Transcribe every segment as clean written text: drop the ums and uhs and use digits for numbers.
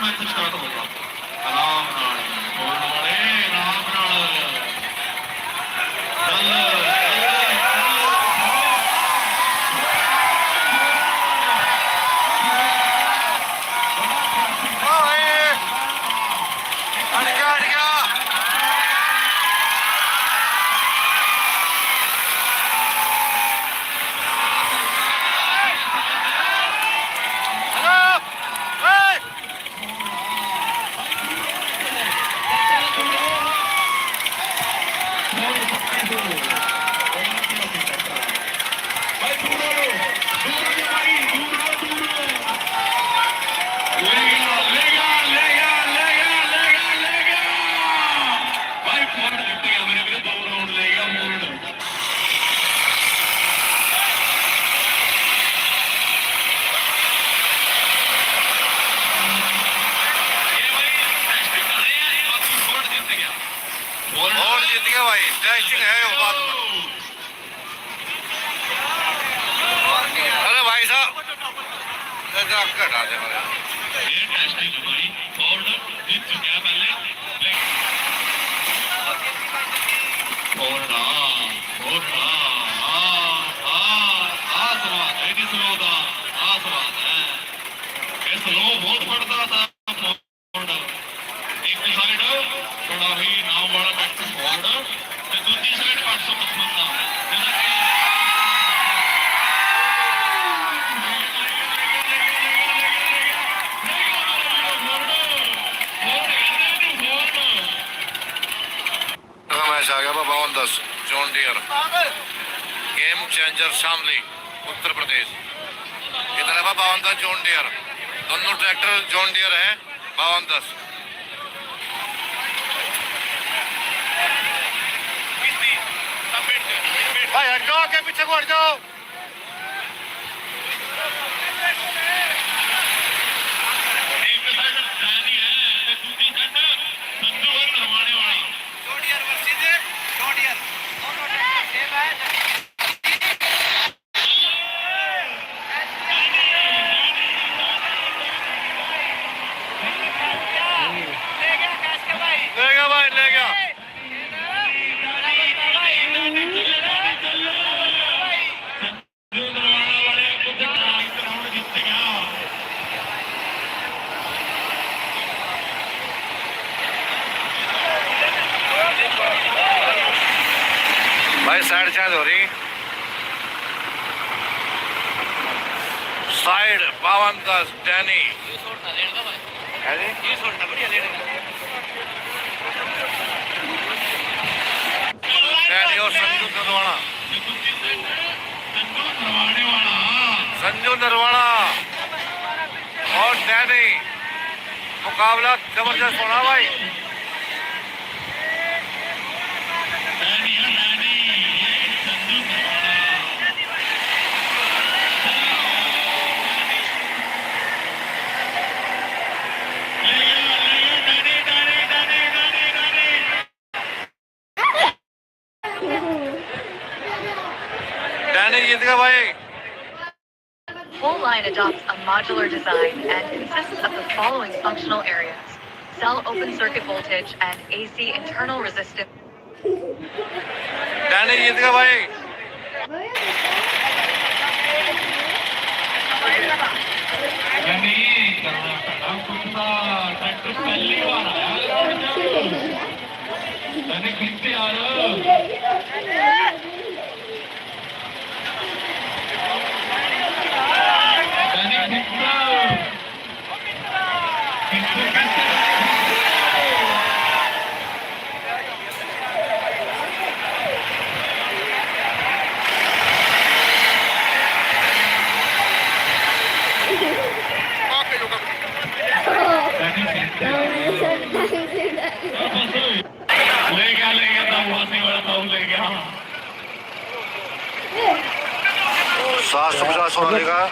Match start होगा आराम नाल बोलने वाले आराम नाल John Deere game changer Shamli Uttar Pradesh. इधर है 52 जॉन डियर, दोनों ट्रैक्टर जॉन डियर है 52। भाई हट जाओ, आगे पीछे को हट जाओ। भाई साइड चेंज हो रही, साइड 52 डैनी डैनी और संजू नरवाना, संजू नरवाना और डैनी, मुकाबला जबरदस्त होना भाई। Full line adopts a modular design and consists of the following functional areas: cell open circuit voltage and AC internal resistance.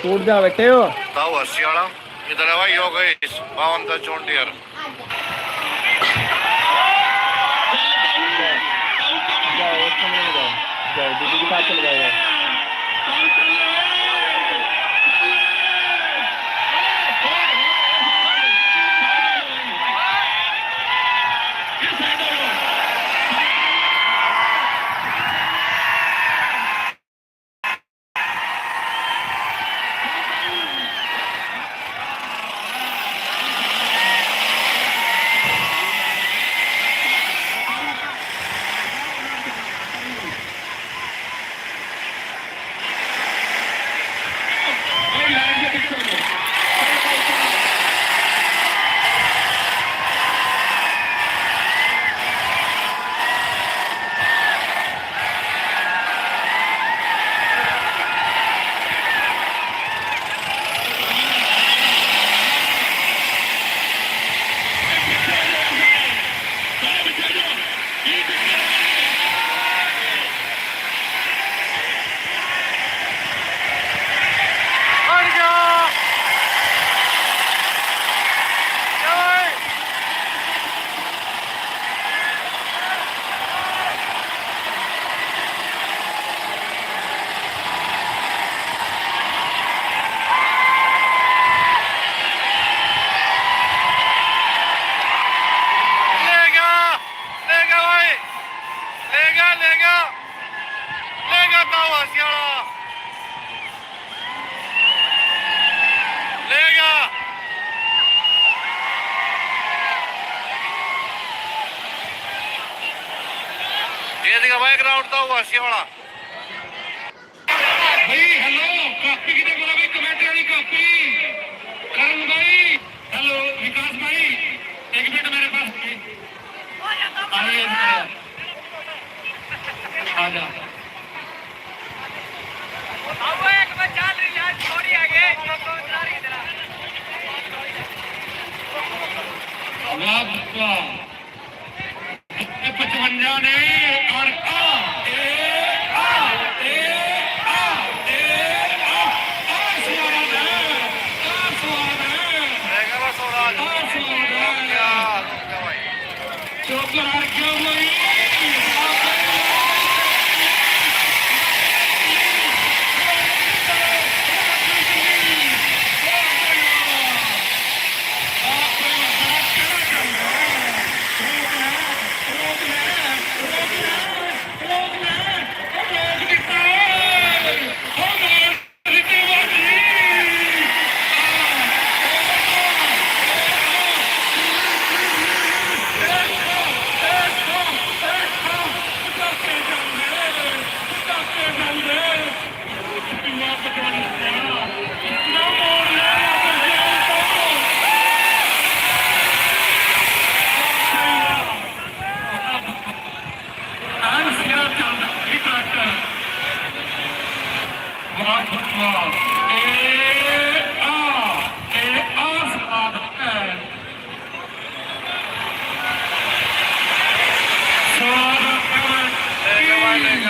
टूट जा बैठे हो इधर है भाई, हो गए 52 जॉन डियर। दीदी के साथ चल जाएगा। ਰਾਊਂਡ ਦਾ ਵਾਸੀਆ ਵਾਲਾ ਬਈ ਹੈਲੋ ਕਾਪੀ ਕਿਤੇ ਕੋਲ ਬਈ ਕਮੈਂਟਰੀ ਵਾਲੀ ਕਾਪੀ ਕਰਨ ਭਾਈ ਹੈਲੋ ਵਿਕਾਸ ਭਾਈ ਇੱਕ ਮਿੰਟ ਮੇਰੇ ਪਾਸ ਆ ਜਾ अब एक बच्चा यार छोड़ी आगे तो सारी तरह वाह 55 ने और चौकर क्यों हुई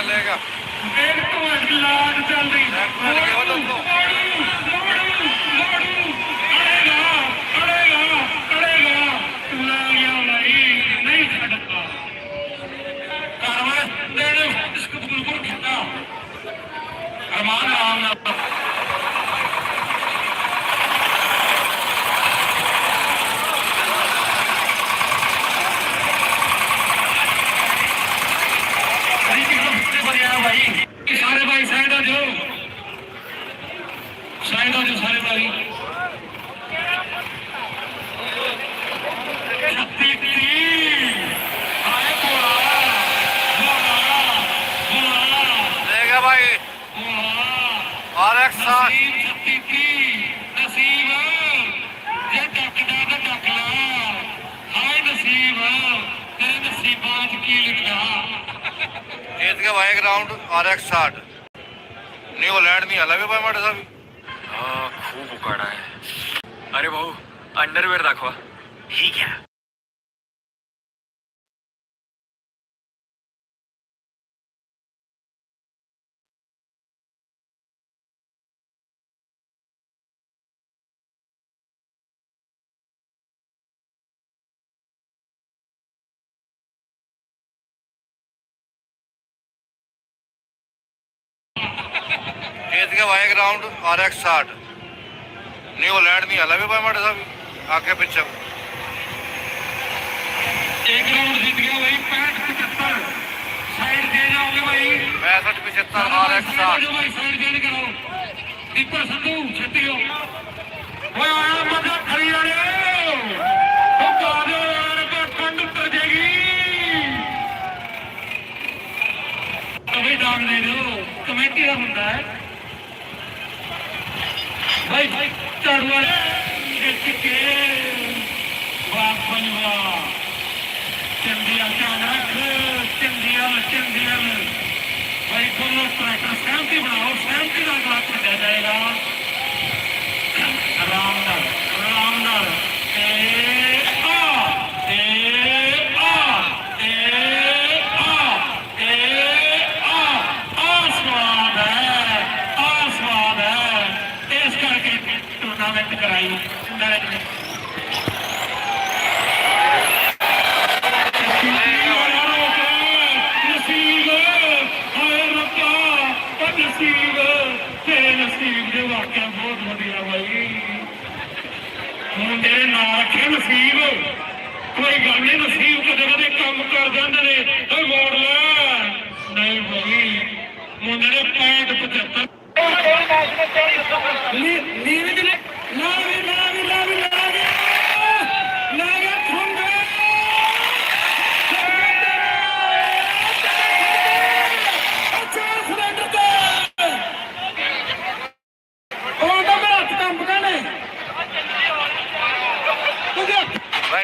लेगा लाड चल रही नहीं छड़ता अरमान राम भाई सारे भाई साइड हो जाओ सारे भाई लेगा भाई और एक साथ नसीब जे डकदा तो डक ला हाय नसीब तेरे नसीबां च की लिखा जीत गया भाई एक राउंड और एक साठ न्यूजीलैंड नहीं हला भी भाई माटे साहब खूप उकाडा आहे अरे भाऊ अंडरवेअर दाखवा ठीक है जीत गया भाई एक राउंड और एक साठ न्यूजीलैंड नहीं हला भी भाई माटे साहब आगे पीछे एक राउंड जीत गया भाई 65-75 साइड दे जाओगे भाई 65-75 और एक साठ भाई साइड चेंज करो दीपक संधू छत्तीओ ओए आया मजा खड़ी वाले ओ कादो यार का ठंड उतर जाएगी अभी दाम दे दो कमेटी का बंदा है भाई चार वाले के वाह बनवा चंदिया चंदिया भाई दोनों ट्रैक्टर सहमति बनाओ सहमति का बात कर जाएगा आराम नाल स्वाद है इस करके टूर्नामेंट कराई वाकया बहुत वधिया भाई मुंडे ना रखे नसीब कोई गल नहीं नसीब कदे कदे कम कर जाते मोड़ ला नहीं भाई मुंडे ने 65-75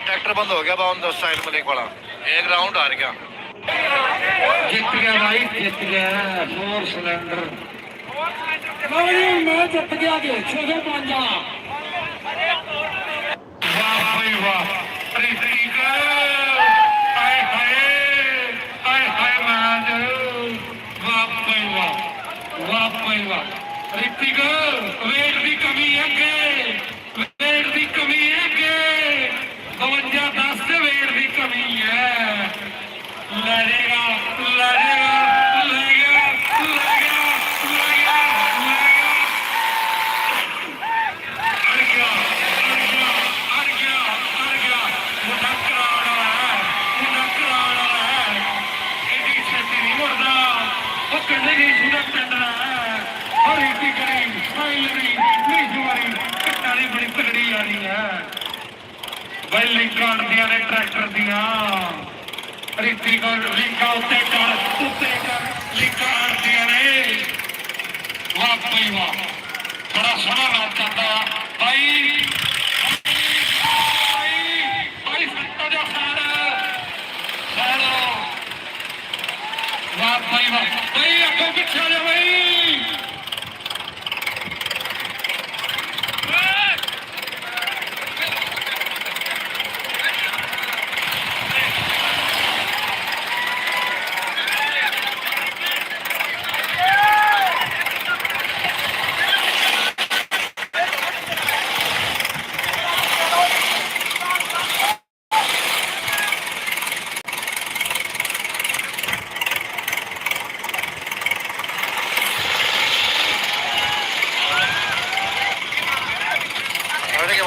ट्रैक्टर बंद हो गया बावन दस साइल मलिक वाला, एक राउंड हार गया। जित गया भाई, जित गया 4 सिलेंडर। मैं जित गया जी 655। वाह भाई वाह, ऋतिक हाय हाय हाय हाय महाराज, वाह भाई वाह, वाह भाई वाह। ऋतिक वेट की कमी है के, वेट की कमी है के 52-10 से वेट की कमी है। लड़ेगा लड़ेगा लड़ेगा लड़ेगा लड़ेगा लड़ेगा, अड़ गया अड़ गया अड़ गया अड़ गया। मुंडा कराड़ा है, मुंडा कराड़ा है, एडी छेती नहीं मुड़दा, वो कंधे नहीं सुधा टंडना है। और इसी करी फाइनली मिसवारी कटाली बड़ी तगड़ी आ रही है भाई। लिंकां दियां ने ट्रैक्टर दियां, ऋतिक लिंका उत्ते कर लिंका आड़दियां ने। वाह भाई वाह, बड़ा सोहना मैच चलता भाई। भाई सत्ता जो साड़ साड़, वाह भाई वाह भाई, अगों पिछे आ जा भाई।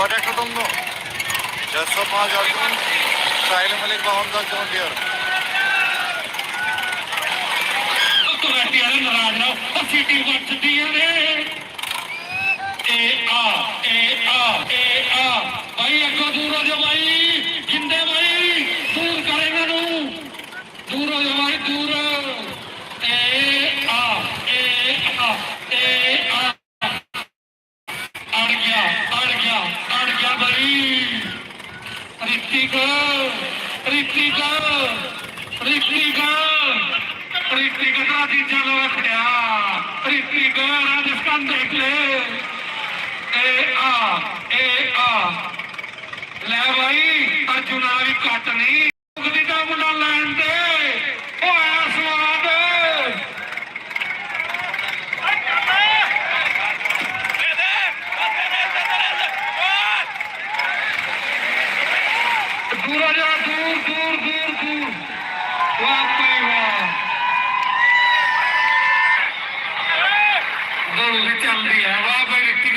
ट्रैक्टर तुम 605 अर्जुन साहिल मलिक बावन दस जॉन डियर। कमेटी वाले नाराज ना, सीटी बचदियां ने। ए आ भाई, अगो दूर हो जाओ भाई, जिंदे भाई दूर कर इन्हों, दूर हो जाओ भाई दूर। ए आ अड़ गया अड़ गया अड़ गया भाई। ऋतिक ऋतिक ऋतिक ऋतिक का तीजा लो रखा, ऋतिक राजस्थान देख ले। ए आ ले भाई, अर्जुना भी कट नहीं का मुंडा लैन दे, ओ आया स्वाद। दूर जा, दूर दूर दूर दूर, वाह भाई वाह, दौड़ भी चल रही है। वाह भाई ऋतिक,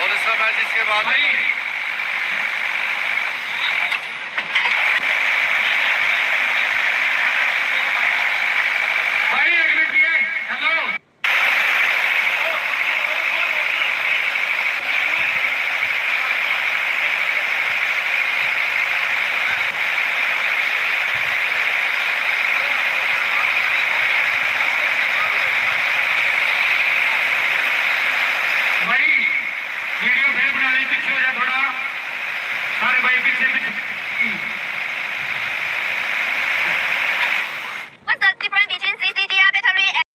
और इसका मैच इसके बाद भाई भाई एक मिनट है, हेलो भाई, वीडियो फिर बना ली, पीछे हो जा थोड़ा, सारे भाई पीछे पीछे। What's the difference between CCTV battery and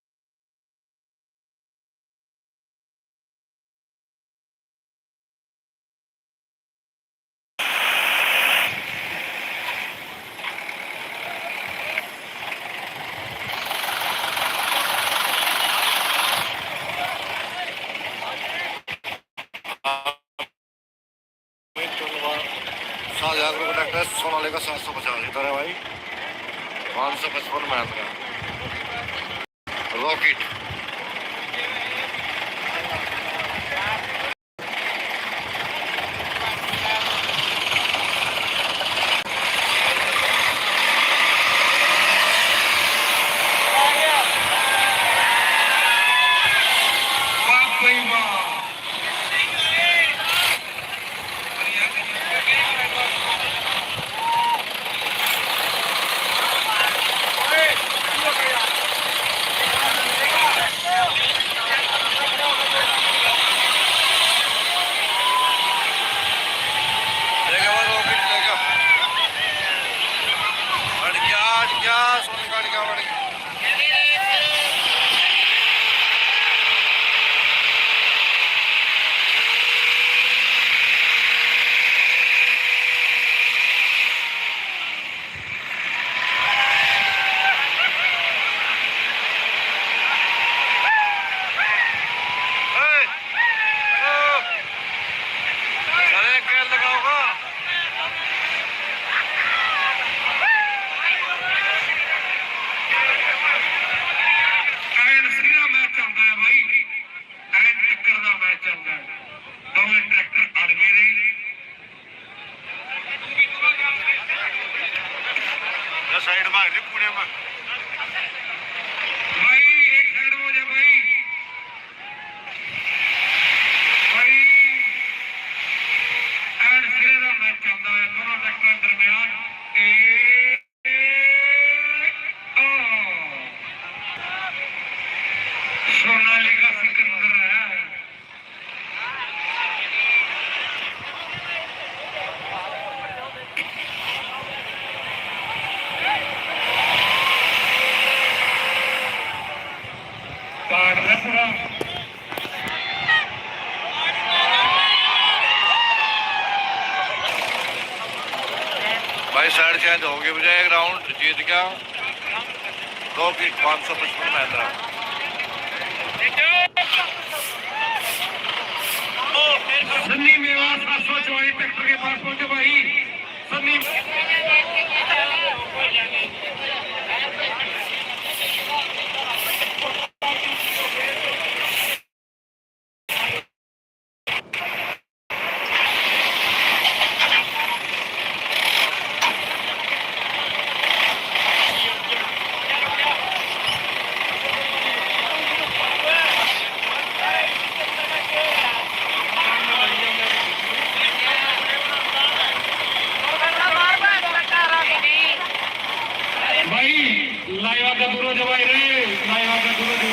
Shahjahan को ट्रैक्टर सोनाली का 750 इधर है भाई, 555 मैथ का रॉकेट। वाह भाई वाह, साइड मार दे पुणे में भाई एक साइड हो जा भाई भाई एंड सिरे का मैच चलता है दोनों टैक्टर दरमियान सोनालिका सिकंदर है पूरा भाई साइड चेंज हो गई बजाय एक राउंड जीत गया 2 की 555 में था सन्नी मेवाड़ 744 ट्रैक्टर के पास पहुंचे भाई सन्नी लाइवा का दूर जो भाई रे लाइवा का दूर जो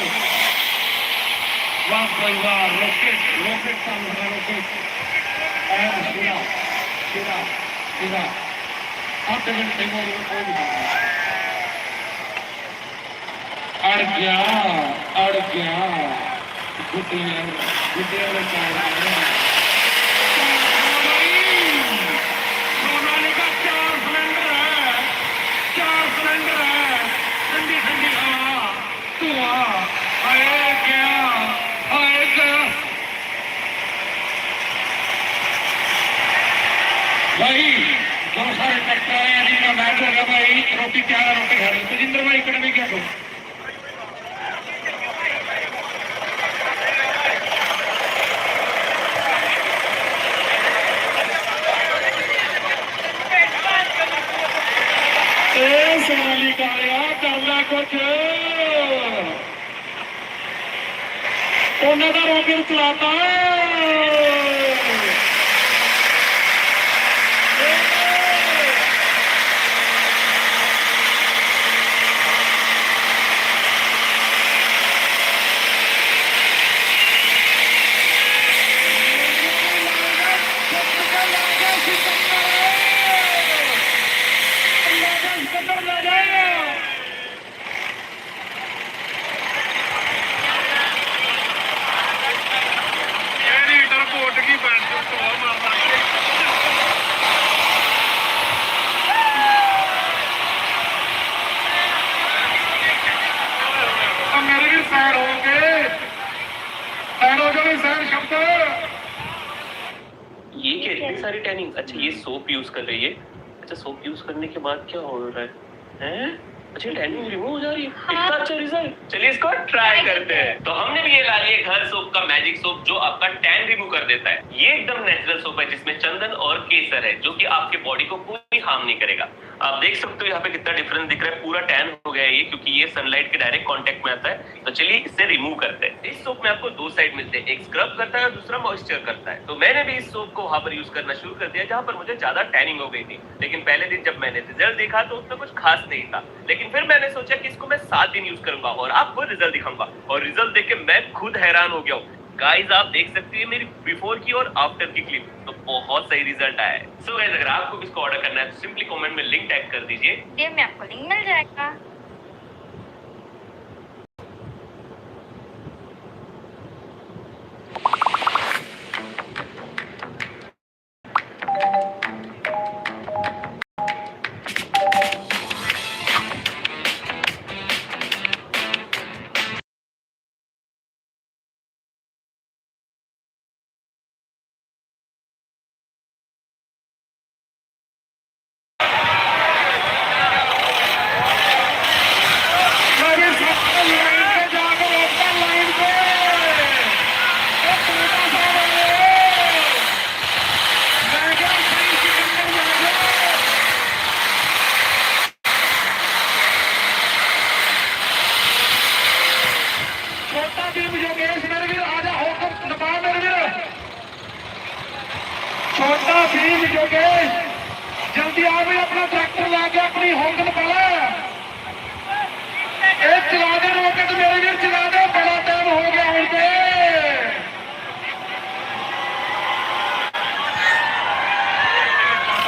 वाह भाई वाह रॉकेट रॉकेट सामने रॉकेट एंड सीधा सीधा सीधा 8 घंटे में अड़ गया गुटिया गुटिया में सोनाली का 4 सिलेंडर है ठंडी ठंडी हवा धुआं आए गया भाई बहुत सारे ट्रैक्टर आए हैं जिनका मैच होगा भाई रोटी क्या है रोटी खा रहे तेजिंद्र भाई कड़वी क्या करो सोनाली का यार करना कुछ ਉਹਨਾਂ ਦਾ ਰੋਕਰ ਚਲਾਤਾ ये क्या इतनी सारी टैनिंग अच्छा ये सोप यूज कर रही है अच्छा सोप यूज करने के बाद क्या हो रहा है अच्छा टैनिंग रिमूव हो जा रही है इतना अच्छा रिजल्ट चलिए इसको ट्राई करते हैं तो हमने भी ये ला लिया घर सोप का मैजिक सोप जो आपका टैन रिमूव कर देता है ये एकदम नेचुरल सोप है जिसमें चंदन और केसर है जो कि आपके बॉडी को कोई हार्म नहीं करेगा आप देख सकते हो यहाँ पे कितना डिफरेंस दिख रहा है पूरा टैन हो गया है ये क्योंकि ये सनलाइट के डायरेक्ट कांटेक्ट में आता है तो चलिए इससे रिमूव करते हैं इस सोप में आपको 2 साइड मिलते हैं एक स्क्रब करता है और दूसरा मॉइस्चर करता है तो मैंने भी इस सोप को वहां पर यूज करना शुरू कर दिया जहां पर मुझे ज्यादा टैनिंग हो गई थी लेकिन पहले दिन जब मैंने रिजल्ट देखा तो उसमें कुछ खास नहीं था लेकिन फिर मैंने सोचा कि इसको मैं 7 दिन यूज करूंगा और आपको रिजल्ट दिखाऊंगा और रिजल्ट देख के मैं खुद हैरान हो गया हूँ गाइस आप देख सकते हैं मेरी बिफोर की और आफ्टर की क्लिप तो बहुत सही रिजल्ट आया है सो गाइस अगर आपको इसको ऑर्डर करना है तो सिंपली कमेंट में लिंक टैग कर दीजिए ये में आपको लिंक मिल जाएगा ਆਪਣਾ ਟਰੈਕਟਰ ਲਾ ਕੇ ਆਪਣੀ ਹੋਂਗਲ ਪਾਲਾ ਇਹ ਚਲਾ ਦੇ ਰੋਕਟ ਮੇਰੇ ਵੀਰ ਚਲਾ ਦੇ ਬੜਾ ਟਾਈਮ ਹੋ ਗਿਆ ਹੁਣ ਤੇ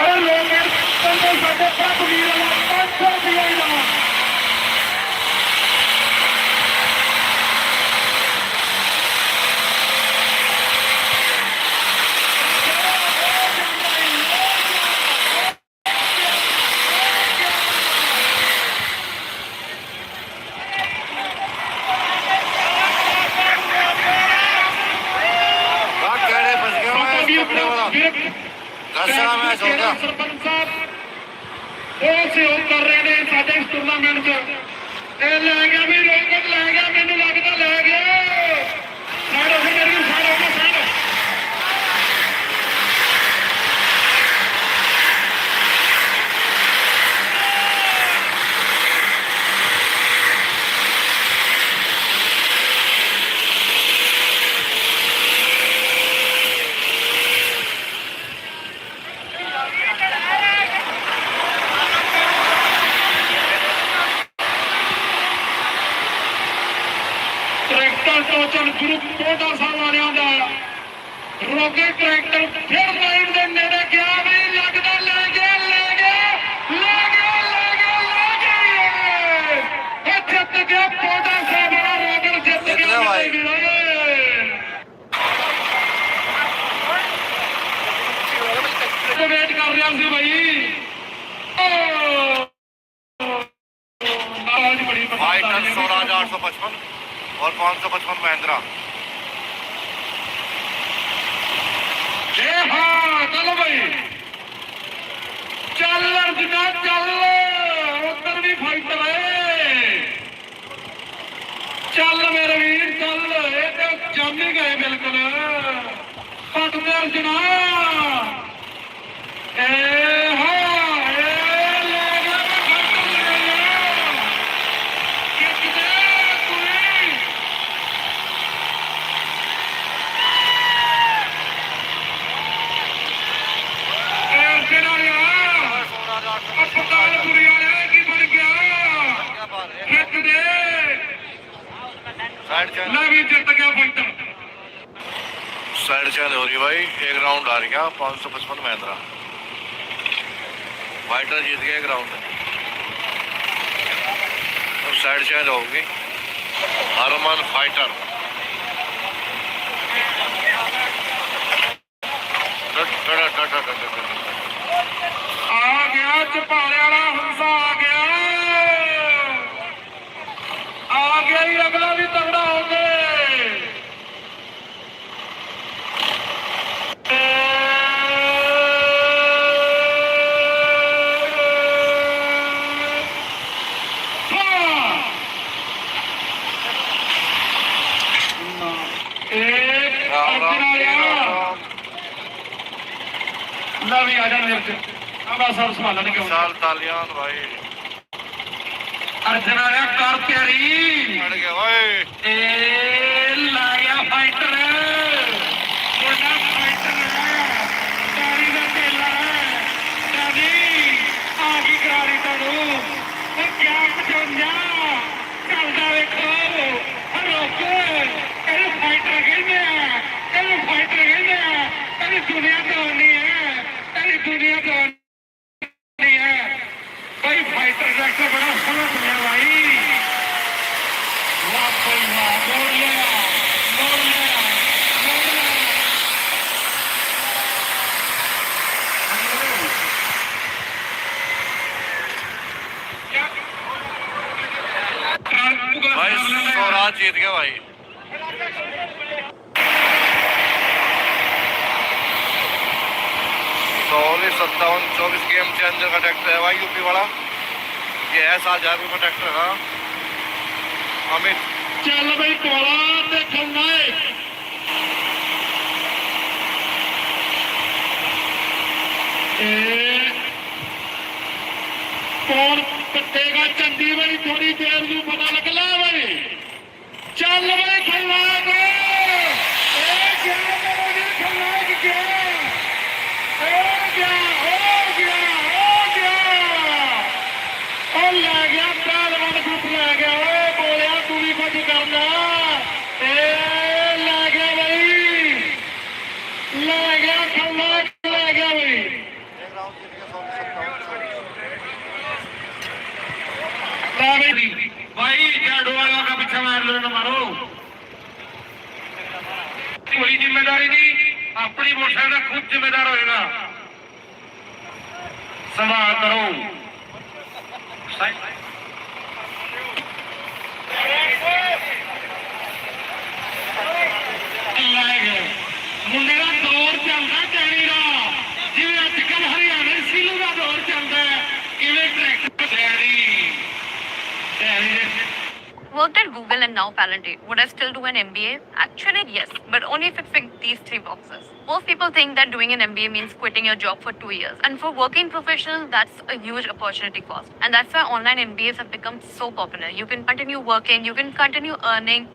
ਉਹ ਰੋਕਟ ਕੰਦੇ ਸਾਡੇ ਪ੍ਰਭ ਵੀਰ ਵਾਲਾ 500 ਰੁਪਏ ਇਨਾਮ ਕਿਹੜੇ ਫਸ ਗਏ ਹੋਏ ਕੱਪੜੇ ਵਾਲਾ ਦਸਾ ਮੈਚ ਹੋ ਗਿਆ ਸਰਪੰਚ ਸਾਹਿਬ ਉਹ ਸਹਿਯੋਗ ਕਰ ਰਹੇ ਨੇ ਸਾਡੇ ਇਸ ਟੂਰਨਾਮੈਂਟ 'ਚ ਇਹ ਲੈ ਗਿਆ ਵੀ ਰੋਕਟ ਲੈ ਗਿਆ ਮੈਨੂੰ ਲੱਗਦਾ ਲੈ ਗਿਆ ਸਾਈਡ ਹੋ ਕੇ ਮੇਰੀ ਸਾਈਡ ਹੋ ਕੇ ਸਾਈਡ ਟਰੈਕਟਰ ਟੋਚਨ ਗਰੁੱਪ ਕੋਟਾ ਸਾਹਿਬ ਵਾਲਿਆਂ ਦਾ ਰੋਕਟ ਟਰੈਕਟਰ ਫਿਰ ਲਾਈਨ ਦੇ ਨੇੜੇ ਗਿਆ ਵੀ ਲੱਗਦਾ ਲੈ ਗਿਆ ਲੈ ਗਿਆ ਲੈ ਗਿਆ ਲੈ ਗਿਆ ਲੈ ਗਿਆ ਇਹ ਜਿੱਤ ਗਿਆ ਕੋਟਾ ਸਾਹਿਬ ਵਾਲਾ ਰੋਕਟ ਜਿੱਤ ਗਿਆ ਭਾਈ। ਵੇਟ ਕਰ ਰਿਹਾ ਸੀ ਭਾਈ ਆਵਾਜ਼ ਬੜੀ फाइटर 16,855 और 555 महिंद्रा ਹਾਂ ਚਲੋ ਭਾਈ ਚੱਲ ਅਰਜੁਨਾ ਚੱਲ ਉੱਧਰ ਵੀ ਫਾਈਟਰ ਹੈ ਚੱਲ ਮੇਰੇ ਵੀਰ ਚੱਲ ਇਹ ਤੇ ਜੰਮ ਹੀ ਗਏ ਬਿਲਕੁਲ ਪਟਨੇ ਅਰਜੁਨਾ ਇਹ ਹਾਂ ਇਹ ਲੈ ਗਿਆ ਫਾਈਟਰ ਲੈ ਗਿਆ ਕਿੱਥੇ ਕੋਈ अस्पताल गुड़िया की बन गया खेत दे साइड चेंज मैं भी जीत गया फाइटर साइड चेंज हो रही है भाई एक राउंड आ गया 555 महिंद्रा फाइटर जीत गया एक राउंड अब साइड चेंज होगी हरमन फाइटर आ गया चपाले वाला हंसा आ गया ही अगला भी तगड़ा हो गए भी आ जाए मेरे अब सर संभाला नहीं क्यों साल तालियान भाई अर्जुन आया कर तैयारी अड़ गया भाई ए लाया फाइटर बड़ा फाइटर है गाड़ी का तेला है दादी आगे गाड़ी तड़ो वो क्या पचवंजा चलता देखो रोको तेरे फाइटर कहते हैं तेरे फाइटर कहते हैं तेरी दुनिया तो नहीं है तेरी दुनिया तो नहीं है भाई फाइटर डॉक्टर बड़ा समझ गया भाई वाह भाई वाह मोड़ लिया मोड़ लिया मोड़ लिया भाई स्वराज जीत गया भाई चौलीस 57-24 गेम चेंजर का ट्रैक्टर है भाई यूपी वाला ये है 7,000 रुपये का ट्रैक्टर है अमित चल भाई कोला देखना है कौन कटेगा चंडी भाई थोड़ी देर में पता लगला भाई चल भाई खलनायक क्या खलनायक क्या हो गया हो गया हो गया भाई झाड़ू वाला का पीछा मार लो ना मारो कोई जिम्मेदारी नहीं अपनी मोटरसाइकिल का खुद जिम्मेदार होएगा संभाल करो मुंडे का दौर चलता टैनी का जिवें अजकल हरियाणे सीलू का दौर चलता है इवें tractor Taini Worked at Google and now Palantir. Would I still do an MBA? Actually, yes, but only if it fits these three boxes. Most people think that doing an MBA means quitting your job for 2 years. And for working professionals, that's a huge opportunity cost. And that's why online MBAs have become so popular. You can continue working, you can continue earning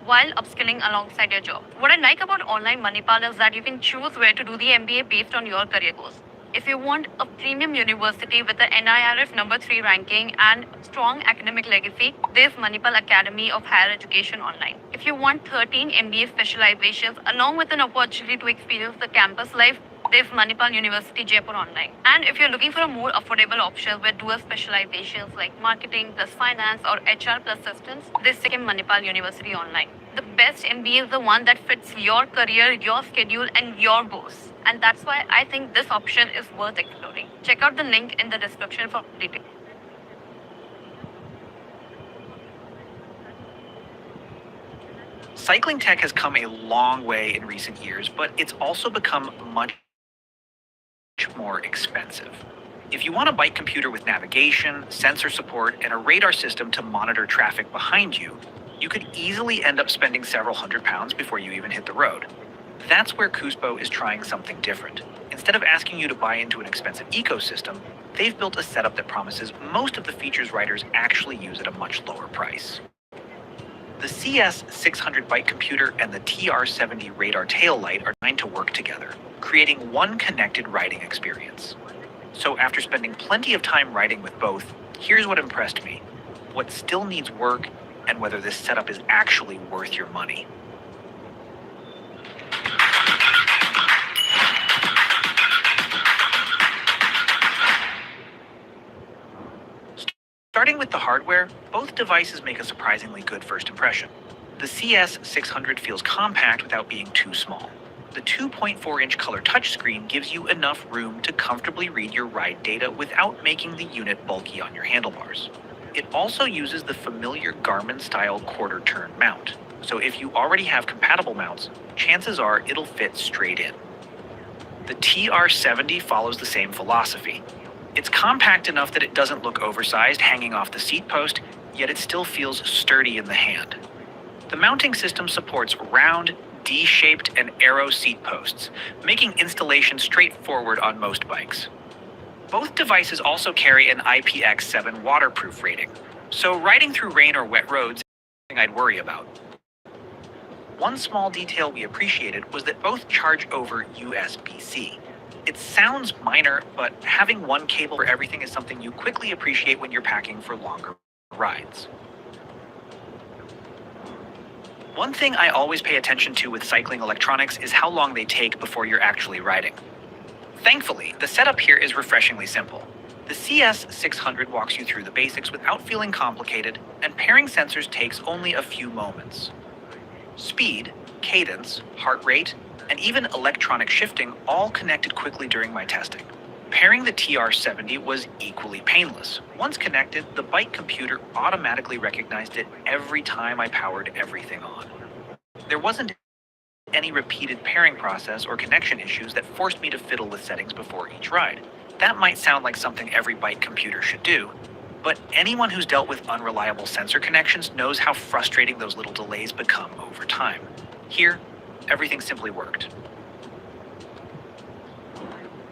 while upskilling alongside your job. What I like about online Manipal is that you can choose where to do the MBA based on your career goals. If you want a premium university with the NIRF number 3 ranking and strong academic legacy, there's Manipal Academy of Higher Education Online. If you want 13 MBA specializations along with an opportunity to experience the campus life, there's Manipal University Jaipur Online. And if you're looking for a more affordable option with dual specializations like marketing plus finance or HR plus systems, there's second Manipal University Online. The best MBA is the one that fits your career, your schedule, and your goals. And that's why I think this option is worth exploring. Check out the link in the description for details. Cycling tech has come a long way in recent years, but it's also become much more expensive. If you want a bike computer with navigation, sensor support, and a radar system to monitor traffic behind you, you could easily end up spending several £100s before you even hit the road. That's where Kuzpo is trying something different. Instead of asking you to buy into an expensive ecosystem, they've built a setup that promises most of the features riders actually use at a much lower price. The CS600 bike computer and the TR70 radar tail light are designed to work together, creating one connected riding experience. So after spending plenty of time riding with both, here's what impressed me: what still needs work and whether this setup is actually worth your money. Starting with the hardware, both devices make a surprisingly good first impression. The CS600 feels compact without being too small. The 2.4-inch color touchscreen gives you enough room to comfortably read your ride data without making the unit bulky on your handlebars. It also uses the familiar Garmin-style quarter-turn mount, so if you already have compatible mounts, chances are it'll fit straight in. The TR70 follows the same philosophy. It's compact enough that it doesn't look oversized hanging off the seat post, yet it still feels sturdy in the hand. The mounting system supports round, D-shaped, and arrow seat posts, making installation straightforward on most bikes. Both devices also carry an IPX7 waterproof rating, so riding through rain or wet roads is nothing I'd worry about. One small detail we appreciated was that both charge over USB-C. It sounds minor, but having one cable for everything is something you quickly appreciate when you're packing for longer rides. One thing I always pay attention to with cycling electronics is how long they take before you're actually riding. Thankfully, the setup here is refreshingly simple. The CS600 walks you through the basics without feeling complicated, and pairing sensors takes only a few moments. Speed, cadence, heart rate, and even electronic shifting all connected quickly during my testing. Pairing the TR70 was equally painless. Once connected, the bike computer automatically recognized it every time I powered everything on. There wasn't any repeated pairing process or connection issues that forced me to fiddle with settings before each ride. That might sound like something every bike computer should do, but anyone who's dealt with unreliable sensor connections knows how frustrating those little delays become over time. Here, everything simply worked.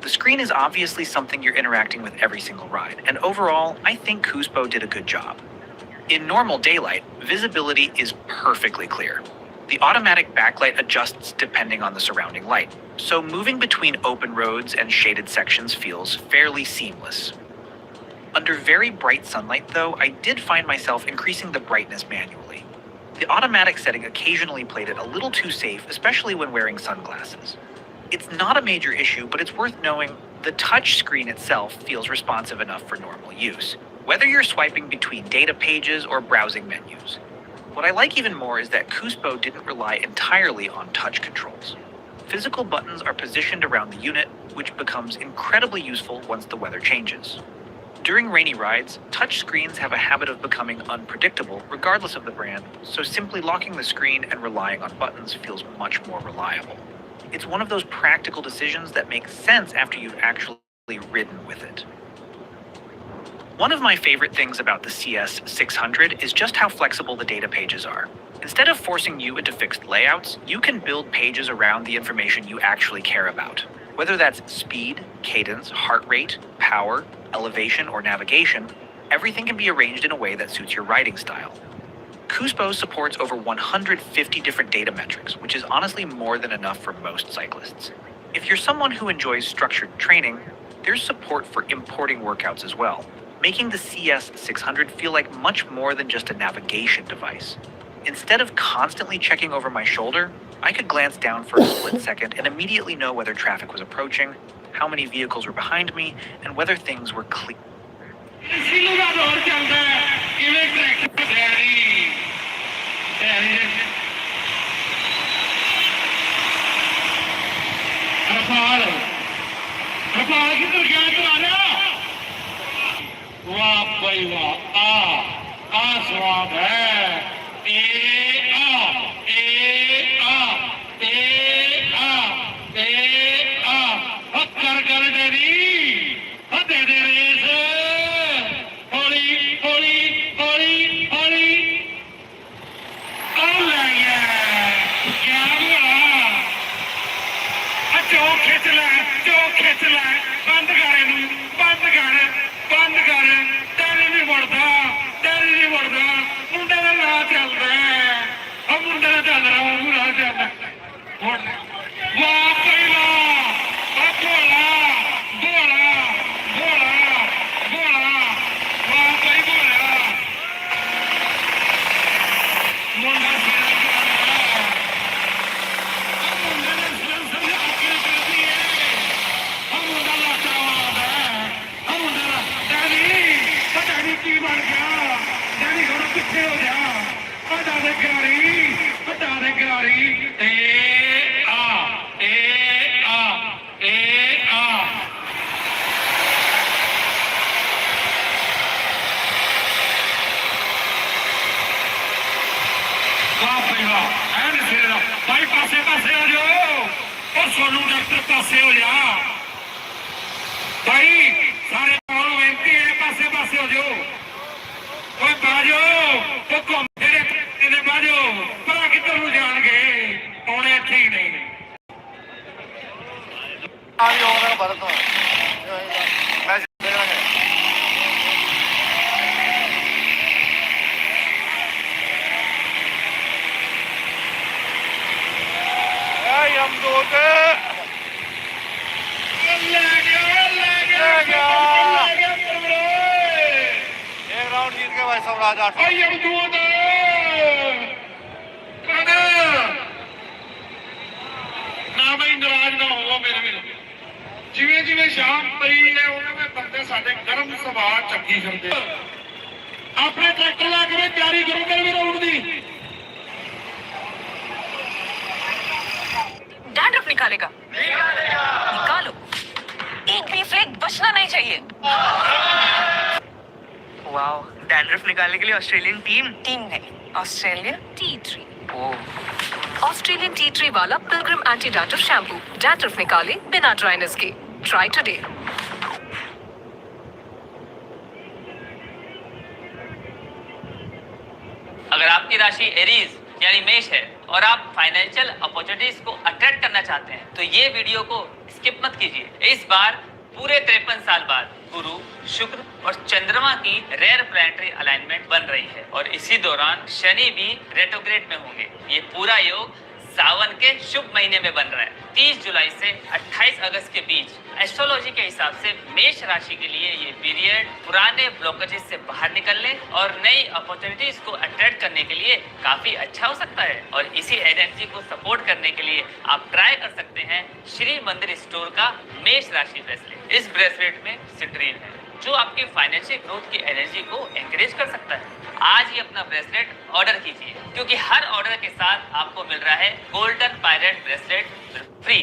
The screen is obviously something you're interacting with every single ride, and overall, I think Kuzpo did a good job. In normal daylight, visibility is perfectly clear. The automatic backlight adjusts depending on the surrounding light, so moving between open roads and shaded sections feels fairly seamless. Under very bright sunlight, though, I did find myself increasing the brightness manually. The automatic setting occasionally played it a little too safe, especially when wearing sunglasses. It's not a major issue, but it's worth knowing the touch screen itself feels responsive enough for normal use, whether you're swiping between data pages or browsing menus. What I like even more is that Kuspo didn't rely entirely on touch controls. Physical buttons are positioned around the unit, which becomes incredibly useful once the weather changes. During rainy rides, touch screens have a habit of becoming unpredictable regardless of the brand, so simply locking the screen and relying on buttons feels much more reliable. It's one of those practical decisions that makes sense after you've actually ridden with it. One of my favorite things about the CS600 is just how flexible the data pages are. Instead of forcing you into fixed layouts, you can build pages around the information you actually care about. Whether that's speed, cadence, heart rate, power, elevation, or navigation, everything can be arranged in a way that suits your riding style. Kuspo supports over 150 different data metrics, which is honestly more than enough for most cyclists. If you're someone who enjoys structured training, there's support for importing workouts as well, making the CS600 feel like much more than just a navigation device. Instead of constantly checking over my shoulder, I could glance down for a split second and immediately know whether traffic was approaching, how many vehicles were behind me, and whether things were clear. ਸੀਲੂ ਦਾ ਦੌਰ ਚੱਲਦਾ ਹੈ ਕਿਵੇਂ tractor dairy Rafale ਕਿੱਧਰ ਗਿਆ ਚਲਾ ਲਿਆ ਵਾਹ ਬਈ ਵਾਹ ਆ ਸਵਾਦ ਹੈ ਇਹ ਕਰ ਡੈਰੀ ਦੇ ਰੇਸ ਹੌਲੀ ਹੌਲੀ ਹੌਲੀ ਹੌਲੀ ਆ ਲੈ ਗਿਆ ਕਿਆ ਹੋਇਆ ਚੋ ਖਿੱਚ ਲੈ ਬੰਦ ਕਰ ਇਹਨੂੰ ਬੰਦ ਕਰ ਤੇਰੇ ਨਹੀਂ ਮੁੜਦਾ ਮੁੰਡੇ ਦਾ ਨਾਂ ਚੱਲਦਾ ਉਹ ਮੁੰਡੇ ਦਾ ਚੱਲ ਰਿਹਾ ਉਹ ਨਾਂ ਚੱਲਦਾ ਹੁਣ ਵਾਹ ਪਹਿਲਾ ਭੋਲਾ ਵਾਹ ਭਾਈ ਭੋਲਾ ਮੁੰਡਾ ਕੀ ਬਣ ਗਿਆ ਡੈਡੀ ਘਰੋਂ ਪਿੱਛੇ ਹੋ ਜਾ ਵੱਡਾ ਦੇ ਗਰਾਰੀ ਵਾਹ ਭਾਈ ਵਾਹ ਐਨ ਸਿਰ ਦਾ ਭਾਈ ਪਾਸੇ ਹੋ ਜਾਓ ਉਹ ਸੋਨੂੰ ਡਾਕਟਰ ਪਾਸੇ ਹੋ ਜਾ ਭਾਈ ਸਾਰੇ ਨੂੰ ਬੇਨਤੀ ਹੈ ਪਾਸੇ ਹੋ ਜਾਓ ਓਏ ਬਾਜੋ ਉਹ ਘੁੰਮ ਫਿਰ ਇਹਦੇ ਬਾਜੋ ਭਰਾ ਕਿੱਧਰ ਨੂੰ ਜਾਣਗੇ ਆਉਣੇ ਇੱਥੇ ਹੀ ਨਹੀਂ ਆਹੀ ਹੋ ਰਿਹਾ ਭਰਤ ਮੈਚ ਦੇਖਣਾ ਹੈ ਆਈ ਹਮ ਦੋ ਤੇ ਲੈ ਗਿਆ एक राउंड जीत के भाई सब राजा ਆਈ ਅਮਦੂਦ ਨਾ ਬਈ ਨਾਰਾਜ਼ ਨਾ ਹੋਵੋ ਮੇਰੇ ਵੀਰ ਜਿਵੇਂ ਸ਼ਾਮ ਪਈ ਹੈ ਉਹਨੇ ਬੰਦੇ ਸਾਡੇ ਗਰਮ ਸੁਭਾਅ ਚੱਕੀ ਫਿਰਦੇ ਆਪਣੇ ਟਰੈਕਟਰ ਲਾ ਕੇ ਤਿਆਰੀ ਕਰੋ ਮੇਰੇ ਵੀਰ ਆਉਣ ਦੀ डैंड्रफ निकालेगा निकालो एक भी फ्लेक बचना नहीं चाहिए वाओ डैंड्रफ निकालने के लिए ऑस्ट्रेलियन टीम नहीं ऑस्ट्रेलियन T3 ओह ऑस्ट्रेलियन T3 वाला Pilgrim anti dandruff shampoo dandruff निकाले बिना ड्राइनेस के ट्राई टुडे अगर आपकी राशि एरीज यानी मेष है और आप फाइनेंशियल अपॉर्चुनिटीज को अट्रैक्ट करना चाहते हैं तो ये वीडियो को स्किप मत कीजिए। इस बार पूरे 53 साल बाद गुरु, शुक्र और चंद्रमा की रेयर प्लैनेटरी अलाइनमेंट बन रही है और इसी दौरान शनि भी रेट्रोग्रेड में होंगे। ये पूरा योग सावन के शुभ महीने में बन रहा है। 30 जुलाई से 28 अगस्त के बीच एस्ट्रोलॉजी के हिसाब से मेष राशि के लिए ये पीरियड पुराने ब्लॉकेजेस से बाहर निकलने और नई अपॉर्चुनिटीज को अट्रैक्ट करने के लिए काफी अच्छा हो सकता है। और इसी एनर्जी को सपोर्ट करने के लिए आप ट्राई कर सकते हैं श्री मंदिर स्टोर का मेष राशि ब्रेसलेट। इस ब्रेसलेट में सिट्रीन है जो आपके फाइनेंशियल ग्रोथ की एनर्जी को एनकरेज कर सकता है। आज ही अपना ब्रेसलेट ऑर्डर कीजिए क्योंकि हर ऑर्डर के साथ आपको मिल रहा है golden pirate bracelet free.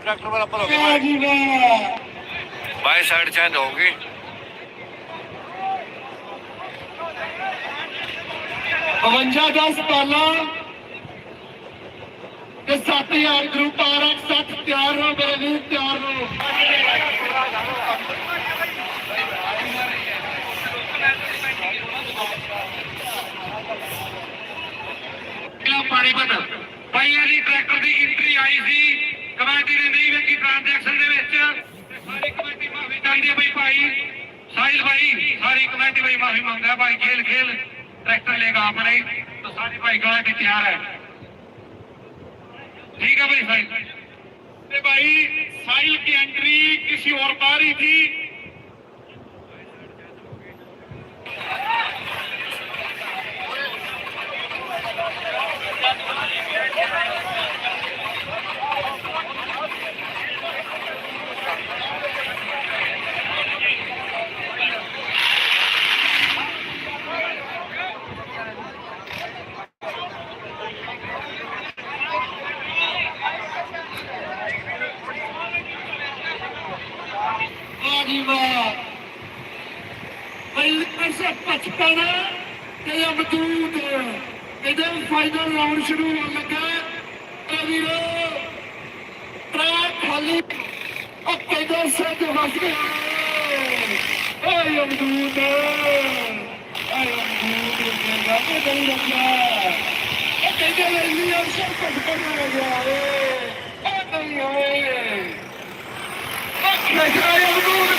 Tractor बराबर हो गया, बाई साइड चेंज होगी। 52-10 पाला ਤੇ 7000 ਗਰੁੱਪ RX 60 ਤਿਆਰ ਹੋ ਮੇਰੇ ਵੀਰ, ਤਿਆਰ ਹੋ। ਪਾਣੀ ਬਣ ਭਾਈ ਇਹਦੀ ਟਰੈਕਟਰ ਦੀ ਐਂਟਰੀ ਆਈ ਸੀ, ਕਮੇਟੀ ਨੇ ਨਹੀਂ ਵੇਖੀ ਟ੍ਰਾਂਜੈਕਸ਼ਨ ਦੇ ਵਿੱਚ। ਸਾਰੀ ਕਮੇਟੀ ਮਾਫੀ ਚਾਹੀਦੀ ਹੈ ਬਈ ਭਾਈ ਸਾਹਿਲ ਭਾਈ, ਸਾਰੀ ਕਮੇਟੀ ਬਈ ਮਾਫੀ ਮੰਗਦਾ ਭਾਈ। खेल खेल ट्रैक्टर लेगा अपने तो सारी भाई कमेटी तैयार है, ठीक है भाई साहिल। भाई साहिल की एंट्री किसी और पा रही थी, फाइनल राउंड शुरू होने लगा ट्रैक खाली से फस गया। अमरूद नहीं रखा अवसर कुछ करना लगा नहीं आए अमरूद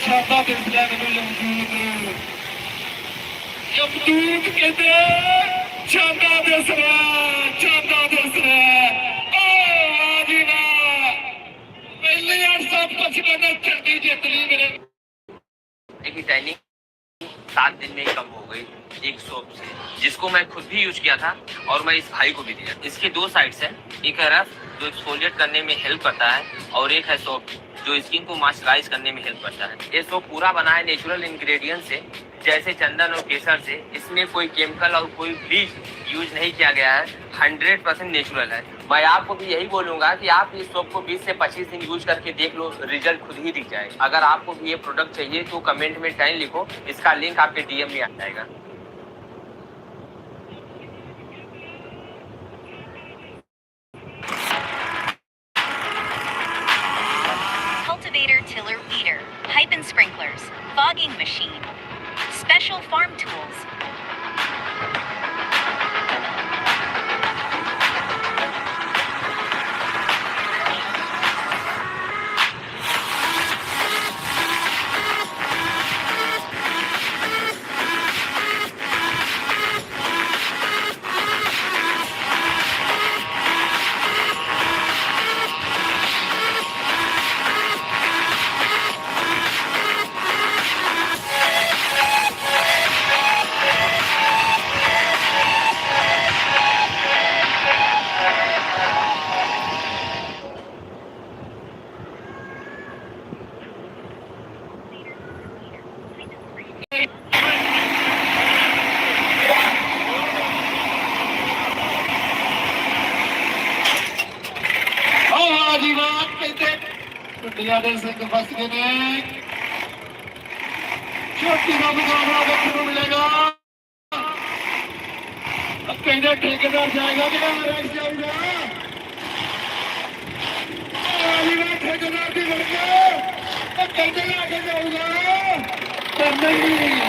छाता दिखता मैनू यमदूत कहते ਚਾਂਦਾ ਦਿਸ ਰਿਹਾ, ਚਾਂਦਾ ਦਿਸ ਰਿਹਾ। ਓ ਜੀ ਵਾਹ, ਪਹਿਲੀ 855 ਝੰਡੀ ਜਿੱਤ ਲਈ ਮੇਰੇ। की टाइमिंग 7 दिन में ही कम हो गई एक सोप से, जिसको मैं खुद भी यूज किया था और मैं इस भाई को भी दिया। इसके 2 साइड्स हैं, एक है रफ जो एक्सफोलिएट करने में हेल्प करता है और एक है सोप जो स्किन को मॉइस्चराइज करने में हेल्प करता है। ये सोप पूरा बना है नेचुरल इंग्रेडिएंट से, जैसे चंदन और केसर से। इसमें कोई केमिकल और कोई ब्लीच यूज नहीं किया गया है, 100% नेचुरल है। मैं आपको भी यही बोलूंगा कि आप इस सोप को 20 से 25 दिन यूज करके देख लो, रिजल्ट खुद ही दिख जाएगा। अगर आपको भी ये प्रोडक्ट चाहिए तो कमेंट में टाइम लिखो, इसका लिंक आपके DM में आ जाएगा। Cultivator tiller weeder, pipe and sprinklers, fogging machine, special farm tools. ਝੰਡੀਆਂ ਦੇ ਸਿੰਘ ਫਸ ਗਏ ਨੇ। ਛੋਟੀ ਦਾ ਮੁਕਾਬਲਾ ਦੇਖਣ ਨੂੰ ਮਿਲੇਗਾ। ਕਹਿੰਦੇ ਠੇਕੇਦਾਰ ਜਾਏਗਾ ਕਿ ਰੈਸ ਜਾਊਗਾ। ਠੇਕੇਦਾਰ ਦੀ ਵੜ ਗਿਆ, ਕਹਿੰਦੇ ਲਾ ਕੇ ਜਾਊਗਾ ਪਰ ਨਹੀਂ।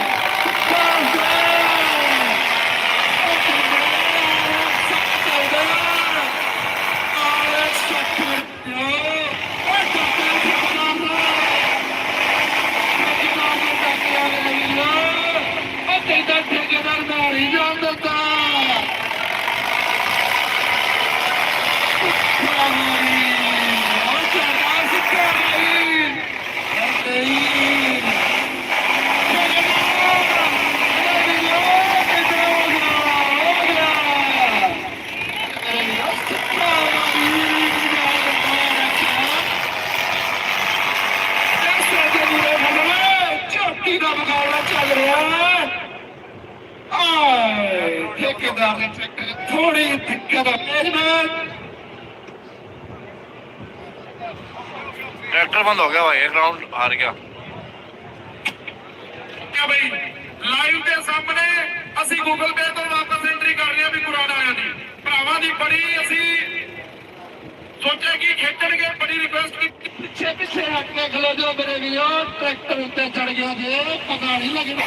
ਠੇਕੇਦਾਰ ਮਾਰੀ ਜਾਣ ਦਿੰਦਾ। ਝੋਟੀ ਦਾ ਮੁਕਾਬਲਾ ਚੱਲ ਰਿਹਾ। ਠੇਕੇਦਾਰ ਨੇ ਥੋੜੀ ਦਿੱਕਤ ट्रैक्टर बंद हो गया भाई, एक राउंड हार गया। ਬਈ ਲਾਈਵ ਦੇ ਸਾਹਮਣੇ ਅਸੀਂ ਗੂਗਲ ਪੇ ਤੋਂ ਵਾਪਸ ਐਂਟਰੀ ਕਰ ਰਹੇ ਹਾਂ ਵੀ ਪੁਰਾਣਾ ਆਇਆ ਨਹੀਂ। ਭਰਾਵਾਂ ਦੀ ਬੜੀ ਅਸੀਂ ਸੋਚਿਆ ਕਿ ਖੇਡਣਗੇ, ਬੜੀ ਰਿਕੁਐਸਟ ਕੀਤੀ। ਪਿੱਛੇ ਪਿੱਛੇ ਹਟ ਕੇ ਖਲੋ ਜਾਓ ਮੇਰੇ ਵੀਰੋ, ਟਰੈਕਟਰ ਉੱਤੇ ਚੜ ਗਿਆ ਜੇ ਪਤਾ ਨਹੀਂ ਲੱਗਦਾ।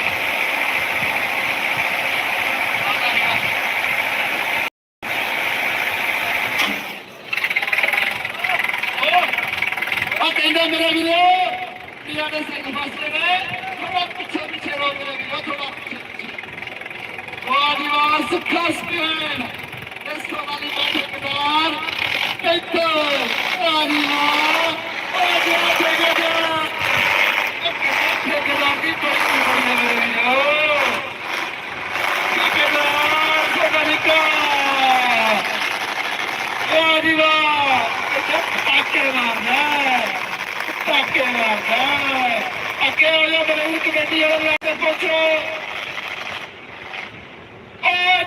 ਕਹਿੰਦੇ ਮੇਰੇ ਵੀਰੋ ਦੀਆਂ ਦੇ ਸਿੰਘ ਫਸਦੇ ਨੇ। ਥੋੜਾ ਪਿੱਛੇ ਪਿੱਛੇ ਰੋ ਮੇਰੇ ਵੀਰੋ, ਥੋੜਾ ਪਿੱਛੇ ਪਿੱਛੇ। ਵਾਹ ਜੀ ਵਾਹ, ਸੁੱਖਾ ਸਪੀਡ ਇਸ ਤੋਂ ਵਾਲੀ ਠੇਕੇਦਾਰ ਕਹਿੰਦੇ ਵਾਹ ਜੀ ਵਾਹ। ਵਾਹ ਜੀ ਵਾਹ ਠੇਕੇਦਾਰ ਦੀ ਬੜੀ ਬੜੀ ਮੇਰੇ ਵੀਰੋ। ਠੇਕੇਦਾਰ ਸੋਨਾਲੀਕਾ ਵਾਹ ਜੀ ਵਾਹ, ਪਟਾਕੇ ਮਾਰਦਾ ਪਟਾਕੇ ਮਾਰਦਾ। ਅੱਗੇ ਆ ਜਾ ਬਰੇਲੀ ਕਮੇਟੀ ਵਾਲੇ ਲੈ ਕੇ ਪਹੁੰਚੋ।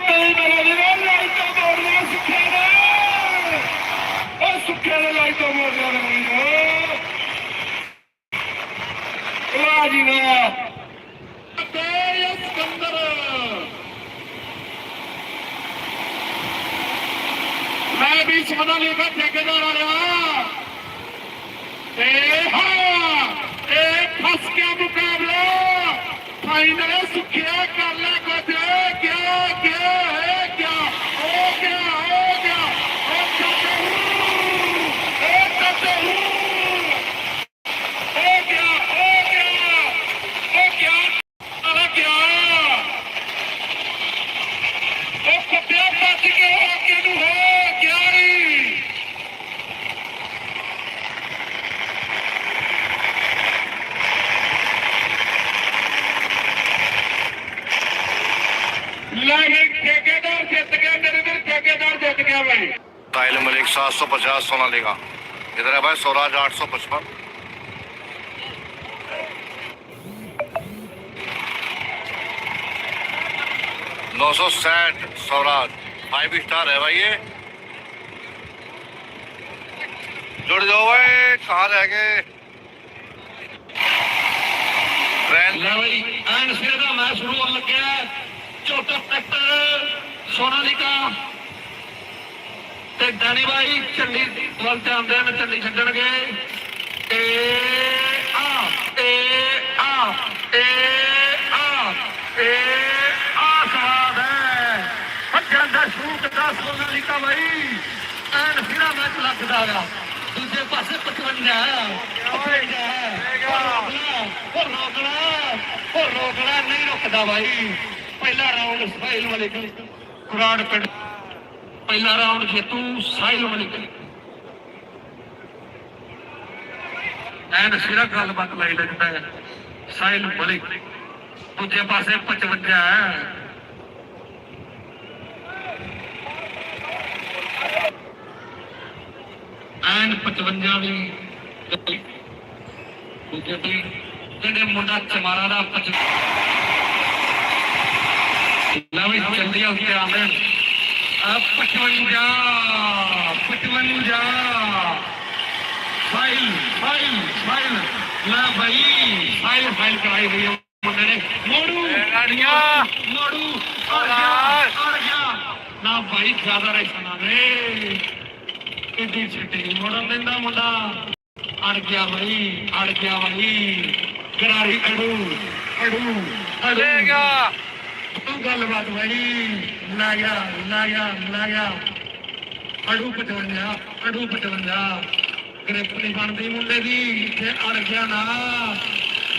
ਨਹੀਂ ਮੇਰੇ ਵੀਰੋ, ਲਾਈਟਾਂ ਮੋੜਨਾ ਸਿੱਖਿਆ ਨੇ। ਉਹ ਸੁੱਖੇ ਨੇ ਲਾਈਟਾਂ ਮੋੜਨਾ ਮੇਰੇ ਵੀਰੋ। ਵਾਹ ਜੀ ਵਾਹ। ਸਿਕੰਦਰ ਮੈਂ ਵੀ ਸੋਨਾ ਲਿਖਾ ਠੇਕੇਦਾਰ ਵਾਲਿਆ। ਫਸ ਗਿਆ ਮੁਕਾਬਲਾ। ਫਾਈਨਲ ਸੁੱਖਿਆ ਕਰ ਲੈ ਕੁਝ। ਕਿਆ ਕਿਆ ਹੈ, ਕਿਆ ਹੋ ਗਿਆ, ਹੋ ਗਿਆ। ਲੈ ਬਈ ਠੇਕੇਦਾਰ ਜਿੱਤ ਗਿਆ ਮੇਰੇ ਵੀਰ ਠੇਕੇਦਾਰ ਜਿੱਤ ਗਿਆ ਬਈ साहिल मलिक 750 सोना लेगा। इधर है भाई स्वराज 855। नौ सौ 60 स्वराज 5 स्टार है भाई ये। जुड़ जाओ भाई, कहाँ रह गए ट्रेन। ਲੈ ਬਈ ਐਨ ਸਿਰ ਦਾ ਮੈਚ ਸ਼ੁਰੂ ਹੋਣ ਲੱਗਿਆ ਝੋਟਾ ਟਰੈਕਟਰ ਸੋਨਾਲੀਕਾ ਤੇ ਡੈਨੀ ਬਾਈ ਝੰਡੀ ਵੱਲ ਜਾਂਦੇ ਨੇ, ਝੰਡੀ ਛੱਡਣਗੇ ਤੇ ਆ ਤੇ ਆ ਤੇ ਆ ਤੇ ਆ ਸਵਾਦ ਹੈ ਭੱਜਣ ਦਾ ਸ਼ੂਟ ਦਾ ਸੋਨਾਲੀਕਾ ਬਾਈ ਐਨ ਸਿਰਾ ਮੈਚ ਲੱਗਦਾ ਆ ਦੂਜੇ ਪਾਸੇ 55 ਰੋਕਣਾ ਨਹੀਂ ਰੁਕਦਾ ਬਾਈ। ਪਹਿਲਾ ਰਾਉਂਡ ਸਾਹਿਲ ਮਲਿਕ ਕੁਰਾੜ ਪਿੰਡ, ਪਹਿਲਾ ਰਾਉਂਡ ਜੇਤੂ ਸਾਹਿਲ ਮਲਿਕ। ਐਨ ਸਿਰਾ ਗੱਲਬਾਤ ਲਈ ਲੱਗਦਾ ਹੈ ਸਾਹਿਲ ਮਲਿਕ, ਦੂਜੇ ਪਾਸੇ 55 ਹੈ। ਐਨ 55 ਵੀ ਦੂਜੇ ਤੇ ਜਿਹੜੇ ਮੁੰਡਾ ਚਮਾਰਾ ਦਾ 55 ਚੱਲਦੀ ਉੱਤੇ ਆਉਂਦੇ 55 ਫਾਈਲ ਲੈ ਭਾਈ ਫਾਈਲ ਕਰਾਈ ਹੋਈ ਹੈ ਮੁੰਡੇ ਨੇ। ਮੋੜੂ ਅੜ ਗਿਆ ਨਾ ਭਾਈ, ਜ਼ਿਆਦਾ ਰੈਸਾ ਨਾ ਰੇ ਕਿੱਡੀ ਛਿੱਟੀ ਮੋੜਨ ਦਿੰਦਾ ਮੁੰਡਾ। ਅੜ ਗਿਆ ਭਾਈ ਗਰਾਰੀ ਅੜੂ ਤੂੰ ਗੱਲਬਾਤ ਭਾਈ ਲੈ ਗਿਆ ਅੜੂ 55 ਗ੍ਰਿਪ ਨਹੀਂ ਬਣਦੀ ਮੁੰਡੇ ਦੀ ਜੇ ਅੜ ਗਿਆ ਨਾ,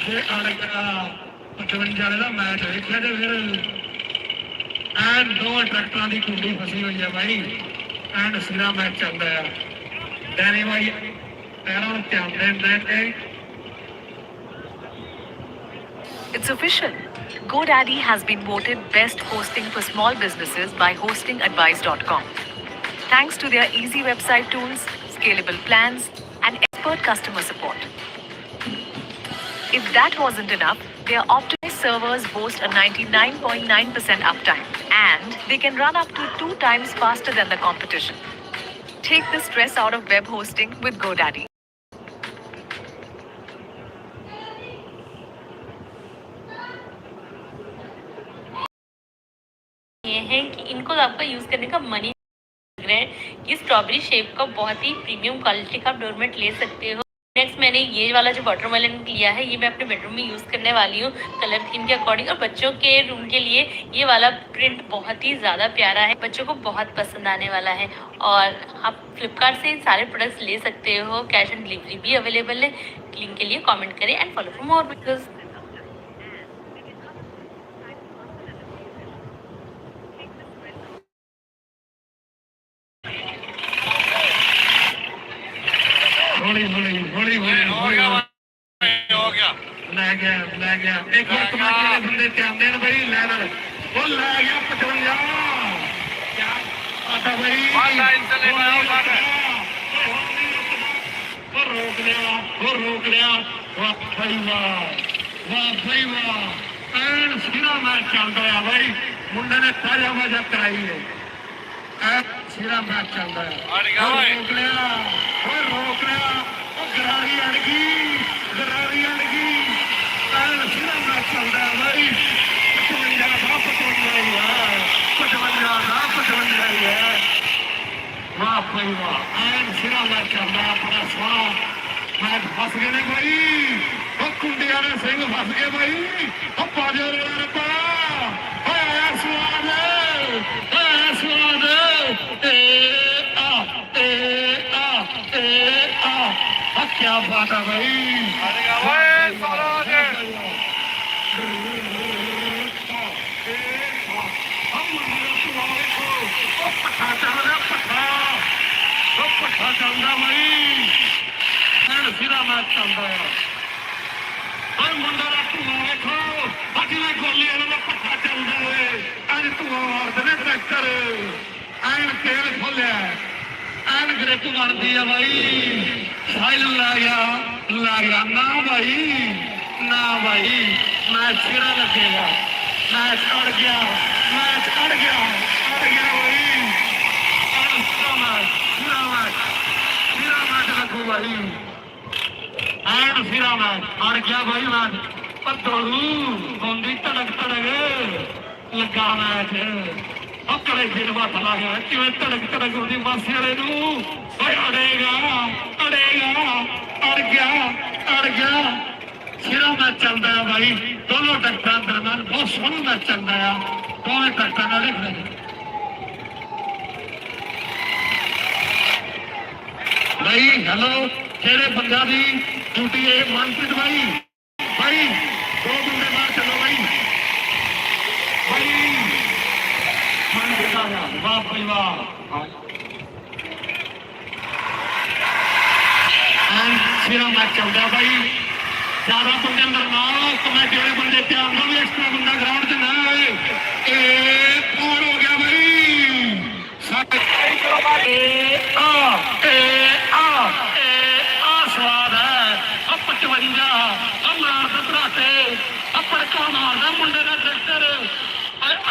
ਜੇ ਅੜ ਗਿਆ 55 ਵਾਲੇ ਦਾ ਮੈਚ ਵੇਖਿਆ ਜੇ ਫਿਰ ਐਨ ਦੋ ਟਰੈਕਟਰਾਂ ਦੀ ਕੁੰਡੀ ਫਸੀ ਹੋਈ ਹੈ ਭਾਈ। ਐਨ ਸਿਰਾ ਮੈਚ ਚੱਲਦਾ ਆ। ਡੈਨੀ ਭਾਈ ਪੈਰਾਂ ਨੂੰ ਧਿਆਨ ਦੇ It's official. GoDaddy has been voted best hosting for small businesses by hostingadvice.com. Thanks to their easy website tools, scalable plans, and expert customer support. If that wasn't enough, their optimized servers boast a 99.9% uptime, and they can run up to 2 times faster than the competition. Take the stress out of web hosting with GoDaddy. ये है कि इनको आपका use करने का money लग रहा है कि स्ट्रॉबेरी शेप का बहुत ही प्रीमियम क्वालिटी का डोरमेट ले सकते हो। नेक्स्ट मैंने ये वाला जो वाटरमेलन लिया है, ये मैं अपने बेडरूम में यूज़ करने वाली हूँ कलर थीम के अकॉर्डिंग। और बच्चों के रूम के लिए ये वाला प्रिंट बहुत ही ज़्यादा प्यारा है, बच्चों को बहुत पसंद आने वाला है। और आप फ्लिपकार्ट से इन सारे प्रोडक्ट्स ले सकते हो, कैश ऑन डिलीवरी भी अवेलेबल है। लिंक के लिए कॉमेंट करें and follow for more because ਹੌਲੀ हो गया ਲੈ ਗਿਆ ਇੱਕ ਵਾਰ ਕਮਾਚੇ ਦੇ ਬੰਦੇ ਧਿਆਨ ਦੇਣ ਬਈ ਲੈਵਲ ਉਹ ਲੈ ਗਿਆ 55 ਕਿਆ ਆਟਾ ਬਈ लाइन से लेकर आओ बात है। ਉਹ ਰੋਕ ਲਿਆ ਵਾਹ ਭਾਈ ਵਾਹ ਐਨ ਸਿਰਾ ਮੈਚ ਚੱਲਦਾ ਆ ਬਈ ਮੁੰਡੇ ਨੇ ਤਾਜ਼ਾ ਮਜ਼ਾ ਕਰਾਈ ਹੈ ਐ ਸਿਰਾ ਮੈਚ ਚੱਲਦਾ ਆ ਰੋਕ ਲਿਆ ਉਹ ਗਰਾਰੀ ਅੜ ਗਈ ਐਨ ਸਿਰਾ ਮੈਚ ਚੱਲਦਾ ਆ ਬਈ 55 ਹੈ ਵਾਹ ਭਾਈ ਵਾਹ ਐਨ ਸਿਰਾ ਮੈਚ ਚੱਲਦਾ ਬੜਾ ਸਵਾਦ ਮੈਚ ਫਸ ਗਏ ਨੇ ਭਾਈ ਉਹ ਕੁੰਡੀਆਂ ਦੇ ਸਿੰਘ ਫਸ ਗਏ ਭਾਈ ਉਹ ਪਾਜੋ ਰੇ ਰੱਬਾ ਆਇਆ ਸਵਾਦ क्या बात है भाई पट्ठा चलता भाई सिरा मैच चलता है और मुंडा का धुआं देखो अगले गोली वाला पट्ठा चलता है अरे धुआं ट्रैक्टर एन तेल खोलिया एन ग्रिप बनती है भाई साइल ला गया ना भाई मैच सिरा लगेगा मैच अड़ गया भाई मैच रखो भाई एंड फिरा मैच अड़ गया भाई मैच दौड़ू होंगी धड़क लगा मैच कड़े फिर हथ ला गया कि धड़क होती मासी वाले अड़ेगा अड़ गया सिरा मैच चलता है भाई दोनों ट्रैक्टर दरम्यान बहुत सोहना मैच चलता है दोनों ट्रैक्टर भाई हेलो जेड़े बंदा की ड्यूटी है मनप्रीत भाई दो बंदे बाहर चलो भाई मनप्रीत आ गया वाह भाई वाह सिरा मैच चलता भाई ज्यादा बंदे अंदर ना तो मैं जेड़े बंदे ध्यान दो भी एक्स्ट्रा बंदा ग्राउंड च ना आए कौन हो गया भाई स्वाद है 55 मारदा भराटे पड़का मारदा मुंडे का ट्रैक्टर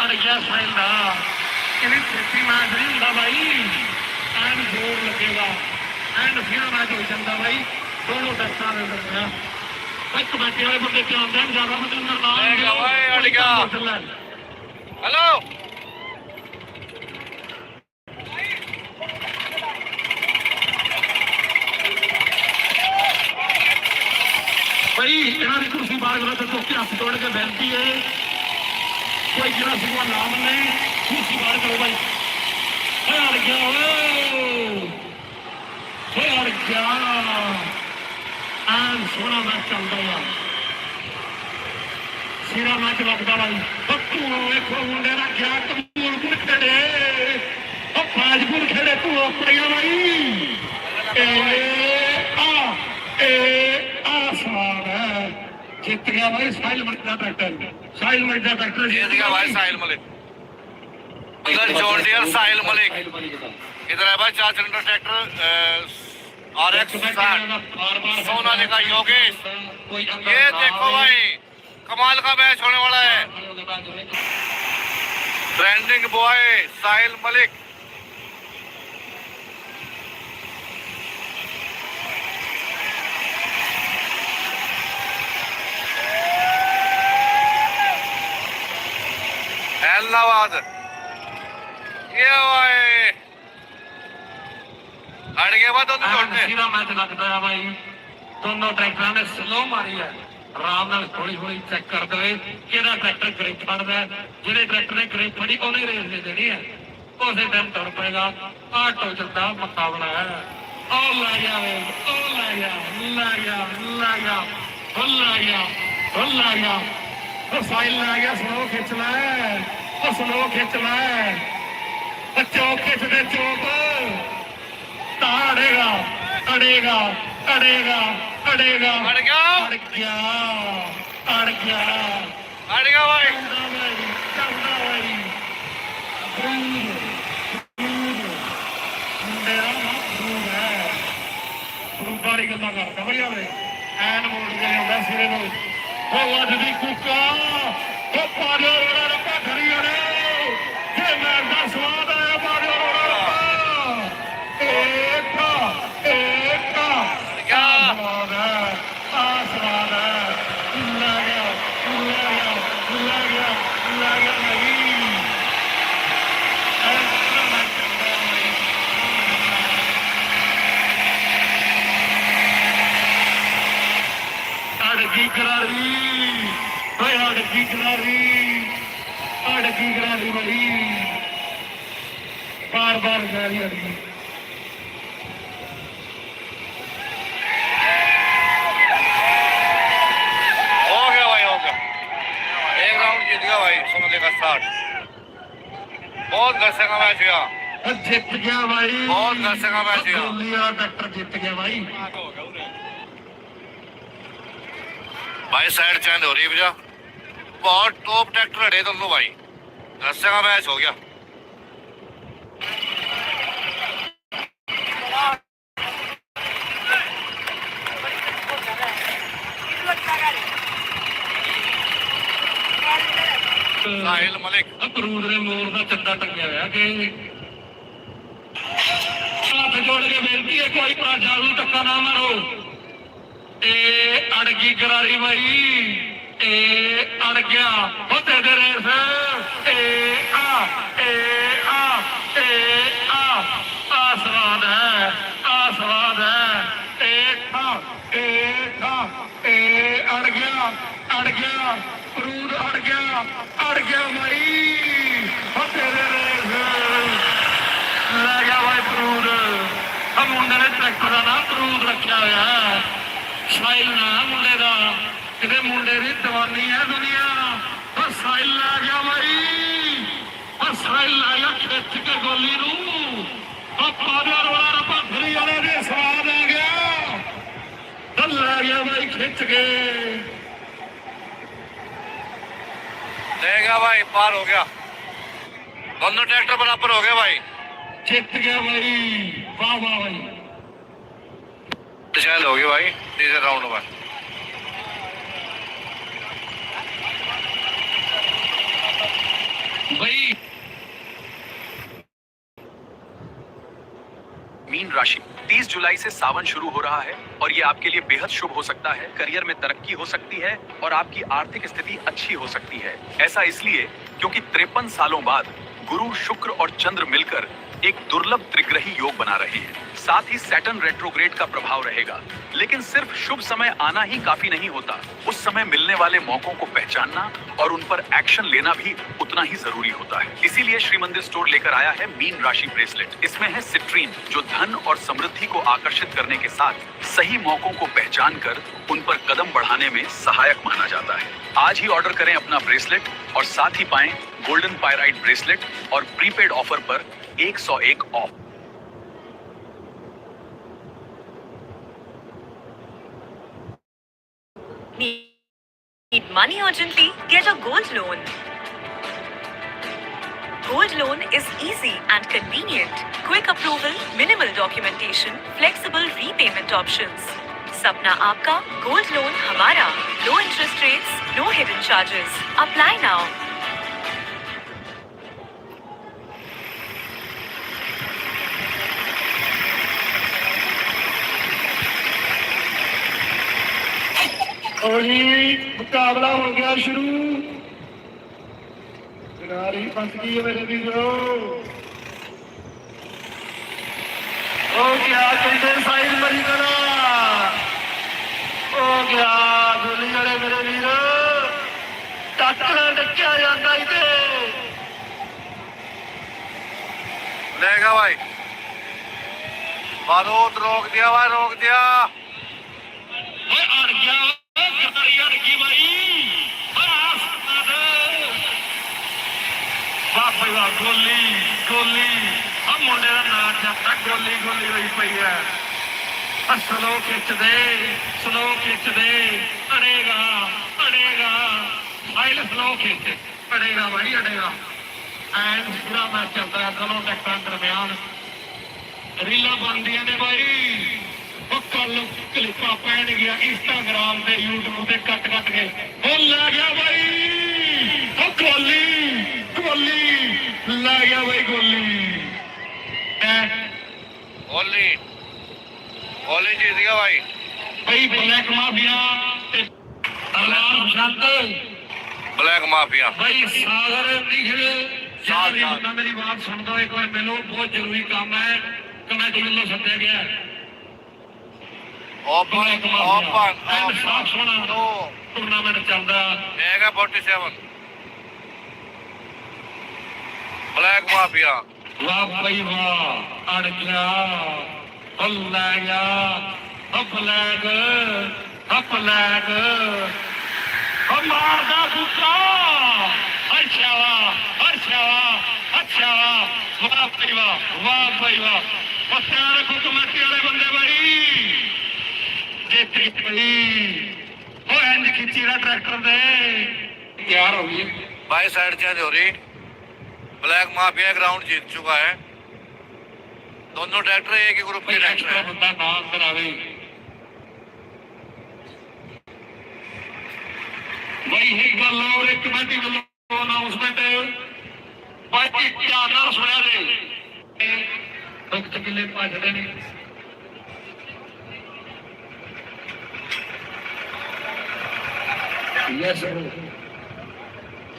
अड़ गया साइल का छेती मैच नहीं होंगे भाई एन जोर लगेगा एंड फिर मैच हो जाता भाई दोनों ट्रैक्टर के दरम्यान कमेटी वाले बंदे ध्यान दें ज्यादा बंदे अंदर ना हेलो भाई इन्हों की कुर्सी बार करो तो हथ तोड़ के बेनती है कोई जरा सिवा नाम नहीं कुर्सी बार करो भाई अड़ गया एन सोहना मैच चलता है सिरा मैच लगता भाई वेखो मुंडे का क्या कमूलपुर खेड़े फाजपुर खेड़े तू अपनिया भाई जीत गया भाई साहिल मलिक का ट्रैक्टर जीत गया भाई साहिल मलिक उधर जॉन डियर साहिल मलिक इधर है भाई 4 cylinder tractor RX 60 Sonalika Yogesh ये देखो भाई कमाल का मैच होने वाला है ट्रेंडिंग बॉय साहिल मलिक हैदराबाद ये भाई अड़ गया बाद दोनों सीधा मैच लगता है भाई दोनों ट्रैक्टर ने स्लो मारी है आराम नाल थोड़ी चेक कर दे केड़ा ट्रैक्टर ग्रिप फड़दा है जेड़े ट्रैक्टर ने ग्रिप फड़ी उन्हें रेस दे देनी है उसे टाइम तुर पेगा ऑटो चलता मुकाबला है ओ ला गया साइल ला गया स्लो खिंच लै चौक खिंच दे चौक अड़ेगा अड़ गया भाई बारी गल्ला करता भैया एन मोड़ के लिया सिरे को अज दी कुका पाजो रोड़ा रखा खड़ी अड़े जे मैच का स्वाद आया पाजो रोड़ा अड़की करारी बड़ी बार जारी अड़की हो गया एक राउंड जीत गया भाई सोनालिका 60 बहुत गसे का मैच हुआ जीत गया भाई बहुत गसे का मैच हुआ ट्रैक्टर जीत गया भाई साइड चेंज हो रही है भैया बहुत टॉप ट्रैक्टर हटे दोनों भाई गसे का मैच हो गया साहिल मलिक अमरूद ने मोर का चंदा टंगिया हुआ कि हाथ जोड़ के बेनती है कोई भरा जादू धक्का ना मारो। अड़गी करारी भाई अड़ गया होते दे रेस स्वाद है स्वाद है अड़ गया अमरूद अड़ गया भाई होते दे रेस लै गया भाई अमरूद। मुंडे ने ट्रैक्टर का ना अमरूद रखा हुआ है साहिल ना मुंडे का किते मुंडे की दवानी है दुनिया। साहिल लै गया भाई साहिल लै गया खिच के गोली नू रोला रपा फिरी वाले दे स्वाद आ गया लै गया भाई खिच के ले गया भाई पार हो गया दोनों ट्रैक्टर बराबर हो गए भाई जीत गया भाई वाह वाह भाई शायद हो गई भाई तीसरे राउंड में। भाई मीन राशि 30 जुलाई से सावन शुरू हो रहा है और ये आपके लिए बेहद शुभ हो सकता है। करियर में तरक्की हो सकती है और आपकी आर्थिक स्थिति अच्छी हो सकती है। ऐसा इसलिए क्योंकि 53 सालों बाद गुरु, शुक्र और चंद्र मिलकर एक दुर्लभ त्रिग्रही योग बना रहे हैं। साथ ही सैटर्न रेट्रोग्रेड का प्रभाव रहेगा। लेकिन सिर्फ शुभ समय आना ही काफी नहीं होता, उस समय मिलने वाले मौकों को पहचानना और उन पर एक्शन लेना भी उतना ही जरूरी होता है। इसीलिए श्री मंदिर स्टोर लेकर आया है मीन राशि ब्रेसलेट। इसमें है सिट्रीन जो धन और समृद्धि को आकर्षित करने के साथ सही मौकों को पहचान कर उन पर कदम बढ़ाने में सहायक माना जाता है। आज ही ऑर्डर करें अपना ब्रेसलेट और साथ ही पाएं गोल्डन पायराइट ब्रेसलेट और प्रीपेड ऑफर पर 101 of. Need money urgently? Get a gold loan. Gold loan is easy and convenient. Quick approval, minimal documentation, flexible repayment options. Sapna aapka, gold loan hamara. Low interest rates, no hidden charges. Apply now. और मुकाबला हो गया शुरू। गाड़ी फंस गई है मेरे वीरों। हो गया कहते साइड मरी करा हो गया गोली वाले मेरे वीर टक्कर डकिया जाता इते लेगा भाई बारूद रोक दिया भाई रोक दिया अड़ गया गाड़ी अड़ गई भाई वाह भाई वाह गोली गोली अब मुंडे का नाम जाता गोली गोली हुई पई है स्लो खिच दे अड़ेगा अड़ेगा आइल स्लो खिच अड़ेगा भाई अड़ेगा एंड पूरा मैच चलता है दोनों टैक्टां दरम्यान रीला बनदियां ने भाई कल क्लिपा पैन गया इंस्टाग्राम पे यूट्यूब पे कट के वो लै गया भाई गोली गोली लै गया भाई गोली गोली गोली जीत गया भाई भाई ब्लैक माफिया अलार्म शांत ब्लैक माफिया भाई सागर निखिल मेरी बात सुन दो एक बार मिलो बहुत जरूरी काम है कमेटी वालों सद्या गया टूर्नामेंट चलता है 47 ब्लैक माफिया वाह भाई वाह अड़ गया लै गया ब्लैक मारदा कुत्ता अच्छा वाह भाई वाह पत्या रखो कमेटी वाले बंदे भाई इंज खिंची ना ट्रैक्टर दे तैयार हो गई भाई साइड चेंज हो रही ब्लैक माफिया ग्राउंड जीत चुका है दोनों ट्रैक्टर एक ही ग्रुप के ट्रैक्टर है बंदा नाम करावे भाई एक गल और एक कमेटी वालों ਅਨਾਉਂਸਮੈਂਟ ਬਾਈ ਧਿਆਨ ਨਾਲ ਸੁਣਿਆ ਜੇ ਵਕਤ ਕਿੱਲੇ ਭੱਜਦੇ ਨੇ ਯੈਸ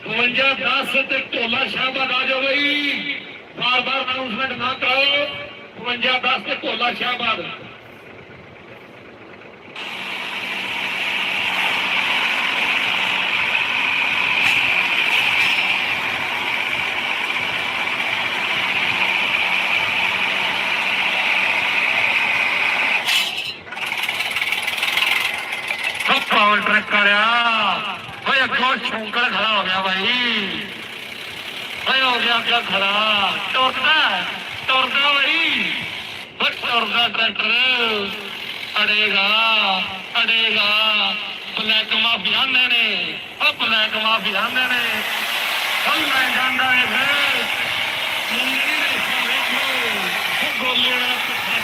52-10 ਤੇ ਢੋਲਾ ਸ਼ਾਹਬਾਦ ਆ ਜਾਓ ਬਈ ਬਾਰ-ਬਾਰ ਅਨਾਉਂਸਮੈਂਟ ਨਾ ਕਰਾਓ 52-10 ਤੇ ਢੋਲਾ ਸ਼ਾਹਬਾਦ फाउल ट्रैक करा भाई अगो छूकर खड़ा हो गया भाई भाई हो गया क्या खड़ा टुरदा भाई टुरदा ट्रैक्टर अड़ेगा अड़ेगा ब्लैक माफी आंदे ने ब्लैक माफी आंदे ने मैं जाना है फिर गोली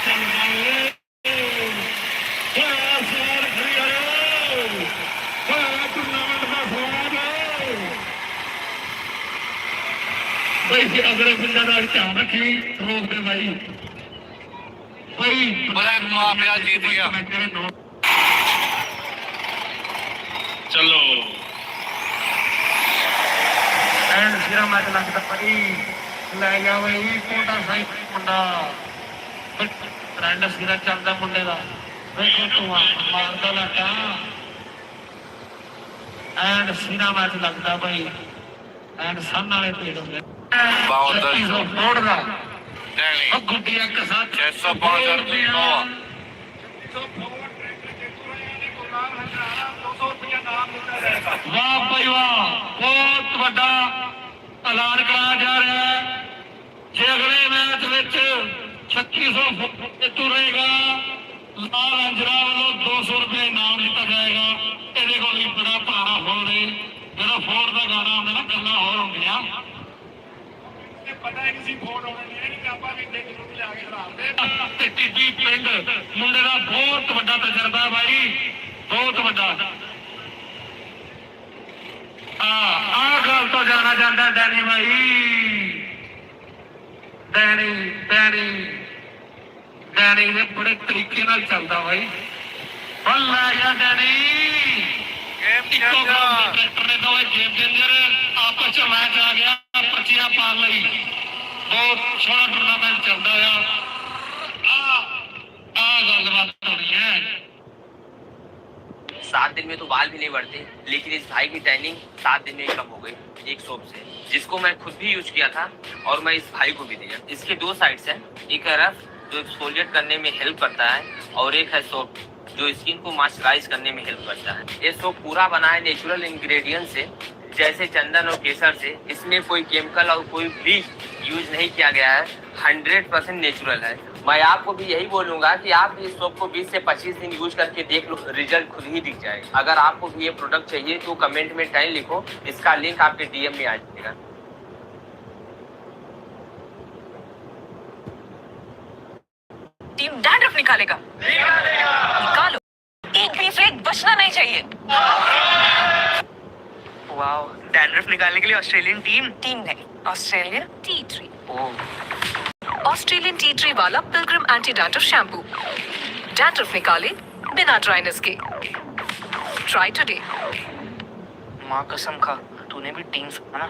चल जाए भाई अगले पिंडा का ध्यान रखी रोक दे भाई भाई ब्लैक माफिया जीत गया चलो एंड सिरा मैच लगता भाई ले गया भाई कोटा साई मुंडा ट्रेंड सिरा चलता मुंडे का देखो तू मारता लगा एंड सिरा मैच लगता भाई एंड सन वाले पेड़ होंगे गुड्डिया के साथ 605 वाह भाई वाह बहुत बड़ा ऐलान कराया जा रहा है जे अगले मैच विच 3600 तुरेगा लाल अंजरा वालों 200 रुपये इनाम दिता जाएगा ये कोई बड़ा भारा हो रही जो फोर का गाना होंगे ना गल्लां होर होंदियां पता ही नहीं फोन होने नहीं ਆਪਾਂ ਵੀ ਇੱਥੇ ਜ਼ਰੂਰ ਲਿਆ ਕੇ ਖਰਾਬਦੇ ਤੇ ਟੀਟੀ ਪਿੰਡ ਮੁੰਡੇ ਦਾ ਬਹੁਤ ਵੱਡਾ ਤਜਰਬਾ ਹੈ ਭਾਈ ਬਹੁਤ ਵੱਡਾ ਆ ਗੱਲ ਤੋਂ ਜਾਣਾ ਜਾਂਦਾ ਡੈਨੀ ਭਾਈ ਡੈਨੀ ਨੇ ਬੜੇ ਤਰੀਕੇ ਨਾਲ ਚੱਲਦਾ ਭਾਈ ਬੱਲਾ ਗਿਆ ਡੈਨੀ ਇੱਕੋ ਟਰੈਕਟਰ ਨੇ ਦੋਵੇਂ ਗੇਮ ਚੇਂਜਰ ਆਪਸ ਚ ਮੈਚ ਆ ਗਿਆ ਪਰਚੀਆਂ ਪਾਣ ਲਈ बहुत सोहना टूर्नामेंट चलता है गलबात हो रही है 7 दिन में तो बाल भी नहीं बढ़ते लेकिन इस भाई की टैनिंग 7 दिन में कम हो गई एक सोप से जिसको मैं खुद भी यूज किया था और मैं इस भाई को भी दिया इसके 2 साइड्स हैं एक है रफ जो एक्सफोलिएट करने में हेल्प करता है और एक है सोप जो स्किन को मॉइस्चराइज करने में हेल्प करता है ये सोप पूरा बना है नेचुरल इंग्रेडिएंट से जैसे चंदन और केसर से इसमें कोई केमिकल और कोई भी यूज नहीं किया गया है 100% नेचुरल है मैं आपको भी यही बोलूंगा कि आप इस सोप को 20 से 25 दिन यूज करके देख लो रिजल्ट खुद ही दिख जाएगा अगर आपको भी ये प्रोडक्ट चाहिए तो कमेंट में टाइम लिखो इसका लिंक आपके DM में आ जाएगा टीम डैंड्रफ निकालेगा निकालो एक भी फ्लेक बचना नहीं चाहिए वाओ डैंड्रफ निकालने के लिए ऑस्ट्रेलियन टीम नहीं ऑस्ट्रेलियन टी ट्री ओह ऑस्ट्रेलियन टी ट्री वाला Pilgrim anti dandruff shampoo dandruff निकाले बिना ड्राइनेस के ट्राई टुडे माँ कसम खा तूने भी टीम सुना ना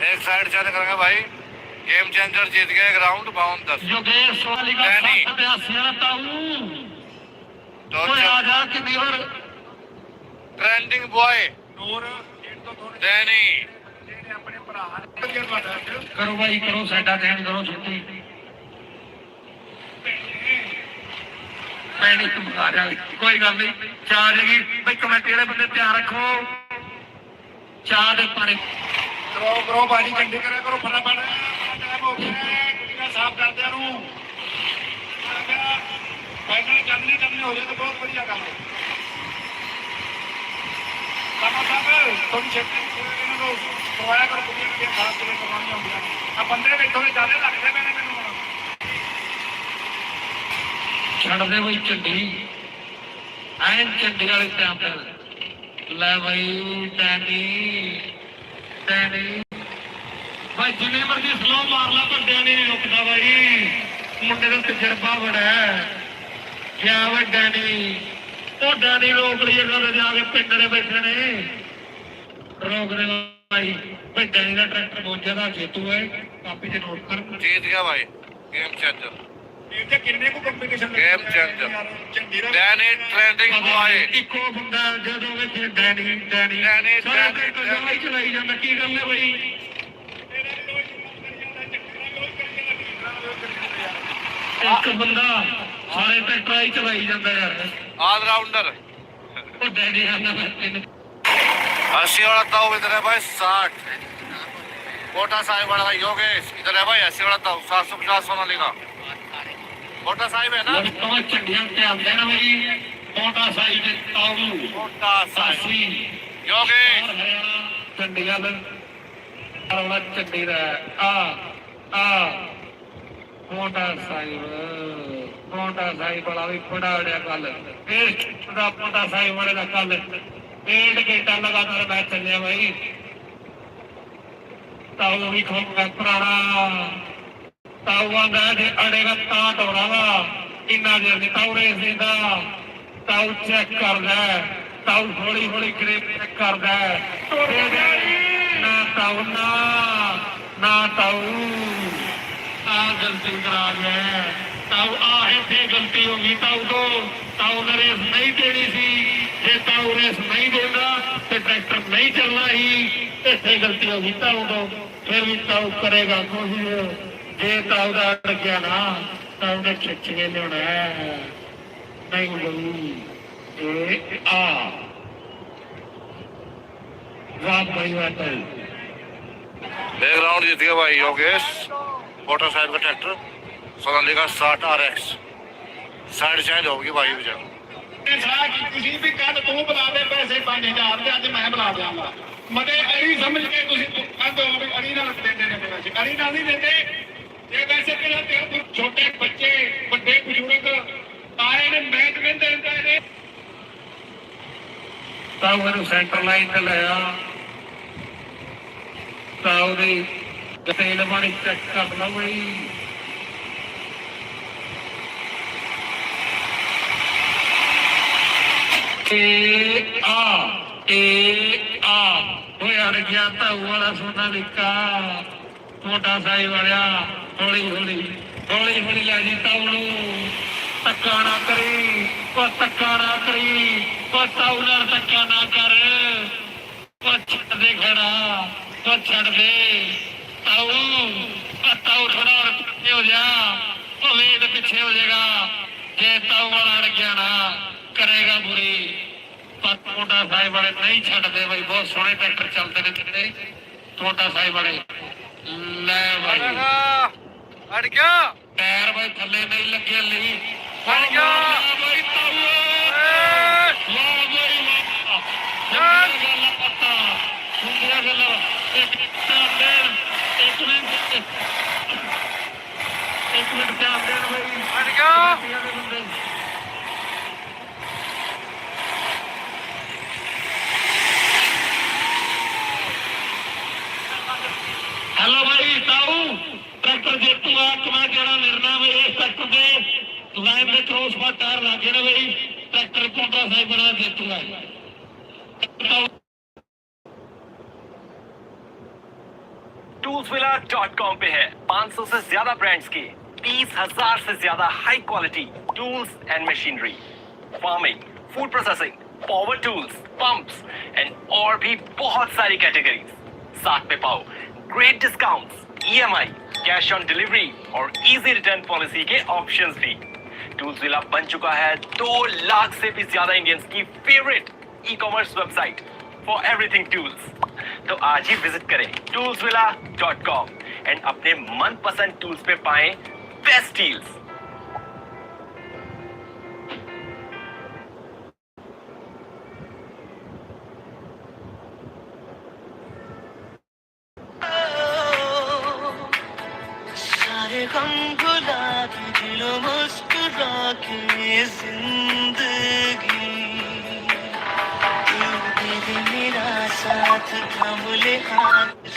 एक साइड चल करेंगे भाई गेम चेंजर जीत गए ग्राउंड 52-10 योगेश वाली का 782 तो आजा कि देवर ट्रेंडिंग बॉय डैनी करो भाई करो साडा ध्यान करो छुट्टी पैनी तुम आ जा कोई गल नहीं चाह जाएगी भाई कमेटी वाले बंदे ध्यान रखो चाह दे पानी करो बाड़ी कंडी करा करो फटाफट टाइम हो गया साफ कर दे रू फाइनल जल्दी हो जाए तो बहुत बढ़िया काम है थोड़ी सेफ्टी करवाया करो कुछ खास करवानी होगी अब बंदे बैठो ज्यादा लगते मैंने ਛੱਡ ਦੇ ਬਈ ਝੰਡੀ ਐਨ ਝੰਡੀ ਵਾਲੇ ਟਾਈਮ ਤੇ ਲੈ ਬਈ ਟੈਨੀ ਭਾਈ ਜਿੰਨੇ ਮਰਜ਼ੀ ਸਲੋ ਮਾਰ ਲਾ ਵੱਡਿਆਂ ਨੇ ਰੁਕਦਾ ਬਾਈ ਮੁੰਡੇ ਦਾ ਤਜਰਬਾ ਬੜਾ ਹੈ ਕਿਆ ਵੱਡਾ ਨਹੀਂ ਉਹ ਡੈਡੀ ਰੋਕ ਲਈ ਇਹਨਾਂ ਦੇ ਜਾ ਕੇ ਪਿੰਡ ਨੇ ਬੈਠੇ ਨੇ ਰੋਕ ਦੇ ਭਾਈ ਭਾਈ ਡੈਡੀ ਦਾ ਟਰੈਕਟਰ ਬਹੁਤ ਜ਼ਿਆਦਾ ਜੇਤੂ ਹੈ ਕਾਪੀ 'ਚ ਨੋਟ ਕਰ जीत गया भाई गेम चेंजर ਇਹ ਕਿੰਨੇ ਕੋ competition game changer Danny trending boy ਇੱਕੋ ਬੰਦਾ ਜਦੋਂ ਵਿੱਚ ਡੈਡੀ डैनी ਸਾਰੇ ਟਰੈਕਟਰ ਜਮਾਈ ਚਲਾਈ ਜਾਂਦਾ ਕੀ ਗੱਲ ਹੈ ਬਈ ਇੱਕ ਬੰਦਾ ਸਾਰੇ ਟਰੈਕਟਰ ਹੀ ਚਲਾਈ ਜਾਂਦਾ ਯਾਰ ऑलराउंडर ਉਹ ਡੈਡੀ ਆਂਦਾ ਮੈਂ 80 वाला ताऊ इधर है भाई 60 कोटा साहिब वाला योगेश इधर है भाई 80 वाला ताऊ 750 सोनाली का कोटा साहिब है ना ਤੋਂ ਚੰਡੀਆਂ ਤੇ ਆਉਂਦੇ ਨਾ ਬਈ ਕੋਟਾ ਸਾਈ ਦੇ ਤਾਊ कोटा साहिब ਸਾਸੀ योगेश ਚੰਡੀਆਂ ਦੇ ਵਾਲਾ ਚੰਡੀ ਦਾ ਆ ਕੋਟਾ ਸਾਹਿਬ ਵਾਲਾ ਵੀ ਬੜਾ ਵੜਿਆ ਕੱਲ ਇਹ ਦਾ ਕੋਟਾ ਸਾਹਿਬ ਵਾਲੇ ਦਾ ਕੱਲ 1.5 ਘੰਟਾ ਲਗਾਤਾਰ ਮੈਚ ਚੱਲਿਆ ਬਾਈ ਤਾਊ ਵੀ ਖੋਗਾ ਪੁਰਾਣਾ ਤਾਊ ਆਂਦਾ ਜੇ ਅੜੇਗਾ ਤਾਂ ਟੋੜਾ ਵਾ ਇੰਨਾ ਦੇਰ ਨਹੀਂ ਤਾਊ ਰੇਸ ਦਿੰਦਾ ਤਾਊ ਚੈੱਕ ਕਰਦਾ ਤਾਊ ਹੌਲੀ ਹੌਲੀ ਗ੍ਰੇਪ ਚੈੱਕ ਕਰਦਾ ਨਾ ਤਾਊ ਨਾ ਤਾਊ ਆ ਗਲਤੀ ਕਰਾ ਗਿਆ ਤਾਊ ਆ ਇੱਥੇ ਗਲਤੀ ਹੋ ਗਈ ਤਾਊ ਨੇ ਰੇਸ ਨਹੀਂ ਦੇਣੀ ਸੀ ਜੇ ਤਾਊ ਰੇਸ ਨਹੀਂ ਦੇਣਾ ਤੇ ਟਰੈਕਟਰ ਨਹੀਂ ਚੱਲਣਾ ਸੀ ਇੱਥੇ ਗਲਤੀ ਹੋ ਗਈ ਤਾਊ ਤੋਂ ਫਿਰ ਵੀ ਤਾਊ ਕਰੇਗਾ ਕੋਸ਼ਿਸ਼ ਜੇ ਤਾਊ ਦਾ ਅੜ ਗਿਆ ਨਾ ਤਾਊ ਨੇ ਖਿੱਚ ਕੇ ਲਿਆਉਣਾ ਨਹੀਂ ਬਈ ਇਹ ਆ ਵਾਹ ਭਾਈ ਵਾਹ बैकग्राउंड जीत गया भाई योगेश कोटा साहिब का ट्रैक्टर सोनाली का 60 RX साइड चेंज होगी भाई भैया ਤੁਸੀਂ ਵੀ ਕੱਲ ਤੂੰ ਬੁਲਾ ਦੇ ਪੈਸੇ 5000 ਤੇ ਅੱਜ ਮੈਂ ਬੁਲਾ ਦਿਆਂਗਾ ਮਦੇ ਅੜੀ ਸਮਝ ਕੇ ਤੁਸੀਂ ਕਹਿੰਦੇ ਹੋ ਵੀ ਅੜੀ ਨਾਲ ਦਿੰਦੇ ਨੇ ਪੈਸੇ ਅੜੀ ਨਾਲ ਨਹੀਂ ਦਿੰਦੇ ਇਹ ਵੈਸੇ ਕਿਹੜਾ ਤੇ ਛੋਟੇ ਬੱਚੇ ਵੱਡੇ ਬਜ਼ੁਰਗ ਆਏ ਨੇ ਮੈਚ ਵਿੰਦੇ ਨੇ ਤਾਂ ਉਹਨੂੰ ਸੈਂਟਰ ਲਾਈਨ ਤੇ ਲਿਆ ਤਾਂ ਉਹਦੀ ਤੇਲ ਪਾਣੀ ਚੈੱਕ ਕਰ ਲਾ ਬਈ ਹੋਇਆ ਰਗਿਆ ਤਾਂ ਵਾਲਾ ਸੋਨਾ ਲਿਕਾ ਕੋਟਾ ਸਾਹਿਬ ਵਾਲਿਆ ਹੌਲੀ ਹੌਲੀ ਲੈ ਜੀ ਤਾਊ ਨੂੰ ਧੱਕਾ ਨਾ ਕਰੀ ਉਹ ਧੱਕਾ ਨਾ ਕਰੀ ਉਹ ਤਾਊ ਨਾਲ ਧੱਕਾ ਨਾ ਕਰ ਉਹ ਛੱਡ ਦੇ ਖੜਾ ਉਹ ਛੱਡ ਦੇ ਤਾਊ ਥੋੜਾ ਪਿੱਛੇ ਹੋ ਜਾ ਉਹ ਵੇਦ ਪਿੱਛੇ ਹੋ ਜਾਏਗਾ ਜੇ ਤਾਊ ਵਾਲਾ ਅੜ ਗਿਆ ਨਾ ਕਰੇਗਾ ਬੁਰੀ ਪਰ ਕੋਟਾ ਸਾਹਿਬ ਵਾਲੇ ਨਹੀਂ ਛੱਡਦੇ ਬਈ ਬਹੁਤ ਸੋਹਣੇ ਟਰੈਕਟਰ ਚੱਲਦੇ ਨੇ ਜਿਹੜੇ ਕੋਟਾ ਸਾਹਿਬ ਵਾਲੇ ਲੈ ਬਾਈ अड़ गया ਟਾਇਰ ਬਾਈ ਥੱਲੇ ਨਹੀਂ ਲੱਗੇ ਲਈ ਅੜ ਗਿਆ ਬਾਈ ਤਾਊ ਵਾਹ ਬਾਈ ਵਾਹ ਗੱਲਾਂ ਪੱਤਾ ਸੁੰਦਰੀਆਂ ਗੱਲਾਂ ਇੱਕ ਮਿੰਟ ਧਿਆਨ ਦੇਣ ਬਾਈ अड़ गया हेलो भाई ताऊ ट्रैक्टर जेतू आ कमा केड़ा निर्णय भाई इस ट्रैक्टर के लाइन में क्रॉस पर टायर लागे ना भाई ट्रैक्टर कोटा साहिब बड़ा जेतू है toolsvilla.com पे है 500 से ज्यादा ब्रांड्स की 30,000 से ज्यादा high quality tools and machinery farming food processing power tools pumps and और भी बहुत सारी कैटेगरीज साथ में पाओ great discounts EMI cash on delivery और इजी रिटर्न पॉलिसी के ऑप्शंस भी टूल्सविला बन चुका है 2 लाख से भी ज्यादा इंडियंस की favourite e-commerce website for everything tools तो आज ही विजिट करें toolsvilla.com एंड अपने मनपसंद टूल्स पे पाएं बेस्ट डील्स। सारे गम भुला दिलो मुस्कुरा राख में जिंदगी तू दे दे मेरा साथ थाम ले हाथ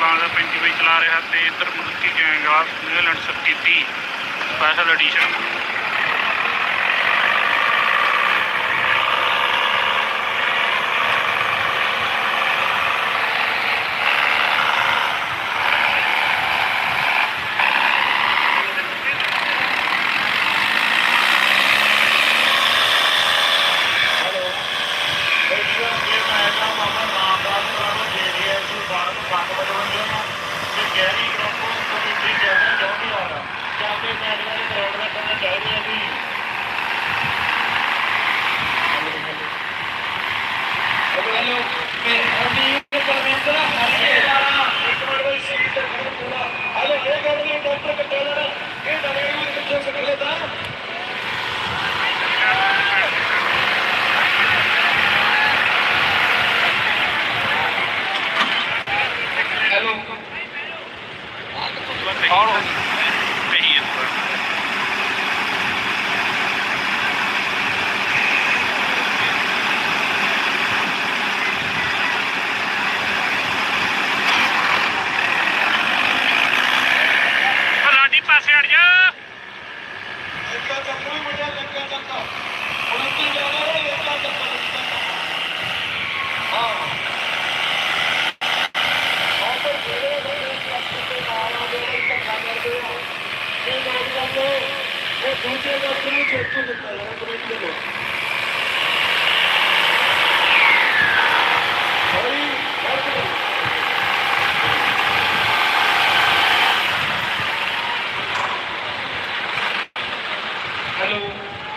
ਚਲਾਉਣ ਦਾ 35 ਚਲਾ ਰਿਹਾ ਤੇ ਇੱਧਰ ਮਰੂਤੀ ਗੈਂਗਾਸ ਨਿਊਜ਼ੀਲੈਂਡ 3730 ਸਪੈਸ਼ਲ ਐਡੀਸ਼ਨ। ਪਾਸੇ ਹਟ ਜਾ।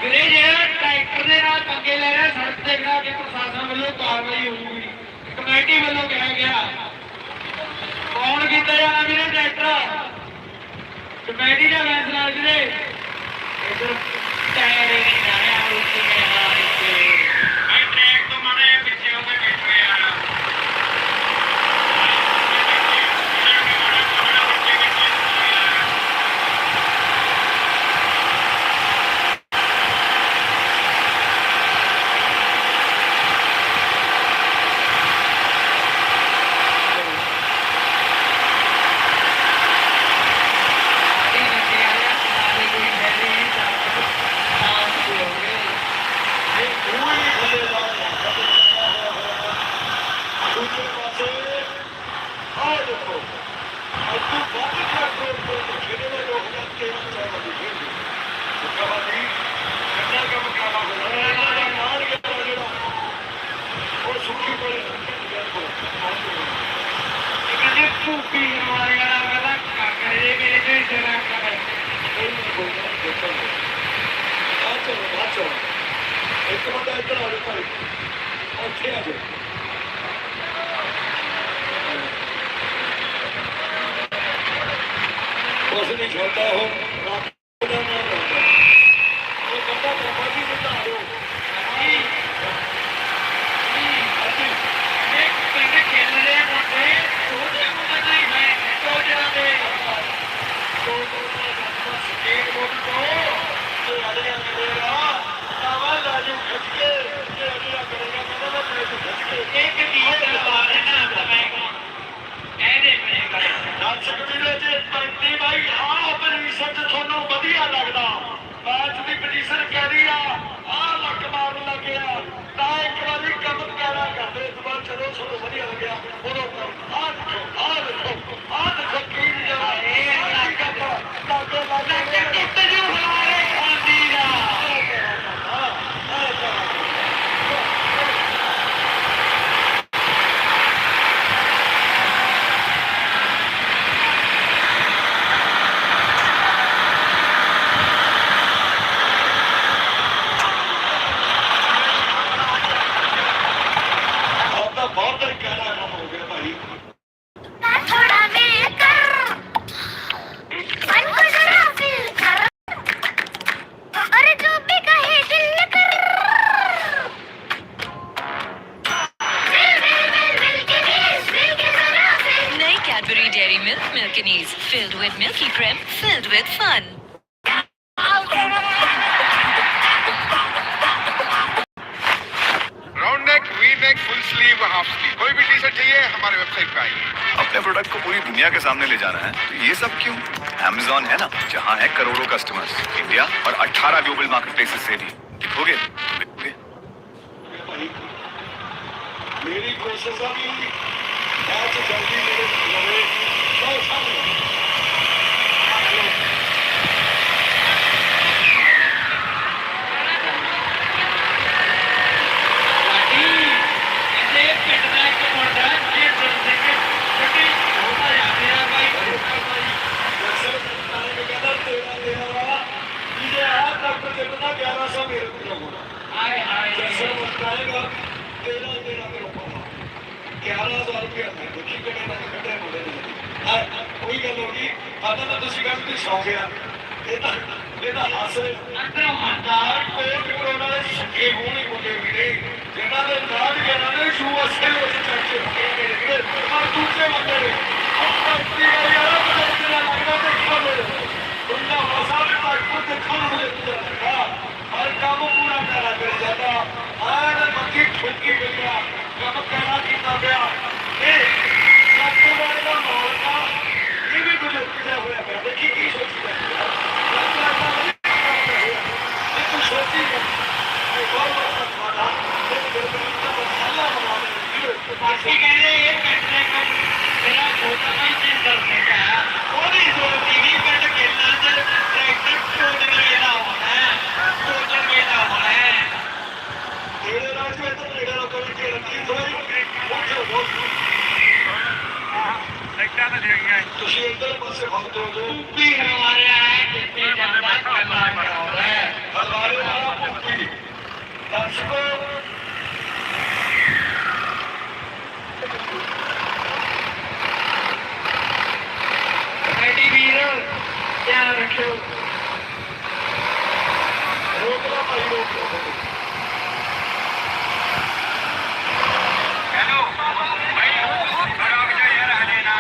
ਵੀਰੇ ਜਿਹੜਾ ਟਰੈਕਟਰ ਦੇ ਨਾਲ ਪੰਗੇ ਲੈ ਰਿਹਾ ਸੜਕ ਤੇ ਖੜਾ ਕੇ ਪ੍ਰਸ਼ਾਸਨ ਵੱਲੋਂ ਕਾਰਵਾਈ ਹੋਊਗੀ, ਕਮੇਟੀ ਵੱਲੋਂ ਕਿਹਾ ਗਿਆ। ਕੌਣ ਕੀਤਾ ਜਾਣਾ ਵੀਰੇ ਟਰੈਕਟਰ? ਕਮੇਟੀ ਦਾ ਫੈਸਲਾ ਵੀਰੇ। ਇਧਰ ਟਾਇਰ ਹੀ ਨਹੀਂ ਜਾ ਰਿਹਾ ਉੱਤੇ ਮੈਂ ਟਰੈਕ ਤੋਂ ਮਾਰੇ ਪਿੱਛੇ ਉਹਦੇ ਬੈਠੇ ਆ। ਕੁਛ ਨਹੀਂ ਛੱਡਦਾ ਉਹ ਬੰਦਾ ਬਾਬਾ ਜੀ ਨੂੰ ਧਾਰੋ ਇੱਕ ਪਿੰਡ ਖੇਲਦੇ ਮੁੰਡੇ ਛੋਟੇ ਮੁੰਡੇ ਨਹੀਂ ਹੈ ਛੋਟਿਆਂ ਦੇ ਸਟੇਟ ਬੋਰਡ ਤੋਂ ਅੜਿਆ ਕਰੇਗਾ ਨਵਾਂ ਲਾਜੂ ਖਿੱਚ ਕੇ ਅੜਿਆ ਕਰੇਗਾ ਕਹਿੰਦਾ ਮੈਂ ਖਿੱਚ ਕੇ ਇੱਕ ਗੀਤ ਲਵਾ ਦੇਣਾ ਮੈਂ ਇਹਦੇ ਬਣੇਗਾ ਦਰਸ਼ਕ ਵੀਰੋ ਜੇ 35 ਬਾਈ ਆਹ ਪੋਜੀਸ਼ਨ ਚ ਤੁਹਾਨੂੰ ਵਧੀਆ ਲੱਗਦਾ ਮੈਚ ਦੀ ਪੋਜੀਸ਼ਨ ਕਿਹੜੀ ਆ ਆਹ ਲੱਕ ਮਾਰਨ ਲੱਗਿਆ ਤਾਂ ਇੱਕ ਵਾਰੀ ਕੰਮ ਕਰਾ ਕਰਦੇ ਇਸ ਵਾਰ ਚਲੋ ਤੁਹਾਨੂੰ ਵਧੀਆ ਲੱਗਿਆ ਬੋਲੋ ਆਹ ਦੇਖੋ ਕੀ ਜਿਹੜਾ ਇਹ ਲੱਗੇ ਟੁੱਟ ਜੂ ਹਮਾਰੇ ਖਾਂਦੀ ਦਾ filled with milky cream, filled with fun. Round neck, V neck, full sleeve, half sleeve, कोई भी टी शर्ट चाहिए हमारे वेबसाइट पे आइए। अपने प्रोडक्ट को पूरी दुनिया के सामने ले जाना है तो ये सब क्यों? Amazon है ना, जहाँ है करोड़ों कस्टमर्स, इंडिया और 18 ग्लोबल मार्केट प्लेसेस से भी। दिखोगे तो बिकोगे। मेरी कोशिश है कि आज जल्दी मेरे लगे तो सामने कोई गल होगी आता तो तुम कहते सौ गया हासिल अंदर हंडार कोट करोना सके होने बोले भी नहीं जिन्होंने नाद गया ने शू असल चर्चे और दूसरे बंदे ने उनका मसाल तक देखा हर काम पूरा करा कर जाता हर मक्की ठुकी गया कम कहना कितना गया सब तो बड़ा मारका ये भी कुछ हुआ है देखिए की सोचता है कुछ सोची बाकी कहने ये कहने का मेरा छोटा भाई चीज करने का और ही जो टीवी पर खेलना है ट्रैक्टर टोचन मेला होना है टोचन मेला होना है तेरे राज में तो मेरा लोगों के रखी थोड़ी बहुत लगता है देखिए तुझे इधर पासे भागते हो जो भी हमारे आए कितने जनता करना है हमारे वहां पुप्पी दर्शकों रेडी वीर ध्यान रखो रोकना भाई रोको हेलो भाई खराब जाए यार हने ना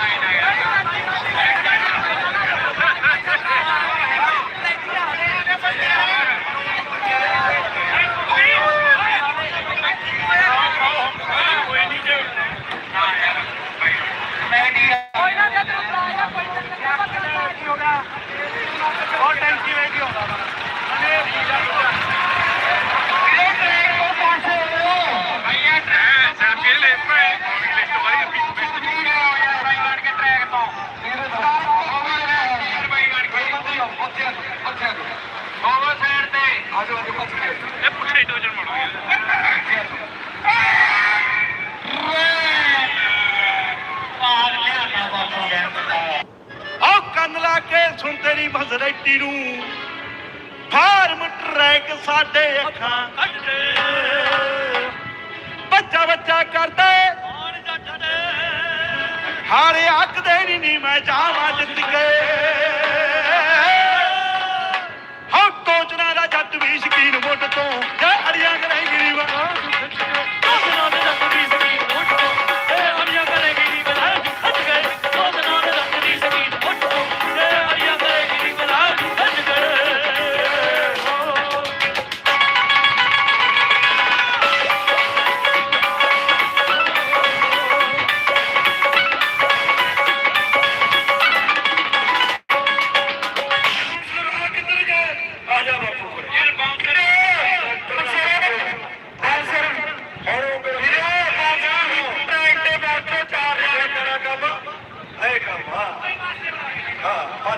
तेरी मजरेटी नू फार्म ट्रैक साडे अखां कड्डे बच्चा बच्चा करदे हारे आखदे नी मैं जावां जित के हाँ टोचना दा जट भी शकीन मुੱਢ ਤੋਂ ਜੇ ਅੜੀਆਂ ਕਰੇਗੀ ਨੀ ਟੋਚਨਾ ਦਾ ਜੱਟ ਵੀ ਸ਼ਕੀਨ ਮੁੱਢ ਤੋਂ ਜੇ ਅੜੀਆਂ ਕਰੇਗੀ ਨੀ ਬਲਾ ਹੱਟ ਗਏ ਟੋਚਨਾ ਦਾ ਜੱਟ ਵੀ ਸ਼ਕੀਨ ਮੁੱਢ ਤੋਂ ਜੇ ਅੜੀਆਂ ਕਰੇਗੀ ਨੀ ਬਲਾ ਹੱਟ ਗਏ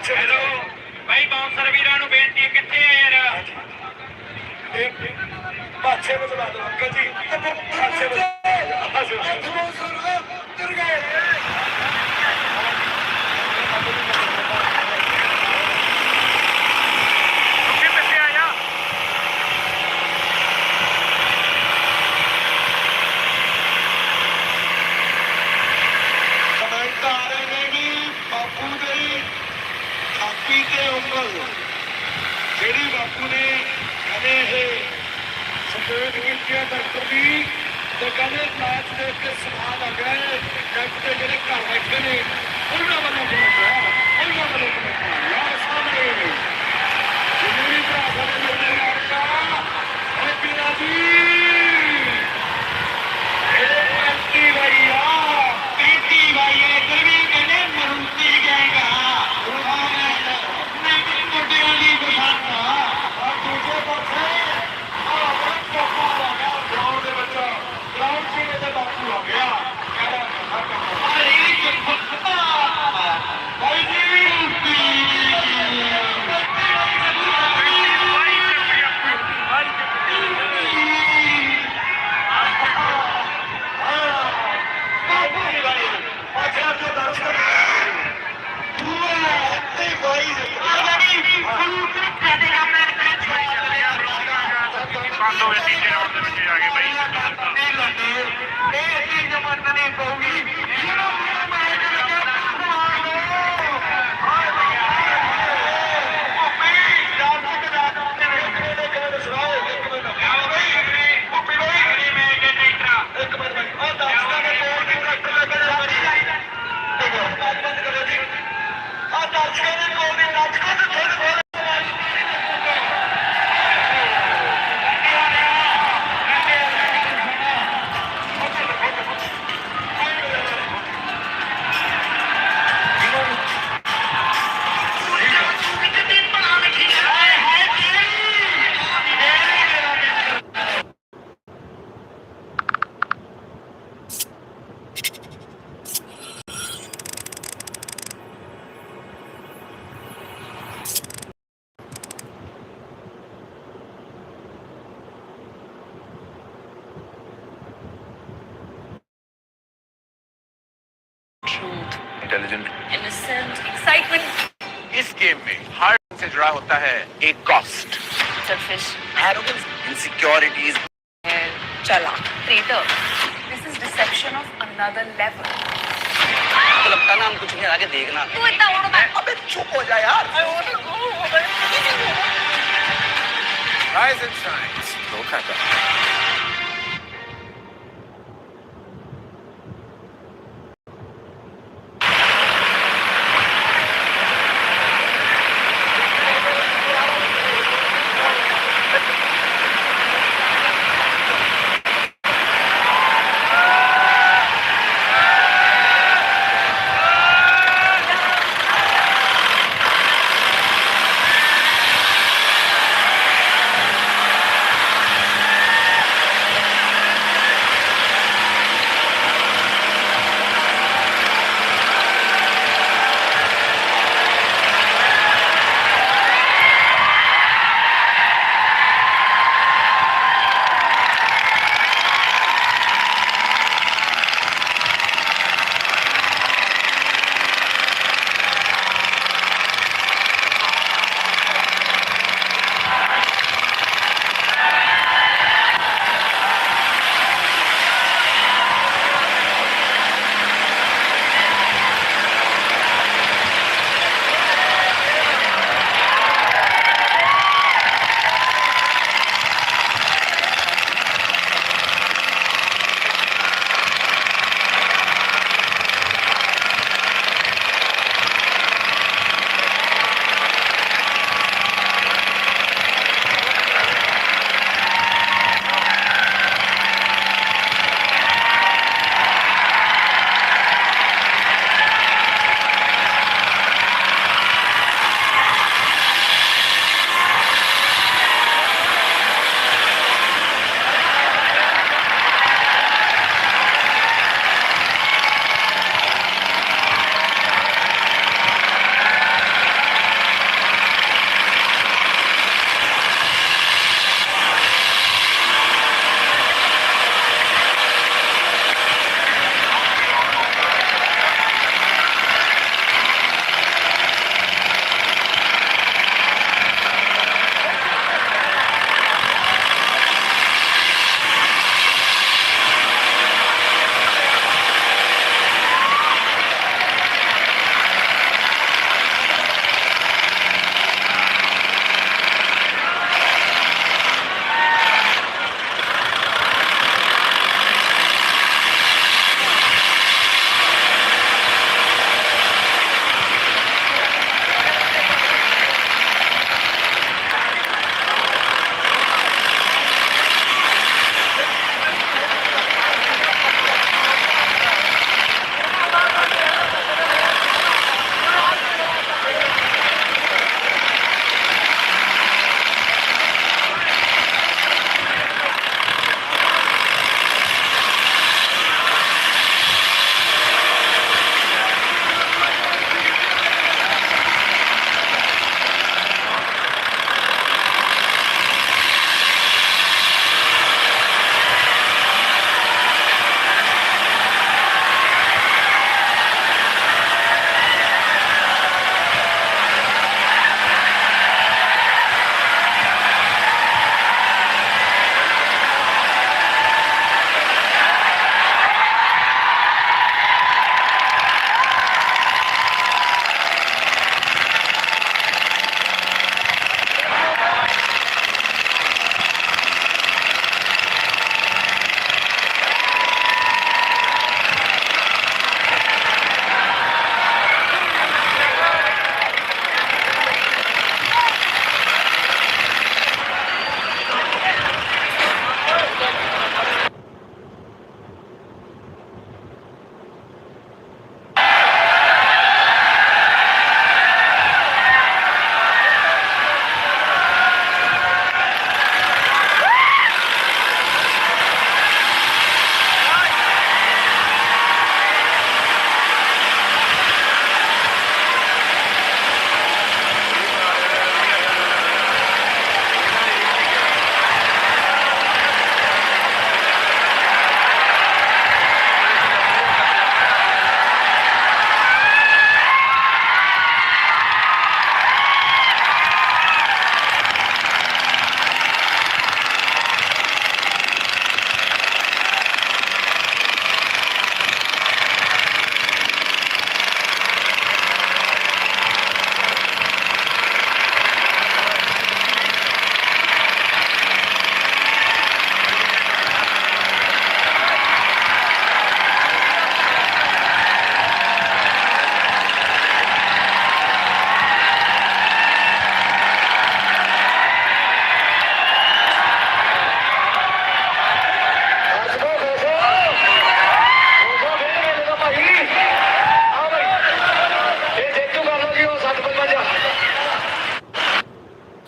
हेलो भाई बाउंसर वीरां नूं बेनती है कित्थे है यार पाछे बदला दो अंकल जी पाछे ਜਿਹੜੀ ਬਾਪੂ ਨੇ ਕਹਿੰਦੇ ਇਹ ਸਪੋਰਟ ਕੀਤੀ ਹੈ ਡਾਕਟਰ ਦੀ ਤੇ ਕਹਿੰਦੇ ਮੈਚ ਦੇਖ ਕੇ ਸਵਾਦ ਆ ਗਿਆ ਹੈ ਡਾਕਟਰ ਜਿਹੜੇ ਘਰ ਬੈਠੇ ਨੇ ਉਹਨਾਂ ਵੱਲੋਂ ਬਣਾਇਆ ਉਹਨਾਂ ਵੱਲੋਂ ਬਣਾਇਆ ਯਾਰ ਸਾਹਮਣੇ ਜਿੰਨੀ ਭਰਾ ਸਾਡੇ ਮੇਰੇ ਨਾਲ ਦਾ ਉਹ ਪੀਰਾ ਜੀ ਇਹ ਐਂਟੀ ਭਈਆ ਦੋਵੇਂ ਤੀਜੇ ਰਾਉਂਡ ਦੇ ਵਿੱਚ ਆ ਗਏ ਬਾਈ ਇਹ ਚੀਜ਼ ਮੰਨਣੀ ਪਊਗੀ इंटेलिजेंट innocent, excitement, इस गेम में हर से जुड़ा होता है एक cost selfish, arrogance, insecurities, chalak, traitor. This is deception of another level. तो लगता ना हम कुछ नहीं आगे देखना तू इतना उड़ मत. अबे चुप हो जा यार Rise and shine. धोखा का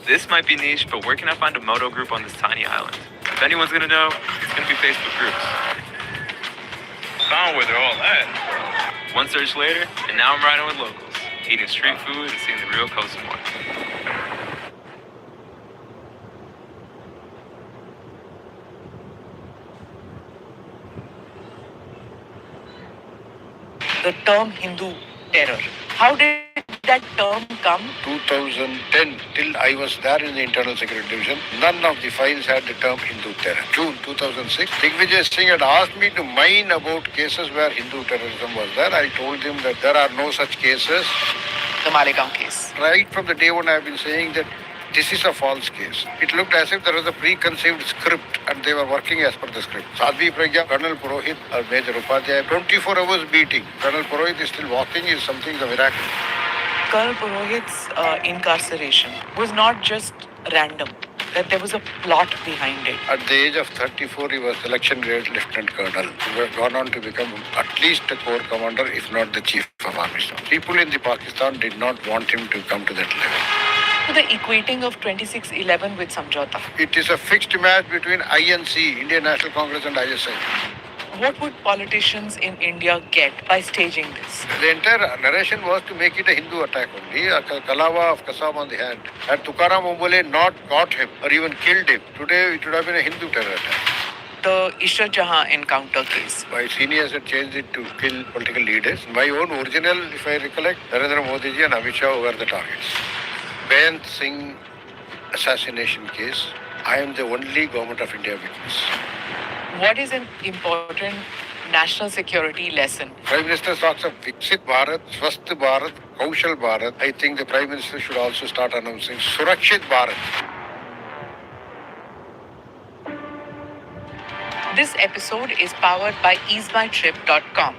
This might be niche, but where can I find a moto group on this tiny island? If anyone's gonna know, it's gonna be Facebook groups. Found where they're all at. One search later, and now I'm riding with locals, eating street food and seeing the real coast more. The term Hindu terror. How did that term come? 2010, till I was there in the Internal Security Division, none of the files had the term Hindu terror. June 2006, Digvijay Singh had asked me to mine about cases where Hindu terrorism was there. I told him that there are no such cases. The Malegaon case. Right from the day one, I have been saying that this is a false case. It looked as if there was a preconceived script and they were working as per the script. Sadhvi Pragya, Colonel Purohit, or Major Upadhyay, 24 hours beating. Colonel Purohit is still walking is something of a miracle. Colonel Purohit's incarceration was not just random, that there was a plot behind it. At the age of 34, he was election grade lieutenant colonel. He had gone on to become at least a corps commander, if not the chief of army staff. People in the Pakistan did not want him to come to that level. So the equating of 2611 with Samjhauta. It is a fixed match between INC, Indian National Congress, and ISI. What would politicians in India get by staging this? The entire narration was to make it a Hindu attack only. A Kalava of Kasam on the hand. Had Tukaram Umbole not got him or even killed him, today it would have been a Hindu terror attack. The Ishrat Jahan encounter case. My seniors had changed it to kill political leaders. My own original, if I recollect, Narendra Modi ji and Amit Shah were the targets. Bayant Singh assassination case, I am the only government of India witness. What is an important national security lesson? Prime Minister talks of Viksit Bharat, Swasth Bharat, Kaushal Bharat. I think the Prime Minister should also start announcing Surakshit Bharat. This episode is powered by easemytrip.com.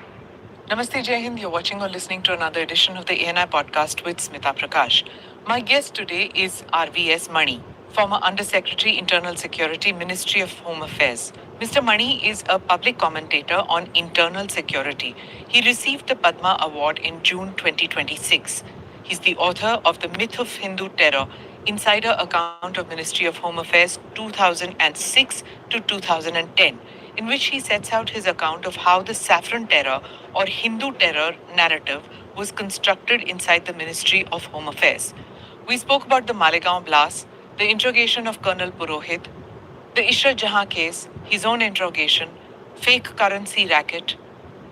Namaste Jai Hind, you're watching or listening to another edition of the ANI podcast with Smita Prakash. My guest today is RVS Mani, former Undersecretary Internal Security, Ministry of Home Affairs. Mr. Mani is a public commentator on internal security. He received the Padma Award in June 2026. He's the author of The Myth of Hindu Terror, Insider Account of Ministry of Home Affairs 2006 to 2010, in which he sets out his account of how the saffron terror or Hindu terror narrative was constructed inside the Ministry of Home Affairs. We spoke about the Malegaon blast, the interrogation of Colonel Purohit, the Ishrat Jahan case, his own interrogation, fake currency racket,